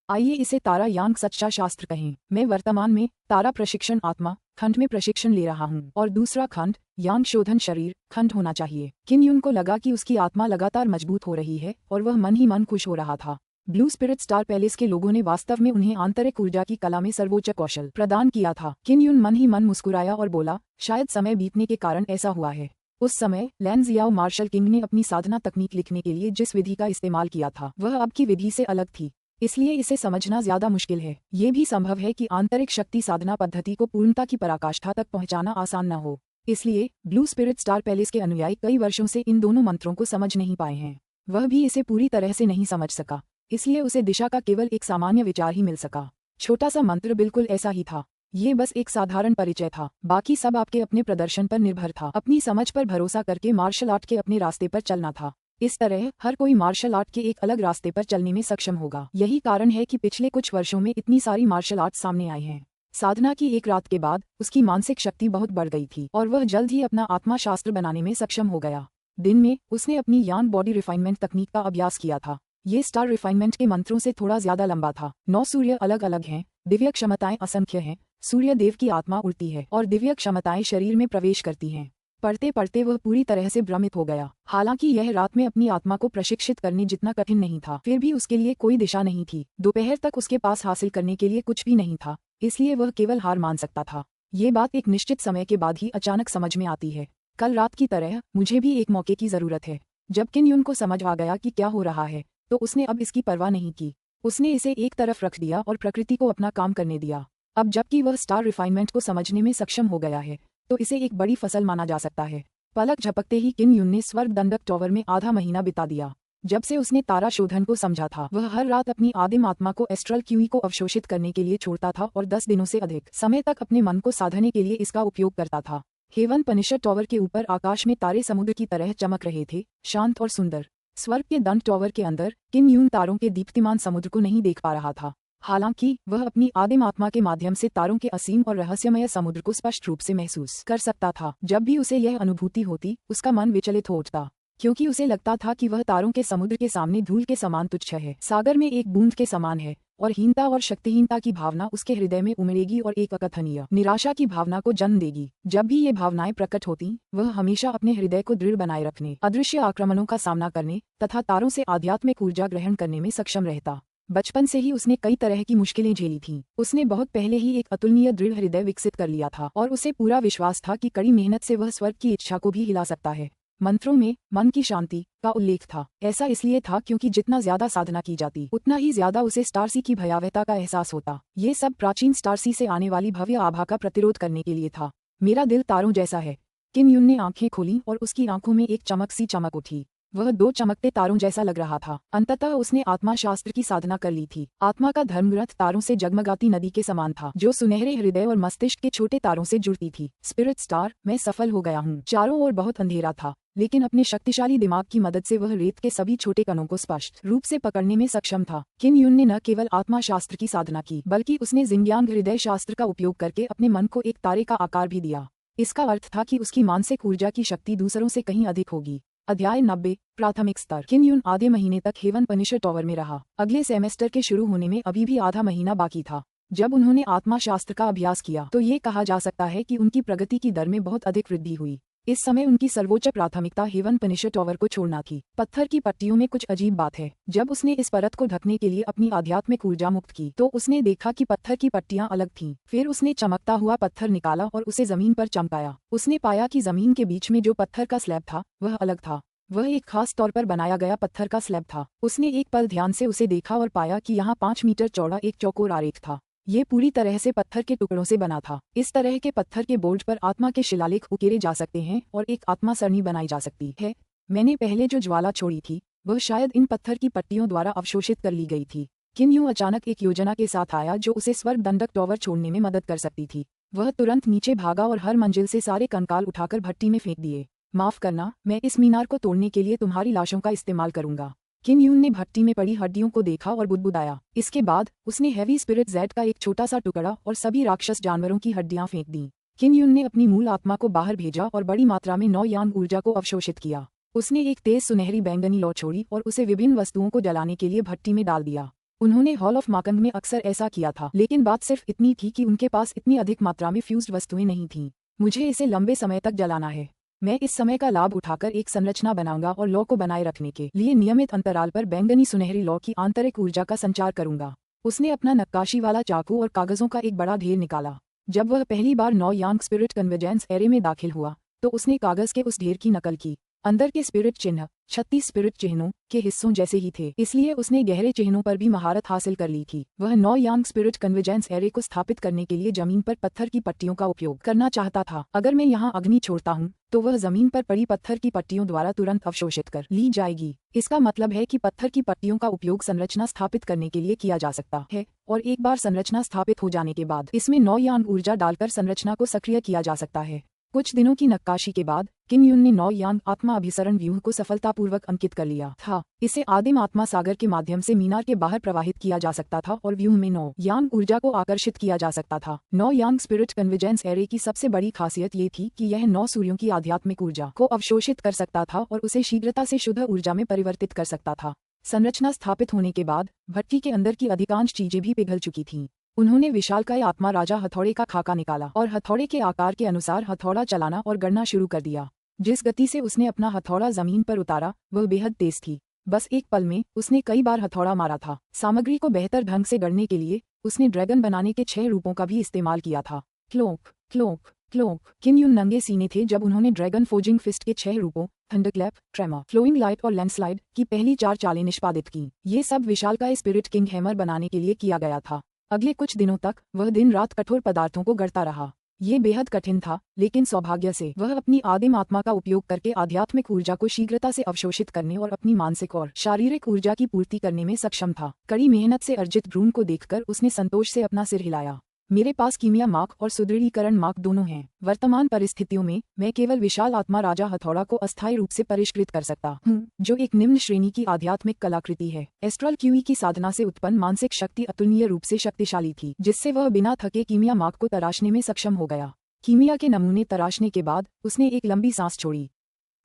आइए इसे तारा यांग सच्चा शास्त्र कहें। मैं वर्तमान में तारा प्रशिक्षण आत्मा खंड में प्रशिक्षण ले रहा हूँ और दूसरा खंड यांग शोधन शरीर खंड होना चाहिए। किम यून को लगा कि उसकी आत्मा लगातार मजबूत हो रही है और वह मन ही मन खुश हो रहा था। ब्लू स्पिरिट स्टार पैलेस के लोगों ने वास्तव में उन्हें आंतरिक ऊर्जा की कला में सर्वोच्च कौशल प्रदान किया था। किम यून मन ही मन मुस्कुराया और बोला, शायद समय बीतने के कारण ऐसा हुआ है। उस समय लैन जियाओ मार्शल किंग ने अपनी साधना तकनीक लिखने के लिए जिस विधि का इस्तेमाल किया था वह अब की विधि से अलग थी, इसलिए इसे समझना ज्यादा मुश्किल है। ये भी संभव है कि आंतरिक शक्ति साधना पद्धति को पूर्णता की पराकाष्ठा तक पहुंचाना आसान न हो। इसलिए ब्लू स्पिरिट स्टार पैलेस के अनुयायी कई वर्षों से इन दोनों मंत्रों को समझ नहीं पाए हैं। वह भी इसे पूरी तरह से नहीं समझ सका, इसलिए उसे दिशा का केवल एक सामान्य विचार ही मिल सका। छोटा सा मंत्र बिल्कुल ऐसा ही था। ये बस एक साधारण परिचय था, बाकी सब आपके अपने प्रदर्शन पर निर्भर था। अपनी समझ पर भरोसा करके मार्शल आर्ट के अपने रास्ते पर चलना था। इस तरह हर कोई मार्शल आर्ट के एक अलग रास्ते पर चलने में सक्षम होगा। यही कारण है कि पिछले कुछ वर्षों में इतनी सारी मार्शल आर्ट सामने आई हैं। साधना की एक रात के बाद उसकी मानसिक शक्ति बहुत बढ़ गई थी और वह जल्द ही अपना आत्मा शास्त्र बनाने में सक्षम हो गया। दिन में उसने अपनी यान बॉडी रिफाइनमेंट तकनीक का अभ्यास किया था। ये स्टार रिफाइनमेंट के मंत्रों से थोड़ा ज्यादा लंबा था। 9 सूर्य अलग अलग हैं, दिव्य क्षमताएं असंख्य हैं। सूर्य देव की आत्मा उड़ती है और दिव्य क्षमताएं शरीर में प्रवेश करती हैं। पढ़ते पढ़ते वह पूरी तरह से भ्रमित हो गया। हालांकि यह रात में अपनी आत्मा को प्रशिक्षित करने जितना कठिन नहीं था, फिर भी उसके लिए कोई दिशा नहीं थी। दोपहर तक उसके पास हासिल करने के लिए कुछ भी नहीं था, इसलिए वह केवल हार मान सकता था। ये बात एक निश्चित समय के बाद ही अचानक समझ में आती है। कल रात की तरह मुझे भी एक मौके की जरूरत है। जब किन यून को समझ आ गया कि क्या हो रहा है, तो उसने अब इसकी परवाह नहीं की। उसने इसे एक तरफ रख दिया और प्रकृति को अपना काम करने दिया। अब जबकि वह स्टार रिफाइनमेंट को समझने में सक्षम हो गया है, तो इसे एक बड़ी फसल माना जा सकता है। पलक झपकते ही किम यून ने स्वर्ग दंडक टॉवर में आधा महीना बिता दिया। जब से उसने तारा शोधन को समझा था, वह हर रात अपनी आदिम आत्मा को एस्ट्रल क्यूई को अवशोषित करने के लिए छोड़ता था और 10 दिनों से अधिक समय तक अपने मन को साधने के लिए इसका उपयोग करता था। हेवन पनिशर टॉवर के ऊपर आकाश में तारे समुद्र की तरह चमक रहे थे, शांत और सुंदर। स्वर्ग के दंड टॉवर के अंदर किम यून तारों के दीप्तिमान समुद्र को नहीं देख पा रहा था। हालांकि वह अपनी आदिम आत्मा के माध्यम से तारों के असीम और रहस्यमय समुद्र को स्पष्ट रूप से महसूस कर सकता था। जब भी उसे यह अनुभूति होती, उसका मन विचलित हो उठता, क्योंकि उसे लगता था कि वह तारों के समुद्र के सामने धूल के समान तुच्छ है, सागर में एक बूंद के समान है, और हीनता और शक्तिहीनता की भावना उसके हृदय में उमड़ेगी और एक अकथनीय निराशा की भावना को जन्म देगी। जब भी ये भावनाएं प्रकट होती, वह हमेशा अपने हृदय को दृढ़ बनाए रखने, अदृश्य आक्रमणों का सामना करने तथा तारों से आध्यात्मिक ऊर्जा ग्रहण करने में सक्षम रहता। बचपन से ही उसने कई तरह की मुश्किलें झेली थीं। उसने बहुत पहले ही एक अतुलनीय दृढ़ हृदय विकसित कर लिया था और उसे पूरा विश्वास था कि कड़ी मेहनत से वह स्वर्ग की इच्छा को भी हिला सकता है। मंत्रों में मन की शांति का उल्लेख था। ऐसा इसलिए था क्योंकि जितना ज्यादा साधना की जाती, उतना ही ज्यादा उसे स्टारसी की भयावहता का एहसास होता। ये सब प्राचीन स्टारसी से आने वाली भव्य आभा का प्रतिरोध करने के लिए था। मेरा दिल तारों जैसा है। किम यून ने आंखें खोली और उसकी आंखों में एक चमक सी चमक उठी। वह 2 चमकते तारों जैसा लग रहा था। अंततः उसने आत्मा शास्त्र की साधना कर ली थी। आत्मा का धर्मग्रंथ तारों से जगमगाती नदी के समान था, जो सुनहरे हृदय और मस्तिष्क के छोटे तारों से जुड़ती थी। स्पिरिट स्टार, मैं सफल हो गया हूँ। चारों ओर बहुत अंधेरा था, लेकिन अपने शक्तिशाली दिमाग की मदद से वह रेत के सभी छोटे कणों को स्पष्ट रूप से पकड़ने में सक्षम था। किम यून ने न केवल आत्मा शास्त्र की साधना की, बल्कि उसने जिंग्यांग हृदय शास्त्र का उपयोग करके अपने मन को एक तारे का आकार भी दिया। इसका अर्थ था कि उसकी मानसिक ऊर्जा की शक्ति दूसरों से कहीं अधिक होगी। अध्याय 90, प्राथमिक स्तर। किम यून आधे महीने तक हेवन पनिशर टॉवर में रहा। अगले सेमेस्टर के शुरू होने में अभी भी आधा महीना बाकी था। जब उन्होंने आत्मा शास्त्र का अभ्यास किया, तो ये कहा जा सकता है कि उनकी प्रगति की दर में बहुत अधिक वृद्धि हुई। इस समय उनकी सर्वोच्च प्राथमिकता हेवन फिनिशर टॉवर को छोड़ना थी। पत्थर की पट्टियों में कुछ अजीब बात है। जब उसने इस परत को ढकने के लिए अपनी आध्यात्मिक ऊर्जा मुक्त की तो उसने देखा कि पत्थर की पट्टियां अलग थीं। फिर उसने चमकता हुआ पत्थर निकाला और उसे जमीन पर चमकाया। उसने पाया कि जमीन के बीच में जो पत्थर का स्लैब था वह अलग था। वह एक खास तौर पर बनाया गया पत्थर का स्लैब था। उसने एक पल ध्यान से उसे देखा और पाया कि यहाँ 5 मीटर चौड़ा एक चौकोर आरेख था। ये पूरी तरह से पत्थर के टुकड़ों से बना था। इस तरह के पत्थर के बोर्ड पर आत्मा के शिलालेख उकेरे जा सकते हैं और एक आत्मा सरणी बनाई जा सकती है। मैंने पहले जो ज्वाला छोड़ी थी वह शायद इन पत्थर की पट्टियों द्वारा अवशोषित कर ली गई थी। किम यूं अचानक एक योजना के साथ आया जो उसे स्वर्ग दंडक टॉवर छोड़ने में मदद कर सकती थी। वह तुरंत नीचे भागा और हर मंजिल से सारे कंकाल उठाकर भट्टी में फेंक दिए। माफ करना, मैं इस मीनार को तोड़ने के लिए तुम्हारी लाशों का इस्तेमाल करूंगा। किम यून ने भट्टी में पड़ी हड्डियों को देखा और बुदबुदाया। इसके बाद उसने हैवी स्पिरिट जेड का एक छोटा सा टुकड़ा और सभी राक्षस जानवरों की हड्डियां फेंक दी। किम यून ने अपनी मूल आत्मा को बाहर भेजा और बड़ी मात्रा में 9 यांग ऊर्जा को अवशोषित किया। उसने एक तेज सुनहरी बैंगनी लौ छोड़ी और उसे विभिन्न वस्तुओं को जलाने के लिए भट्टी में डाल दिया। उन्होंने हॉल ऑफ माकंग में अक्सर ऐसा किया था, लेकिन बात सिर्फ इतनी थी कि उनके पास इतनी अधिक मात्रा में फ्यूज्ड वस्तुएं नहीं थीं। मुझे इसे लंबे समय तक जलाना है। मैं इस समय का लाभ उठाकर एक संरचना बनाऊंगा और लौ को बनाए रखने के लिए नियमित अंतराल पर बैंगनी सुनहरी लौ की आंतरिक ऊर्जा का संचार करूंगा। उसने अपना नक्काशी वाला चाकू और कागजों का एक बड़ा ढेर निकाला। जब वह पहली बार 9 यांग स्पिरिट कन्वर्जेंस एरे में दाखिल हुआ तो उसने कागज के उस ढेर की नकल की। अंदर के स्पिरिट चिन्ह 36 स्पिरिट चिन्हों के हिस्सों जैसे ही थे, इसलिए उसने गहरे चिन्हों पर भी महारत हासिल कर ली थी। वह 9 यांग स्पिरिट कन्वर्जेंस एरे को स्थापित करने के लिए जमीन पर पत्थर की पट्टियों का उपयोग करना चाहता था। अगर मैं यहाँ अग्नि छोड़ता हूँ तो वह जमीन पर पड़ी पत्थर की पट्टियों द्वारा तुरंत अवशोषित कर ली जाएगी। इसका मतलब है कि पत्थर की पट्टियों का उपयोग संरचना स्थापित करने के लिए किया जा सकता है और एक बार संरचना स्थापित हो जाने के बाद इसमें 9 यांग ऊर्जा डालकर संरचना को सक्रिय किया जा सकता है। कुछ दिनों की नक्काशी के बाद किम यून ने 9 यांग आत्मा अभिसरण व्यूह को सफलतापूर्वक अंकित कर लिया था। इसे आदिम आत्मा सागर के माध्यम से मीनार के बाहर प्रवाहित किया जा सकता था और व्यूह में 9 यांग ऊर्जा को आकर्षित किया जा सकता था। 9 यांग स्पिरिट कन्वर्जेंस एरे की सबसे बड़ी खासियत ये थी कि यह 9 सूर्यों की आध्यात्मिक ऊर्जा को अवशोषित कर सकता था और उसे शीघ्रता से शुद्ध ऊर्जा में परिवर्तित कर सकता था। संरचना स्थापित होने के बाद भट्टी के अंदर की अधिकांश चीजें भी पिघल चुकी थीं। उन्होंने विशालकाय आत्मा राजा हथौड़े का खाका निकाला और हथौड़े के आकार के अनुसार हथौड़ा चलाना और गड़ना शुरू कर दिया। जिस गति से उसने अपना हथौड़ा जमीन पर उतारा वह बेहद तेज थी। बस एक पल में उसने कई बार हथौड़ा मारा था। सामग्री को बेहतर ढंग से गढ़ने के लिए उसने ड्रैगन बनाने के 6 रूपों का भी इस्तेमाल किया था। Cloak cloak cloak. किम यून नंगे सीने थे जब उन्होंने ड्रैगन फोजिंग फिस्ट के 6 रूपों थंडरक्लैप, ट्रेमर, फ्लोइंग लाइट और लैंडस्लाइड की पहली 4 चालें निष्पादित की। ये सब विशालकाय स्पिरिट किंग हैमर बनाने के लिए किया गया था। अगले कुछ दिनों तक वह दिन रात कठोर पदार्थों को गढ़ता रहा। ये बेहद कठिन था, लेकिन सौभाग्य से वह अपनी आदिम आत्मा का उपयोग करके आध्यात्मिक ऊर्जा को शीघ्रता से अवशोषित करने और अपनी मानसिक और शारीरिक ऊर्जा की पूर्ति करने में सक्षम था। कड़ी मेहनत से अर्जित भ्रूण को देखकर उसने संतोष से अपना सिर हिलाया। मेरे पास कीमिया मार्क और सुदृढ़ीकरण मार्क दोनों हैं। वर्तमान परिस्थितियों में मैं केवल विशाल आत्मा राजा हथौड़ा को अस्थायी रूप से परिष्कृत कर सकता हूँ, जो एक निम्न श्रेणी की आध्यात्मिक कलाकृति है। एस्ट्रल क्यूई की साधना से उत्पन्न मानसिक शक्ति अतुलनीय रूप से शक्तिशाली थी, जिससे वह बिना थके कीमिया मार्क को तराशने में सक्षम हो गया। कीमिया के नमूने तराशने के बाद उसने एक लंबी सांस छोड़ी।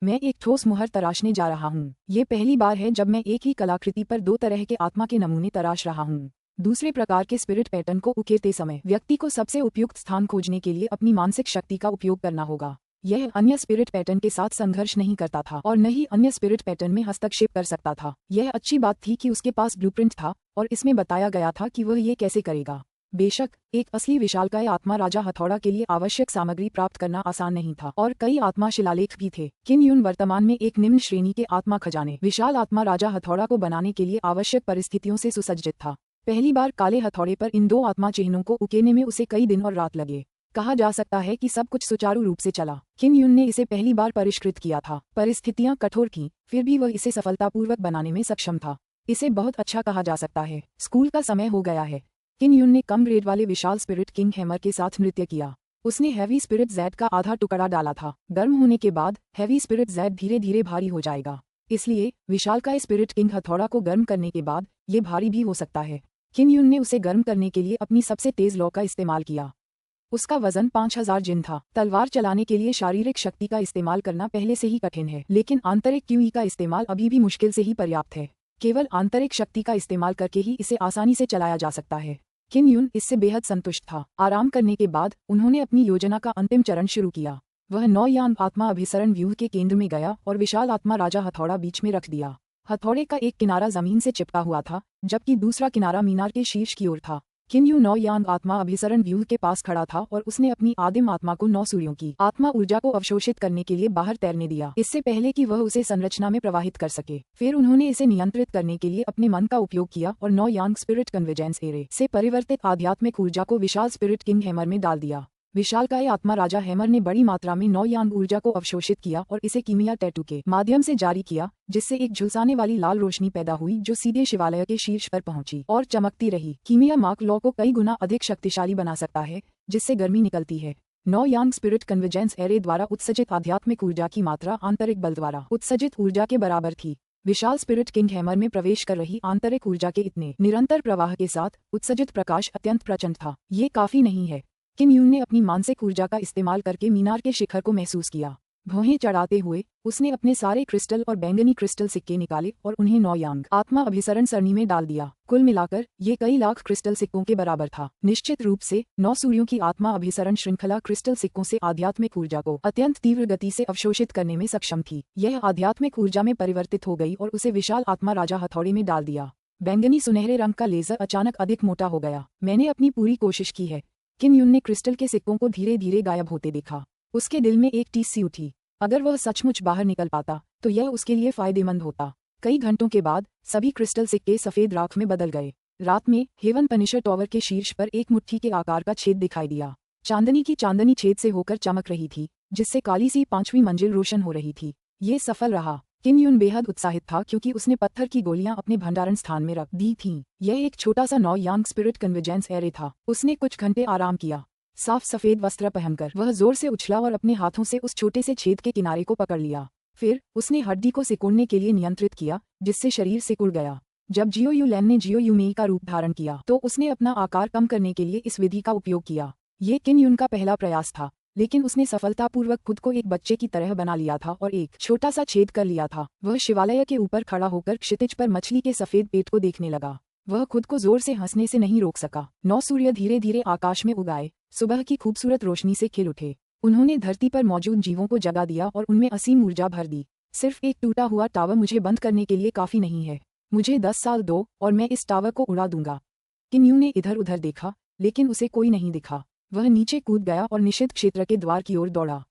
मैं एक ठोस मुहर तराशने जा रहा हूँ। ये पहली बार है जब मैं एक ही कलाकृति पर 2 तरह के आत्मा के नमूने तराश रहा हूँ। दूसरे प्रकार के स्पिरिट पैटर्न को उकेरते समय व्यक्ति को सबसे उपयुक्त स्थान खोजने के लिए अपनी मानसिक शक्ति का उपयोग करना होगा। यह अन्य स्पिरिट पैटर्न के साथ संघर्ष नहीं करता था और न ही अन्य स्पिरिट पैटर्न में हस्तक्षेप कर सकता था। यह अच्छी बात थी कि उसके पास ब्लूप्रिंट था और इसमें बताया गया था कि वह ये कैसे करेगा। बेशक एक असली विशालकाय आत्मा राजा हथौड़ा के लिए आवश्यक सामग्री प्राप्त करना आसान नहीं था और कई आत्मा शिलालेख भी थे। किम यून वर्तमान में एक निम्न श्रेणी के आत्मा खजाने विशाल आत्मा राजा हथौड़ा को बनाने के लिए आवश्यक परिस्थितियों से सुसज्जित था। पहली बार काले हथौड़े पर इन 2 आत्मा चिन्हों को उकेरने में उसे कई दिन और रात लगे। कहा जा सकता है कि सब कुछ सुचारू रूप से चला। किम यून ने इसे पहली बार परिष्कृत किया था। परिस्थितियां कठोर थीं, फिर भी वह इसे सफलतापूर्वक बनाने में सक्षम था। इसे बहुत अच्छा कहा जा सकता है। स्कूल का समय हो गया है। किम यून ने कम ग्रेड वाले विशाल स्पिरिट किंग हैमर के साथ नृत्य किया। उसने हैवी स्पिरिट जेड का आधा टुकड़ा डाला था। गर्म होने के बाद हैवी स्पिरिट जेड धीरे धीरे भारी हो जाएगा, इसलिए विशालकाय स्पिरिट किंग हथौड़ा को गर्म करने के बाद ये भारी भी हो सकता है। किम यून ने उसे गर्म करने के लिए अपनी सबसे तेज लौ का इस्तेमाल किया। उसका वजन 5000 जिन था। तलवार चलाने के लिए शारीरिक शक्ति का इस्तेमाल करना पहले से ही कठिन है, लेकिन आंतरिक क्यूई का इस्तेमाल अभी भी मुश्किल से ही पर्याप्त है। केवल आंतरिक शक्ति का इस्तेमाल करके ही इसे आसानी से चलाया जा सकता है। किम यून इससे बेहद संतुष्ट था। आराम करने के बाद उन्होंने अपनी योजना का अंतिम चरण शुरू किया। वह 9 यांग आत्मा अभिसरण व्यूह के केंद्र में गया और विशाल आत्मा राजा हथौड़ा बीच में रख दिया। हथौड़े का एक किनारा जमीन से चिपका हुआ था, जबकि दूसरा किनारा मीनार के शीर्ष की ओर था। किम यू 9 यांग आत्मा अभिसरण व्यूह के पास खड़ा था और उसने अपनी आदिम आत्मा को 9 सूर्यों की आत्मा ऊर्जा को अवशोषित करने के लिए बाहर तैरने दिया, इससे पहले कि वह उसे संरचना में प्रवाहित कर सके। फिर उन्होंने इसे नियंत्रित करने के लिए अपने मन का उपयोग किया और 9 यांग स्पिरिट कन्वर्जेंस एरे से परिवर्तित आध्यात्मिक ऊर्जा को विशाल स्पिरिट किंग हैमर में डाल दिया। विशालकाय आत्मा राजा हैमर ने बड़ी मात्रा में 9 यांग ऊर्जा को अवशोषित किया और इसे कीमिया टैटू के माध्यम से जारी किया, जिससे एक झुलसाने वाली लाल रोशनी पैदा हुई जो सीधे शिवालय के शीर्ष पर पहुंची और चमकती रही। कीमिया मार्क लॉ को कई गुना अधिक शक्तिशाली बना सकता है, जिससे गर्मी निकलती है। 9 यांग स्पिरिट कन्वर्जेंस एरे द्वारा उत्सर्जित आध्यात्मिक ऊर्जा की मात्रा आंतरिक बल द्वारा उत्सर्जित ऊर्जा के बराबर थी। विशाल स्पिरिट किंग हैमर में प्रवेश कर रही आंतरिक ऊर्जा के इतने निरंतर प्रवाह के साथ उत्सर्जित प्रकाश अत्यंत प्रचंड था। ये काफी नहीं है। किम यून ने अपनी मानसिक ऊर्जा का इस्तेमाल करके मीनार के शिखर को महसूस किया। भौहें चढ़ाते हुए उसने अपने सारे क्रिस्टल और बैंगनी क्रिस्टल सिक्के निकाले और उन्हें 9 यांग आत्मा अभिसरण सरणी में डाल दिया। कुल मिलाकर ये कई लाख क्रिस्टल सिक्कों के बराबर था। निश्चित रूप से 9 सूर्यों की आत्मा अभिसरण श्रृंखला क्रिस्टल सिक्कों से आध्यात्मिक ऊर्जा को अत्यंत तीव्र गति से अवशोषित करने में सक्षम थी। यह आध्यात्मिक ऊर्जा में परिवर्तित हो गई और उसे विशाल आत्मा राजा हथौड़े में डाल दिया। बैंगनी सुनहरे रंग का लेजर अचानक अधिक मोटा हो गया। मैंने अपनी पूरी कोशिश की है। किम यून ने क्रिस्टल के सिक्कों को धीरे धीरे गायब होते देखा। उसके दिल में एक टीस सी उठी। अगर वह सचमुच बाहर निकल पाता तो यह उसके लिए फायदेमंद होता। कई घंटों के बाद सभी क्रिस्टल सिक्के सफेद राख में बदल गए। रात में हेवन पनिशर टॉवर के शीर्ष पर एक मुट्ठी के आकार का छेद दिखाई दिया। चांदनी की चांदनी छेद से होकर चमक रही थी, जिससे काली सी 5वीं मंजिल रोशन हो रही थी। ये सफल रहा। किम यून बेहद उत्साहित था क्योंकि उसने पत्थर की गोलियां अपने भंडारण स्थान में रख दी थीं। यह एक छोटा सा 9 यांग स्पिरिट कन्वर्जेंस एरे था। उसने कुछ घंटे आराम किया। साफ सफेद वस्त्र पहनकर वह जोर से उछला और अपने हाथों से उस छोटे से छेद के किनारे को पकड़ लिया। फिर उसने हड्डी को सिकुड़ने के लिए नियंत्रित किया, जिससे शरीर सिकुड़ गया। जब जियो यू लैन ने जियो यू मेई का रूप धारण किया तो उसने अपना आकार कम करने के लिए इस विधि का उपयोग किया। ये किम यून का पहला प्रयास था, लेकिन उसने सफलतापूर्वक खुद को एक बच्चे की तरह बना लिया था और एक छोटा सा छेद कर लिया था। वह शिवालय के ऊपर खड़ा होकर क्षितिज पर मछली के सफेद पेट को देखने लगा। वह खुद को जोर से हंसने से नहीं रोक सका। 9 सूर्य धीरे धीरे आकाश में उगाए, सुबह की खूबसूरत रोशनी से खिल उठे। उन्होंने धरती पर मौजूद जीवों को जगा दिया और उनमें असीम ऊर्जा भर दी। सिर्फ एक टूटा हुआ टावर मुझे बंद करने के लिए काफी नहीं है। मुझे 10 साल दो और मैं इस टावर को उड़ा दूंगा। किम यून ने इधर उधर देखा, लेकिन उसे कोई नहीं दिखा। वह नीचे कूद गया और निषिद्ध क्षेत्र के द्वार की ओर दौड़ा।